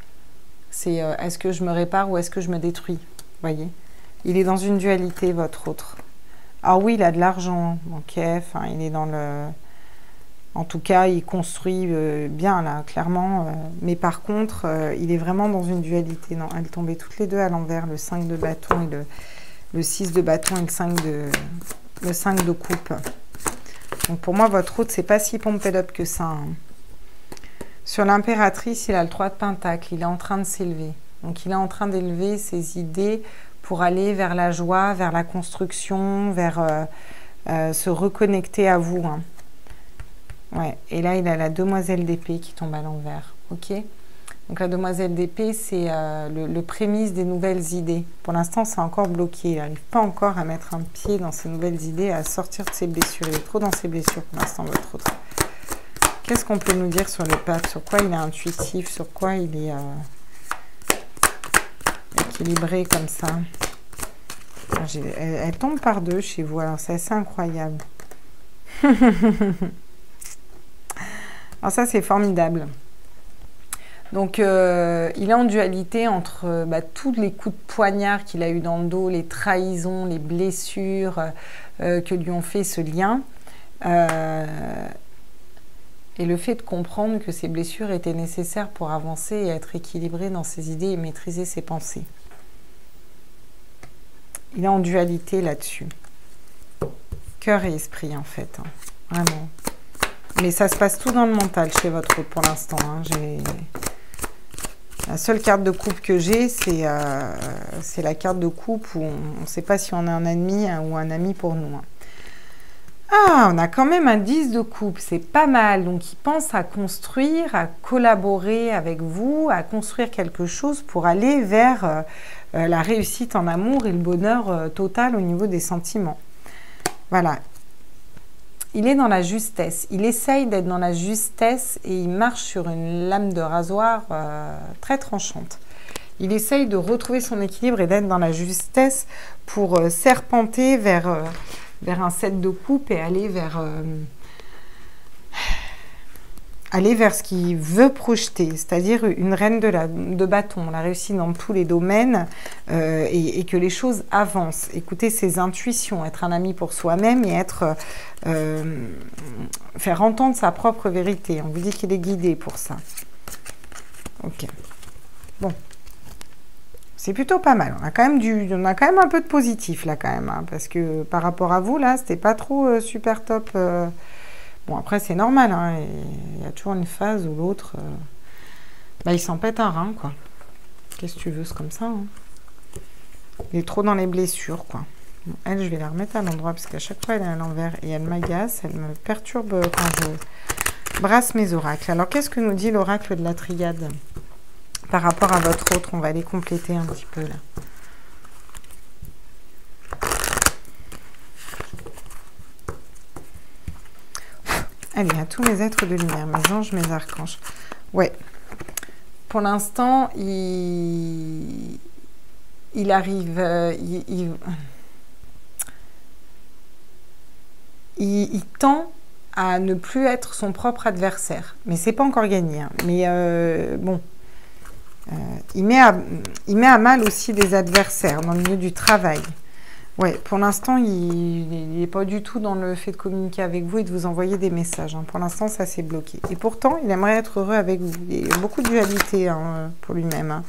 C'est est-ce que je me répare ou est-ce que je me détruis? Vous voyez? Il est dans une dualité, votre autre. Ah oui, il a de l'argent, ok. Enfin, il est dans le... En tout cas, il construit bien, là, clairement. Mais par contre, il est vraiment dans une dualité. Non, elles tombaient toutes les deux à l'envers, le 5 de bâton et le 6 de bâton et le 5 de coupe. Donc, pour moi, votre autre, c'est pas si pompé up que ça. Hein. Sur l'impératrice, il a le 3 de pentacle. Il est en train de s'élever. Donc, il est en train d'élever ses idées pour aller vers la joie, vers la construction, vers se reconnecter à vous, hein. Ouais, et là, il a la demoiselle d'épée qui tombe à l'envers. Ok. Donc, la demoiselle d'épée, c'est le prémisse des nouvelles idées. Pour l'instant, c'est encore bloqué. Il n'arrive pas encore à mettre un pied dans ces nouvelles idées, à sortir de ses blessures. Il est trop dans ses blessures pour l'instant, votre autre. Qu'est-ce qu'on peut nous dire sur le pape? Sur quoi il est intuitif? Sur quoi il est équilibré comme ça? Elle tombe par deux chez vous. Alors, c'est assez incroyable. Alors ça, c'est formidable. Donc, il est en dualité entre tous les coups de poignard qu'il a eu dans le dos, les trahisons, les blessures que lui ont fait ce lien. Et le fait de comprendre que ces blessures étaient nécessaires pour avancer et être équilibré dans ses idées et maîtriser ses pensées. Il est en dualité là-dessus. Cœur et esprit, en fait. Hein. Vraiment. Mais ça se passe tout dans le mental chez votre autre pour l'instant. Hein. La seule carte de coupe que j'ai, c'est la carte de coupe où on ne sait pas si on a un ennemi ou un ami pour nous. Hein. Ah, on a quand même un 10 de coupe, c'est pas mal. Donc, il pense à construire, à collaborer avec vous, à construire quelque chose pour aller vers la réussite en amour et le bonheur total au niveau des sentiments. Voilà. Il est dans la justesse. Il essaye d'être dans la justesse et il marche sur une lame de rasoir très tranchante. Il essaye de retrouver son équilibre et d'être dans la justesse pour serpenter vers un 7 de coupe et aller vers ce qu'il veut projeter, c'est-à-dire une reine de bâton, la réussite dans tous les domaines et que les choses avancent. Écouter ses intuitions, être un ami pour soi-même et faire entendre sa propre vérité. On vous dit qu'il est guidé pour ça. Ok. Bon. c'est plutôt pas mal. On a quand même un peu de positif là quand même, hein, parce que par rapport à vous là, c'était pas trop super top. Bon après c'est normal, hein, il y a toujours une phase où l'autre, bah, il s'en pète un rein quoi. Qu'est-ce que tu veux, c'est comme ça. Hein. Il est trop dans les blessures quoi. Bon, elle, je vais la remettre à l'endroit parce qu'à chaque fois elle est à l'envers et elle m'agace, elle me perturbe quand je brasse mes oracles. Alors qu'est-ce que nous dit l'oracle de la triade par rapport à votre autre? On va les compléter un petit peu là. Allez, à tous mes êtres de lumière, mes anges, mes archanges. Ouais. Pour l'instant, il arrive... il tend à ne plus être son propre adversaire. Mais c'est pas encore gagné. Hein. Mais bon... il met à mal aussi des adversaires dans le milieu du travail. Ouais, pour l'instant, il n'est pas du tout dans le fait de communiquer avec vous et de vous envoyer des messages. Hein. Pour l'instant, ça s'est bloqué. Et pourtant, il aimerait être heureux avec vous. Il y a beaucoup de dualité hein, pour lui-même. Hein.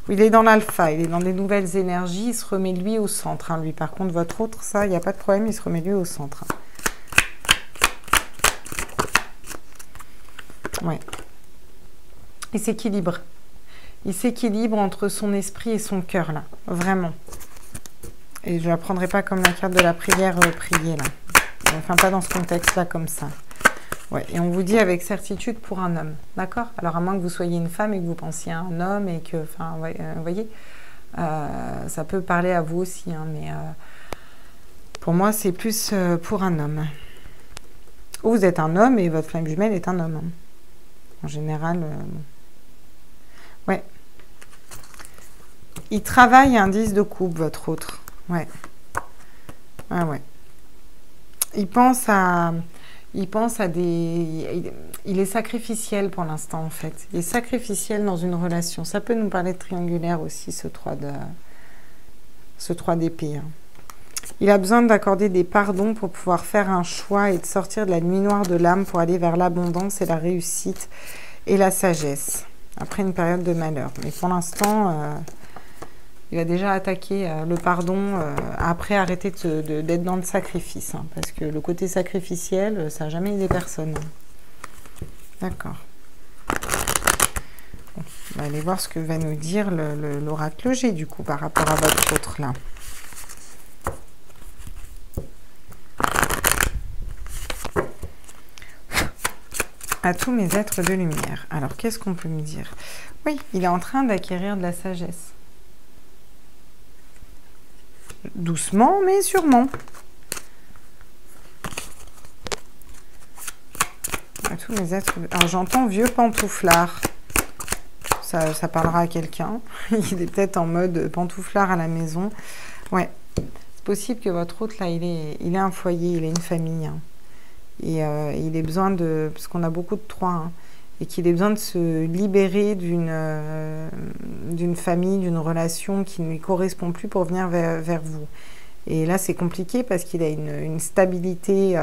Il est dans l'alpha, il est dans des nouvelles énergies. Il se remet lui au centre. Hein, lui, par contre, votre autre, ça, il n'y a pas de problème. Il se remet lui au centre. Ouais. Il s'équilibre. Il s'équilibre entre son esprit et son cœur, là. Vraiment. Et je ne la prendrai pas comme la carte de la prière priée, là. Enfin, pas dans ce contexte-là, comme ça. Ouais, et on vous dit avec certitude pour un homme, d'accord? Alors, à moins que vous soyez une femme et que vous pensiez à un homme et que, enfin, vous voyez, ça peut parler à vous aussi, hein, mais pour moi, c'est plus pour un homme. Ou vous êtes un homme et votre flamme jumelle est un homme. Hein. En général, ouais. Il travaille un 10 de coupe, votre autre. Ouais. Ah ouais. Il pense à des... Il est sacrificiel pour l'instant, en fait. Il est sacrificiel dans une relation. Ça peut nous parler de triangulaire aussi, ce 3 d'épée. Hein. Il a besoin d'accorder des pardons pour pouvoir faire un choix et de sortir de la nuit noire de l'âme pour aller vers l'abondance et la réussite et la sagesse. Après une période de malheur. Mais pour l'instant... il a déjà attaqué le pardon après arrêter d'être dans le sacrifice. Hein, parce que le côté sacrificiel, ça n'a jamais aidé personne. D'accord. Bon, on va aller voir ce que va nous dire l'oracle G, du coup, par rapport à votre autre, là. À tous mes êtres de lumière. Alors, qu'est-ce qu'on peut me dire? Oui, il est en train d'acquérir de la sagesse. Doucement, mais sûrement. À tous mes êtres... Alors, j'entends vieux pantouflard. Ça parlera à quelqu'un. Il est peut-être en mode pantouflard à la maison. Ouais. C'est possible que votre autre, là, il est un foyer, il est une famille. Hein. Et il ait besoin de... Parce qu'on a beaucoup de 3, hein, et qu'il ait besoin de se libérer d'une famille, d'une relation qui ne lui correspond plus pour venir vers vous. Et là, c'est compliqué parce qu'il a une stabilité,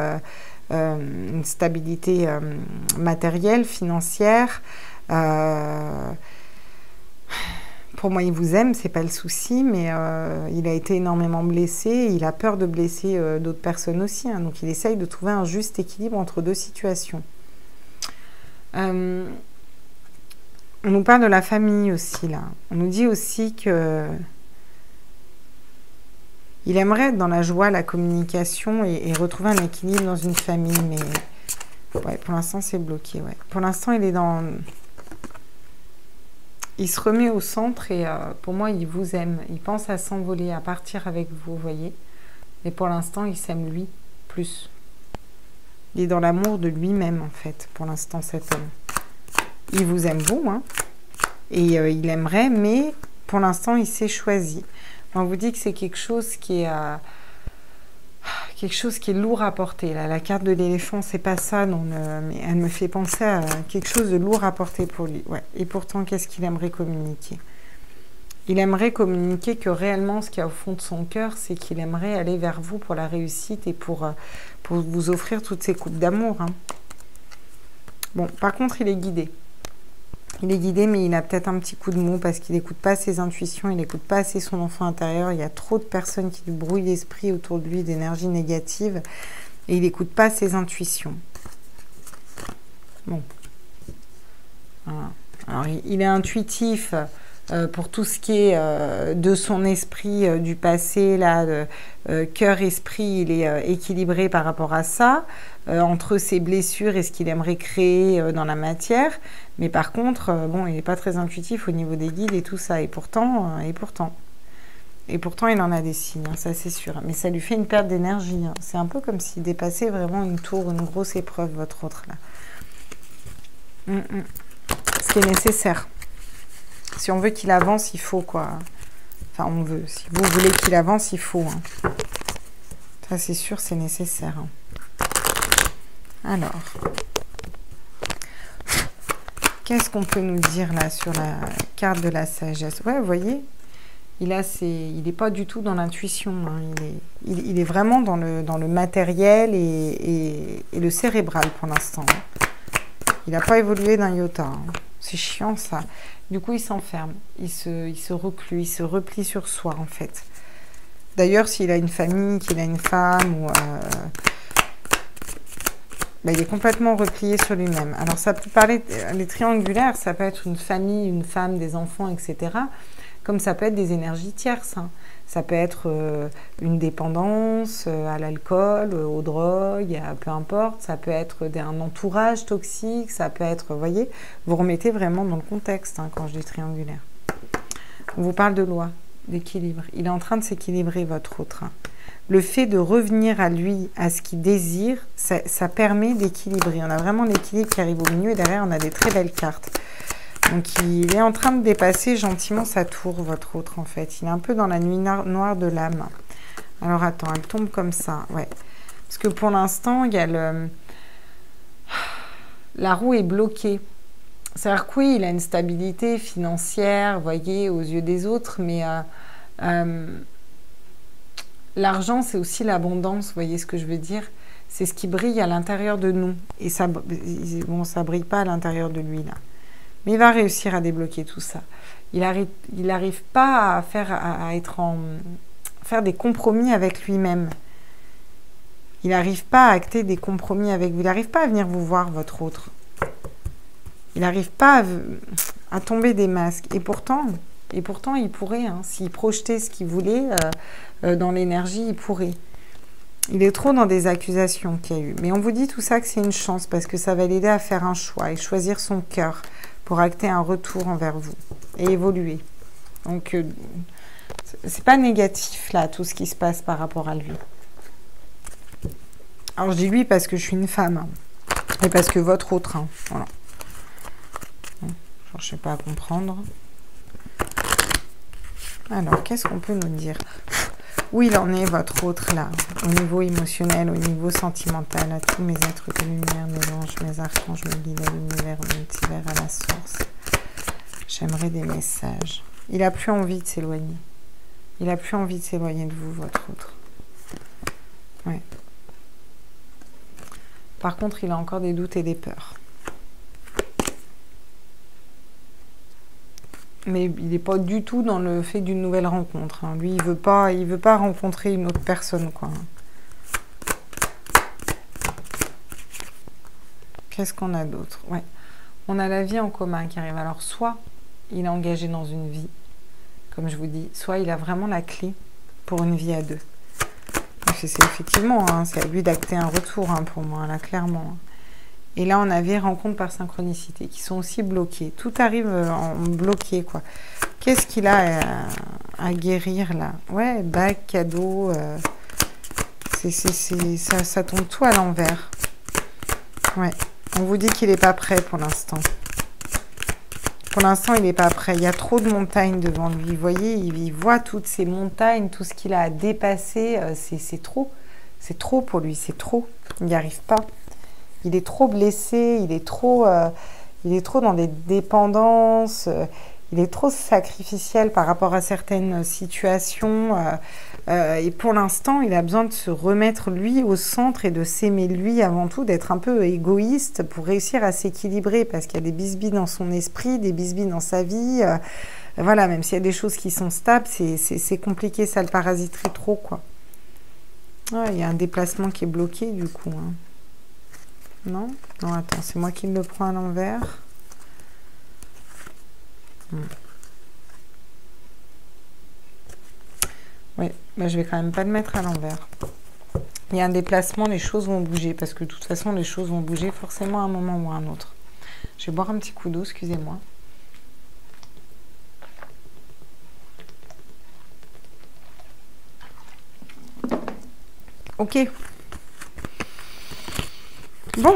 matérielle, financière. Pour moi, il vous aime, c'est pas le souci, mais il a été énormément blessé. Et il a peur de blesser d'autres personnes aussi. Hein, donc, il essaye de trouver un juste équilibre entre deux situations. On nous parle de la famille aussi, là. On nous dit aussi que il aimerait être dans la joie, la communication et retrouver un équilibre dans une famille, mais ouais, pour l'instant, c'est bloqué. Ouais. Pour l'instant, il est dans... Il se remet au centre et pour moi, il vous aime. Il pense à s'envoler, à partir avec vous, vous voyez. Mais pour l'instant, il s'aime lui plus. Il est dans l'amour de lui-même, en fait, pour l'instant, cet homme. Il vous aime, vous, hein. Et il aimerait, mais pour l'instant, il s'est choisi. On vous dit que c'est quelque chose qui est lourd à porter. Là, la carte de l'éléphant, c'est pas ça, non, mais elle me fait penser à quelque chose de lourd à porter pour lui. Ouais. Et pourtant, qu'est-ce qu'il aimerait communiquer? Il aimerait communiquer que réellement, ce qu'il y a au fond de son cœur, c'est qu'il aimerait aller vers vous pour la réussite et pour vous offrir toutes ces coupes d'amour. Hein. Bon, par contre, il est guidé. Il est guidé, mais il a peut-être un petit coup de mou parce qu'il n'écoute pas ses intuitions, il n'écoute pas assez son enfant intérieur. Il y a trop de personnes qui lui brouillent l'esprit autour de lui, d'énergie négative, et il n'écoute pas ses intuitions. Bon. Voilà. Alors, il est intuitif pour tout ce qui est de son esprit du passé, là, cœur-esprit, il est équilibré par rapport à ça, entre ses blessures et ce qu'il aimerait créer dans la matière. Mais par contre, bon, il n'est pas très intuitif au niveau des guides et tout ça. Et pourtant, il en a des signes, hein, ça c'est sûr. Mais ça lui fait une perte d'énergie. Hein. C'est un peu comme s'il dépassait vraiment une tour, une grosse épreuve, votre autre là. Ce qui est nécessaire. Si on veut qu'il avance, il faut quoi. Enfin, on veut. Si vous voulez qu'il avance, il faut. Hein. Ça, c'est sûr, c'est nécessaire. Hein. Alors, qu'est-ce qu'on peut nous dire là sur la carte de la sagesse? Ouais, vous voyez, il n'est pas du tout dans l'intuition. Hein. Il est vraiment dans le matériel et le cérébral pour l'instant. Hein. Il n'a pas évolué d'un iota. Hein. C'est chiant ça. Du coup, il s'enferme, il se reclue, il se replie sur soi en fait. D'ailleurs, s'il a une famille, qu'il a une femme, ou il est complètement replié sur lui-même. Alors, ça peut parler, les triangulaires, ça peut être une famille, une femme, des enfants, etc. Comme ça peut être des énergies tierces. Hein. Ça peut être une dépendance à l'alcool, aux drogues, peu importe. Ça peut être un entourage toxique, ça peut être, vous voyez, vous remettez vraiment dans le contexte hein, quand je dis triangulaire. On vous parle de loi, d'équilibre. Il est en train de s'équilibrer, votre autre. Hein. Le fait de revenir à lui, à ce qu'il désire, ça permet d'équilibrer. On a vraiment l'équilibre qui arrive au milieu et derrière, on a des très belles cartes. Donc, il est en train de dépasser gentiment sa tour, votre autre, en fait. Il est un peu dans la nuit noire de l'âme. Alors, attends, elle tombe comme ça, ouais. Parce que pour l'instant, il y a la roue est bloquée. C'est-à-dire que oui, il a une stabilité financière, vous voyez, aux yeux des autres, mais l'argent, c'est aussi l'abondance, vous voyez ce que je veux dire? C'est ce qui brille à l'intérieur de nous. Et ça, bon, ça brille pas à l'intérieur de lui, là. Mais il va réussir à débloquer tout ça. Il n'arrive pas à faire des compromis avec lui-même. Il n'arrive pas à acter des compromis avec vous. Il n'arrive pas à venir vous voir, votre autre. Il n'arrive pas à tomber des masques. Et pourtant il pourrait. Hein, s'il projetait ce qu'il voulait dans l'énergie, il pourrait. Il est trop dans des accusations qu'il y a eu. Mais on vous dit tout ça que c'est une chance parce que ça va l'aider à faire un choix et choisir son cœur pour acter un retour envers vous et évoluer. Donc, c'est pas négatif, là, tout ce qui se passe par rapport à lui. Alors, je dis lui parce que je suis une femme. Hein, et parce que votre autre, hein, voilà. Bon, je ne sais pas à comprendre. Alors, qu'est-ce qu'on peut nous dire? Où il en est, votre autre, là, au niveau émotionnel, au niveau sentimental, à tous mes êtres de lumière, mes anges, mes archanges, mes guides à l'univers, au multivers, à la source. J'aimerais des messages. Il n'a plus envie de s'éloigner. Il n'a plus envie de s'éloigner de vous, votre autre. Ouais. Par contre, il a encore des doutes et des peurs. Mais il n'est pas du tout dans le fait d'une nouvelle rencontre. Hein. Lui, il veut pas rencontrer une autre personne, quoi. Qu'est-ce qu'on a d'autre? Ouais. On a la vie en commun qui arrive. Alors, soit il est engagé dans une vie, comme je vous dis, soit il a vraiment la clé pour une vie à deux. C'est effectivement, hein, c'est à lui d'acter un retour hein, pour moi, là, clairement. Et là, on avait rencontre par synchronicité qui sont aussi bloquées. Tout arrive en bloqué, quoi. Qu'est-ce qu'il a à guérir, là? Ouais, bac, cadeau. Ça tombe tout à l'envers. Ouais. On vous dit qu'il n'est pas prêt pour l'instant. Pour l'instant, il n'est pas prêt. Il y a trop de montagnes devant lui. Vous voyez, il voit toutes ces montagnes, tout ce qu'il a à dépasser. C'est trop. C'est trop pour lui. C'est trop. Il n'y arrive pas. Il est trop blessé, il est trop dans des dépendances, Il est trop sacrificiel par rapport à certaines situations. Et pour l'instant, il a besoin de se remettre lui au centre et de s'aimer lui avant tout, d'être un peu égoïste pour réussir à s'équilibrer parce qu'il y a des bisbis dans son esprit, des bisbis dans sa vie. Voilà, même s'il y a des choses qui sont stables, c'est compliqué, ça le parasiterait trop, quoi. Ah, il y a un déplacement qui est bloqué, du coup. Hein. Non? Non, attends, c'est moi qui le prends à l'envers. Oui, bah, je vais quand même pas le mettre à l'envers. Il y a un déplacement, les choses vont bouger, parce que de toute façon, les choses vont bouger forcément à un moment ou à un autre. Je vais boire un petit coup d'eau, excusez-moi. Ok. Bon.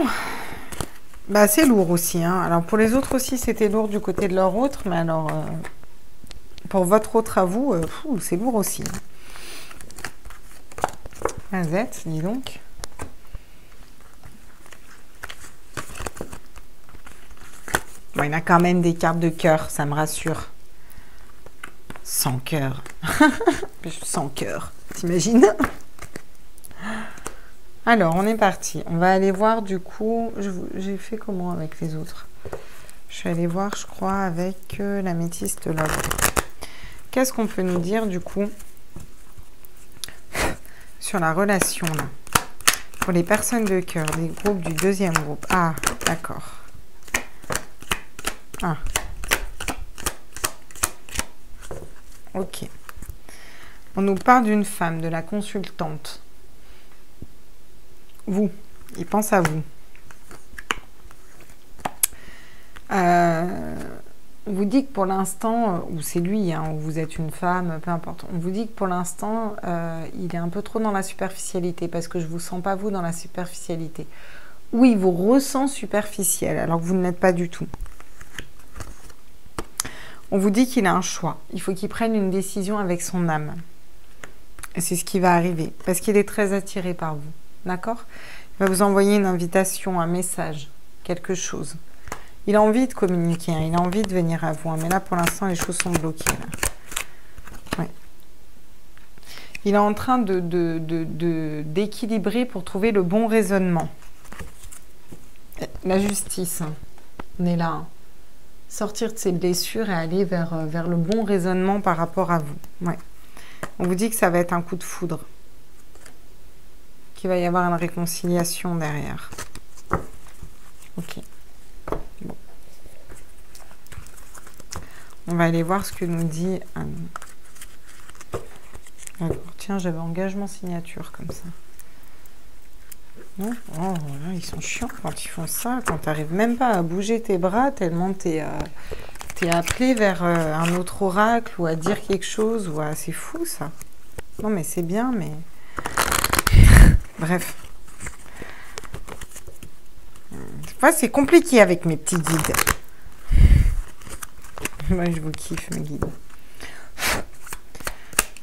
Bah, c'est lourd aussi. Hein. Alors, pour les autres aussi, c'était lourd du côté de leur autre, mais alors, pour votre autre à vous, c'est lourd aussi. Un Z, dis donc. Bon, il y a quand même des cartes de cœur, ça me rassure. Sans cœur. Sans cœur, t'imagines? Alors, on est parti. On va aller voir du coup... J'ai fait comment avec les autres? Je suis allée voir, je crois, avec l'améthyste love. Qu'est-ce qu'on peut nous dire du coup sur la relation là? Pour les personnes de cœur, des groupes du deuxième groupe. Ah, d'accord. Ah. Ok. On nous parle d'une femme, de la consultante. Vous, il pense à vous. On vous dit que pour l'instant, ou c'est lui, hein, ou vous êtes une femme, peu importe. On vous dit que pour l'instant, il est un peu trop dans la superficialité, parce que je ne vous sens pas vous dans la superficialité. Oui, il vous ressent superficiel, alors que vous ne l'êtes pas du tout. On vous dit qu'il a un choix. Il faut qu'il prenne une décision avec son âme. Et c'est ce qui va arriver, parce qu'il est très attiré par vous. D'accord? Il va vous envoyer une invitation, un message, quelque chose. Il a envie de communiquer, hein, il a envie de venir à vous. Hein, mais là, pour l'instant, les choses sont bloquées. Là. Ouais. Il est en train d'équilibrer pour trouver le bon raisonnement. La justice, hein. On est là. Hein. Sortir de ses blessures et aller vers le bon raisonnement par rapport à vous. Ouais. On vous dit que ça va être un coup de foudre. Qu'il va y avoir une réconciliation derrière. Ok. Bon. On va aller voir ce que nous dit... Alors, tiens, j'avais engagement signature comme ça. Non, oh, voilà, ils sont chiants quand ils font ça, quand tu n'arrives même pas à bouger tes bras tellement tu es appelé vers un autre oracle ou à dire quelque chose. Ou à... C'est fou ça. Non mais c'est bien, mais... Bref. Enfin, c'est compliqué avec mes petits guides. Moi je vous kiffe mes guides.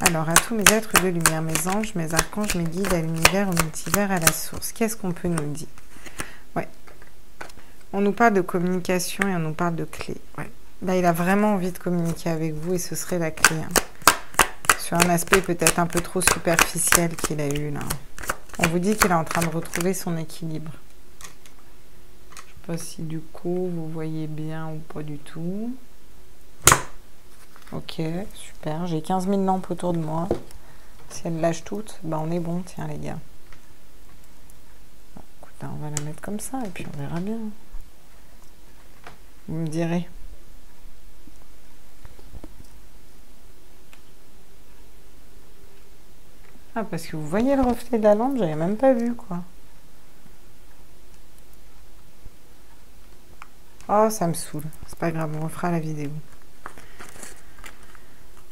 Alors, à tous mes êtres de lumière, mes anges, mes archanges, mes guides, à l'univers, au multivers, à la source. Qu'est-ce qu'on peut nous dire? Ouais. On nous parle de communication et on nous parle de clé. Ouais. Là, il a vraiment envie de communiquer avec vous et ce serait la clé. Hein. Sur un aspect peut-être un peu trop superficiel qu'il a eu là. On vous dit qu'il est en train de retrouver son équilibre. Je ne sais pas si du coup vous voyez bien ou pas du tout. Ok, super. J'ai 15 000 lampes autour de moi. Si elles lâchent toutes, ben on est bon, tiens les gars. Bon, écoute, on va la mettre comme ça et puis on verra bien. Vous me direz. Ah, parce que vous voyez le reflet de la lampe, j'avais même pas vu, quoi. Oh, ça me saoule. C'est pas grave, on refera la vidéo.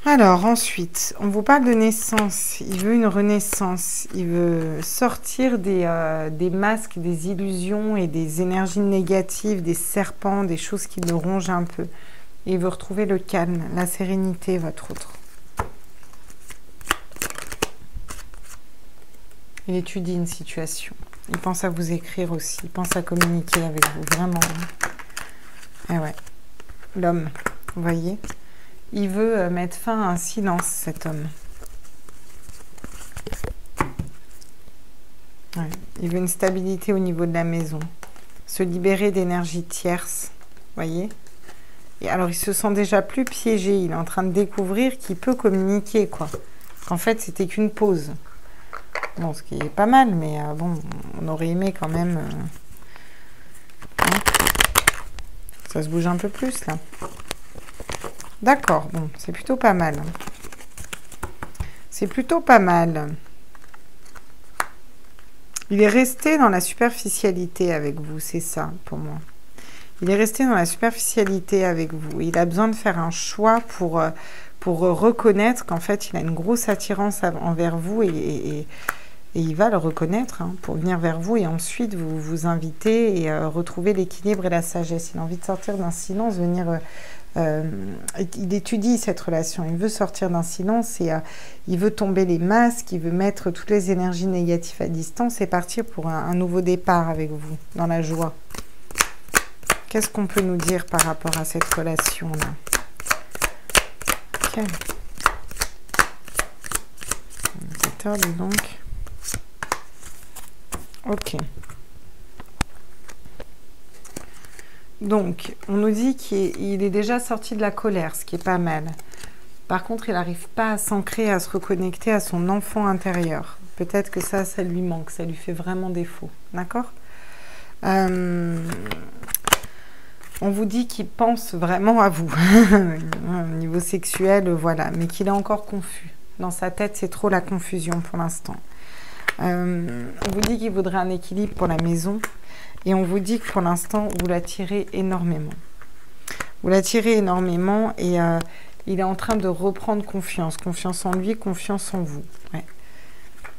Alors, ensuite, on vous parle de naissance. Il veut une renaissance. Il veut sortir des masques, des illusions et des énergies négatives, des serpents, des choses qui le rongent un peu. Et il veut retrouver le calme, la sérénité, votre autre. Il étudie une situation. Il pense à vous écrire aussi. Il pense à communiquer avec vous, vraiment. Eh ouais. L'homme. Vous voyez? Il veut mettre fin à un silence, cet homme. Ouais. Il veut une stabilité au niveau de la maison. Se libérer d'énergie tierce. Vous voyez? Et alors, il se sent déjà plus piégé. Il est en train de découvrir qu'il peut communiquer, quoi. Qu'en fait, c'était qu'une pause. Bon, ce qui est pas mal, mais bon, on aurait aimé quand même... hein, ça se bouge un peu plus, là. D'accord, bon, c'est plutôt pas mal. C'est plutôt pas mal. Il est resté dans la superficialité avec vous, c'est ça, pour moi. Il est resté dans la superficialité avec vous. Il a besoin de faire un choix pour reconnaître qu'en fait, il a une grosse attirance envers vous et il va le reconnaître hein, pour venir vers vous et ensuite vous inviter et retrouver l'équilibre et la sagesse. Il a envie de sortir d'un silence, venir... il étudie cette relation, il veut sortir d'un silence et il veut tomber les masques, il veut mettre toutes les énergies négatives à distance et partir pour un nouveau départ avec vous, dans la joie. Qu'est-ce qu'on peut nous dire par rapport à cette relation-là? Ok. Dis donc. Ok. Donc, on nous dit qu'il est déjà sorti de la colère, ce qui est pas mal. Par contre, il n'arrive pas à s'ancrer, à se reconnecter à son enfant intérieur. Peut-être que ça lui manque, ça lui fait vraiment défaut. D'accord? On vous dit qu'il pense vraiment à vous. Au niveau sexuel, voilà. Mais qu'il est encore confus. Dans sa tête, c'est trop la confusion pour l'instant. On vous dit qu'il voudrait un équilibre pour la maison. Et on vous dit que pour l'instant, vous l'attirez énormément. Vous l'attirez énormément et il est en train de reprendre confiance. Confiance en lui, confiance en vous. Ouais.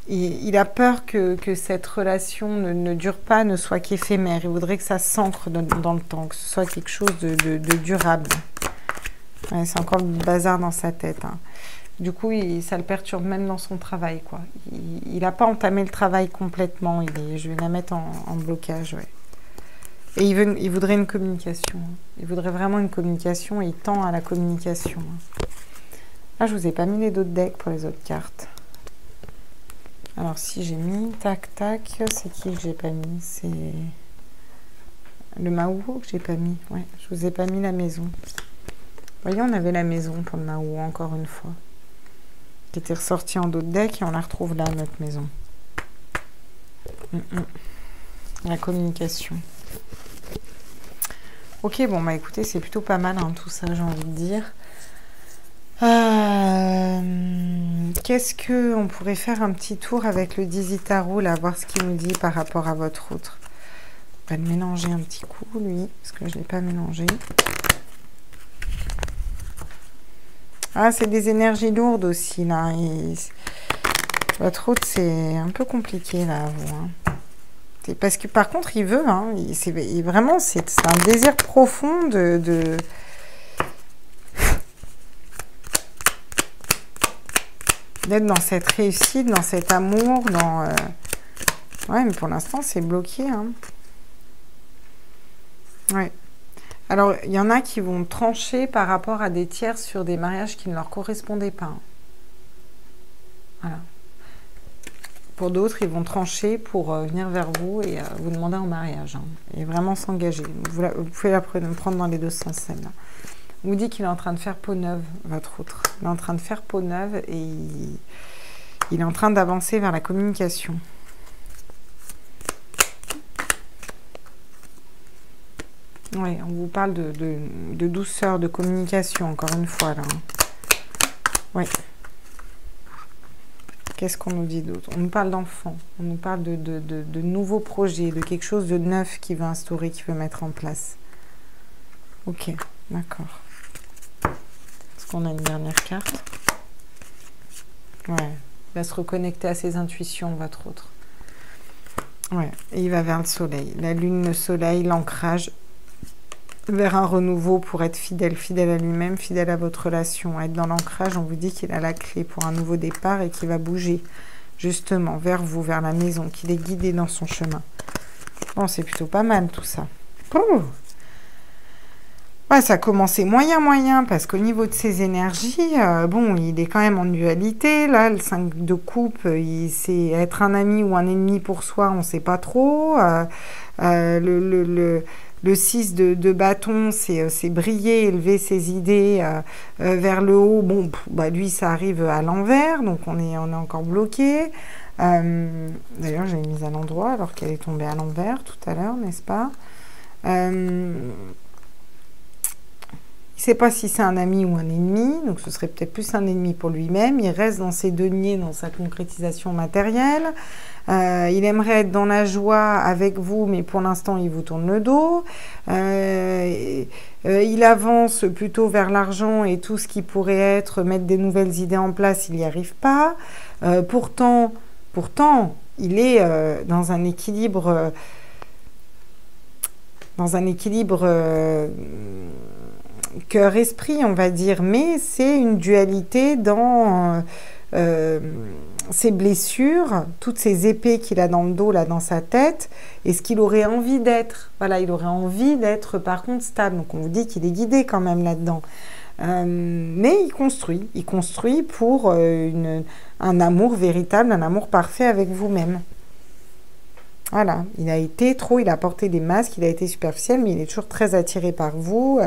Et il a peur que cette relation ne dure pas, ne soit qu'éphémère. Il voudrait que ça s'ancre dans le temps, que ce soit quelque chose de durable. Ouais, c'est encore le bazar dans sa tête. Hein. Du coup, ça le perturbe même dans son travail, quoi. Il n'a pas entamé le travail complètement. Je vais la mettre en blocage, ouais. Et il voudrait une communication. Il voudrait vraiment une communication et il tend à la communication. Ah, je vous ai pas mis les autres decks pour les autres cartes. Alors, si j'ai mis, tac, tac, c'est qui que j'ai pas mis? C'est le Mahou que j'ai pas mis. Ouais, je vous ai pas mis la maison. Vous voyez, on avait la maison pour le Mahou, encore une fois. Qui était ressortie en d'autres decks et on la retrouve là, notre maison. La communication. Ok, bon, bah écoutez, c'est plutôt pas mal, hein, tout ça, j'ai envie de dire. Qu'est-ce qu'on pourrait faire un petit tour avec le Dizzy Tarot, là, voir ce qu'il nous dit par rapport à votre autre. On va le mélanger un petit coup, lui, parce que je ne l'ai pas mélangé. Ah, c'est des énergies lourdes aussi, là. Et votre autre, c'est un peu compliqué, là, à vous, hein. Parce que par contre, il veut, hein, vraiment, c'est un désir profond d'être dans cette réussite, dans cet amour, dans... Ouais, mais pour l'instant, c'est bloqué, hein. Ouais. Alors, il y en a qui vont trancher par rapport à des tiers sur des mariages qui ne leur correspondaient pas. Hein. Voilà. Pour d'autres, ils vont trancher pour venir vers vous et vous demander en mariage. Hein, et vraiment s'engager. Vous pouvez la prendre dans les deux sens, celle-là. On vous dit qu'il est en train de faire peau neuve, votre autre. Il est en train de faire peau neuve et il est en train d'avancer vers la communication. Oui, on vous parle de douceur, de communication, encore une fois, là. Oui. Qu'est-ce qu'on nous dit d'autre? On nous parle d'enfants, on nous parle de nouveaux projets, de quelque chose de neuf qu'il veut instaurer, qu'il veut mettre en place. Ok, d'accord. Est-ce qu'on a une dernière carte? Ouais, il va se reconnecter à ses intuitions, votre autre. Ouais, et il va vers le soleil. La lune, le soleil, l'ancrage vers un renouveau pour être fidèle, fidèle à lui-même, fidèle à votre relation. Être dans l'ancrage, on vous dit qu'il a la clé pour un nouveau départ et qu'il va bouger justement vers vous, vers la maison, qu'il est guidé dans son chemin. Bon, c'est plutôt pas mal tout ça. Oh, Ouais, ça a commencé moyen, parce qu'au niveau de ses énergies, bon, il est quand même en dualité. Là, le 5 de coupe, c'est être un ami ou un ennemi pour soi, on ne sait pas trop. Le 6 de bâton, c'est briller, élever ses idées vers le haut. Bon, bah, lui, ça arrive à l'envers, donc on est encore bloqué. D'ailleurs, j'ai mis à l'endroit alors qu'elle est tombée à l'envers tout à l'heure, n'est-ce pas? Il ne sait pas si c'est un ami ou un ennemi, donc ce serait peut-être plus un ennemi pour lui-même. Il reste dans ses deniers, dans sa concrétisation matérielle. Il aimerait être dans la joie avec vous, mais pour l'instant, il vous tourne le dos. Il avance plutôt vers l'argent et tout ce qui pourrait être mettre des nouvelles idées en place, il n'y arrive pas. Pourtant, il est dans un équilibre... cœur-esprit, on va dire, mais c'est une dualité dans ses blessures, toutes ces épées qu'il a dans le dos, là, dans sa tête, et ce qu'il aurait envie d'être. Voilà, il aurait envie d'être, par contre, stable. Donc, on vous dit qu'il est guidé quand même là-dedans. Mais il construit pour un amour véritable, un amour parfait avec vous-même. Voilà, il a porté des masques, il a été superficiel, mais il est toujours très attiré par vous.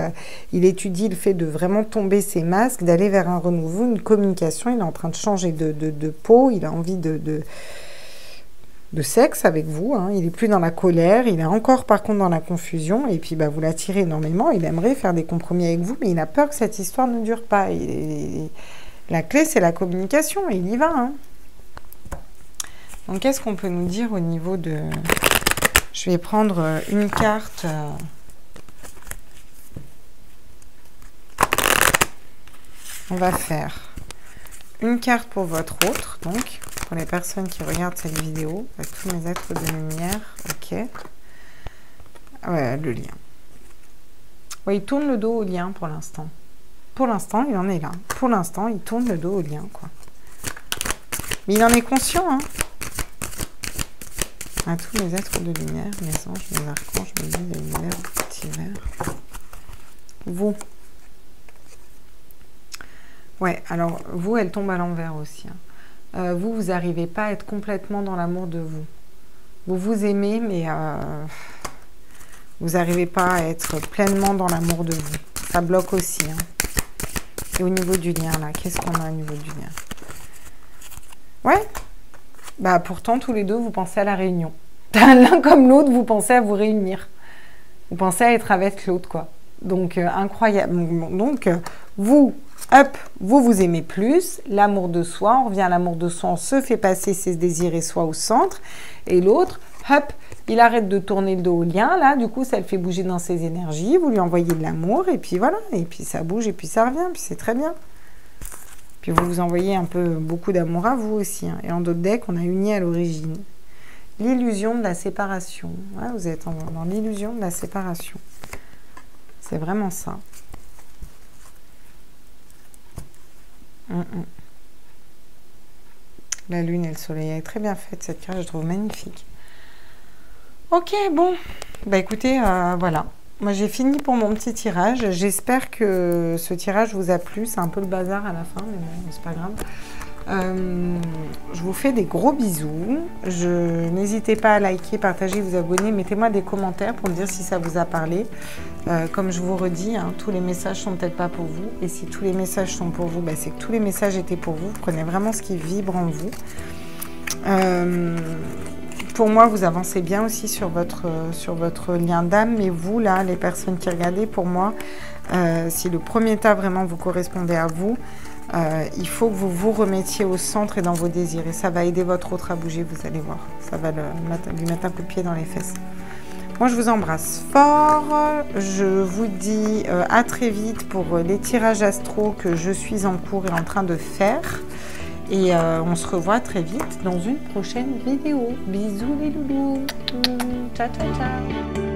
Il étudie le fait de vraiment tomber ces masques, d'aller vers un renouveau, une communication. Il est en train de changer de peau, il a envie de sexe avec vous. Hein. Il n'est plus dans la colère, il est encore par contre dans la confusion. Et puis bah, vous l'attirez énormément, il aimerait faire des compromis avec vous, mais il a peur que cette histoire ne dure pas. La clé, c'est la communication, et il y va. Hein. Donc, qu'est-ce qu'on peut nous dire au niveau de... Je vais prendre une carte. On va faire une carte pour votre autre, donc, pour les personnes qui regardent cette vidéo, avec tous mes êtres de lumière. Ok. Ouais, le lien. Ouais, il tourne le dos au lien pour l'instant. Pour l'instant, il en est là. Pour l'instant, il tourne le dos au lien, quoi. Mais il en est conscient, hein. À tous mes êtres de lumière, mes anges, mes archanges, mes guides de l'univers, divers. Vous. Ouais, alors, vous, elle tombe à l'envers aussi. Hein. Vous n'arrivez pas à être complètement dans l'amour de vous. Vous vous aimez, mais vous n'arrivez pas à être pleinement dans l'amour de vous. Ça bloque aussi. Hein. Et au niveau du lien, là, qu'est-ce qu'on a au niveau du lien? Ouais. Bah pourtant, tous les deux, vous pensez à la réunion. L'un comme l'autre, vous pensez à vous réunir. Vous pensez à être avec l'autre, quoi. Donc, incroyable. Donc, vous, hop, vous aimez plus. L'amour de soi, on revient à l'amour de soi, on se fait passer ses désirs et soi au centre. Et l'autre, hop, il arrête de tourner le dos au lien. Là, du coup, ça le fait bouger dans ses énergies. Vous lui envoyez de l'amour. Et puis, voilà. Et puis, ça bouge et puis ça revient. Puis, c'est très bien. Puis vous vous envoyez beaucoup d'amour à vous aussi. Hein. Et en d'autres decks, on a uni à l'origine. L'illusion de la séparation. Ouais, vous êtes dans l'illusion de la séparation. C'est vraiment ça. La lune et le soleil. Elle est très bien faite, cette carte. Je trouve magnifique. Ok, bon. Bah écoutez, voilà. Moi, j'ai fini pour mon petit tirage. J'espère que ce tirage vous a plu. C'est un peu le bazar à la fin, mais bon, c'est pas grave. Je vous fais des gros bisous. N'hésitez pas à liker, partager, vous abonner. Mettez-moi des commentaires pour me dire si ça vous a parlé. Comme je vous redis, hein, tous les messages sont peut-être pas pour vous. Et si tous les messages sont pour vous, bah, c'est que tous les messages étaient pour vous. Vous prenez vraiment ce qui vibre en vous. Pour moi, vous avancez bien aussi sur votre lien d'âme, mais vous, là, les personnes qui regardez, pour moi, si le premier tas vraiment vous correspondait à vous, il faut que vous vous remettiez au centre et dans vos désirs. Et ça va aider votre autre à bouger, vous allez voir. Ça va lui mettre un coup de pied dans les fesses. Moi, je vous embrasse fort. Je vous dis à très vite pour les tirages astro que je suis en cours et en train de faire. Et on se revoit très vite dans une prochaine vidéo. Bisous les loulous. Ciao, ciao, ciao.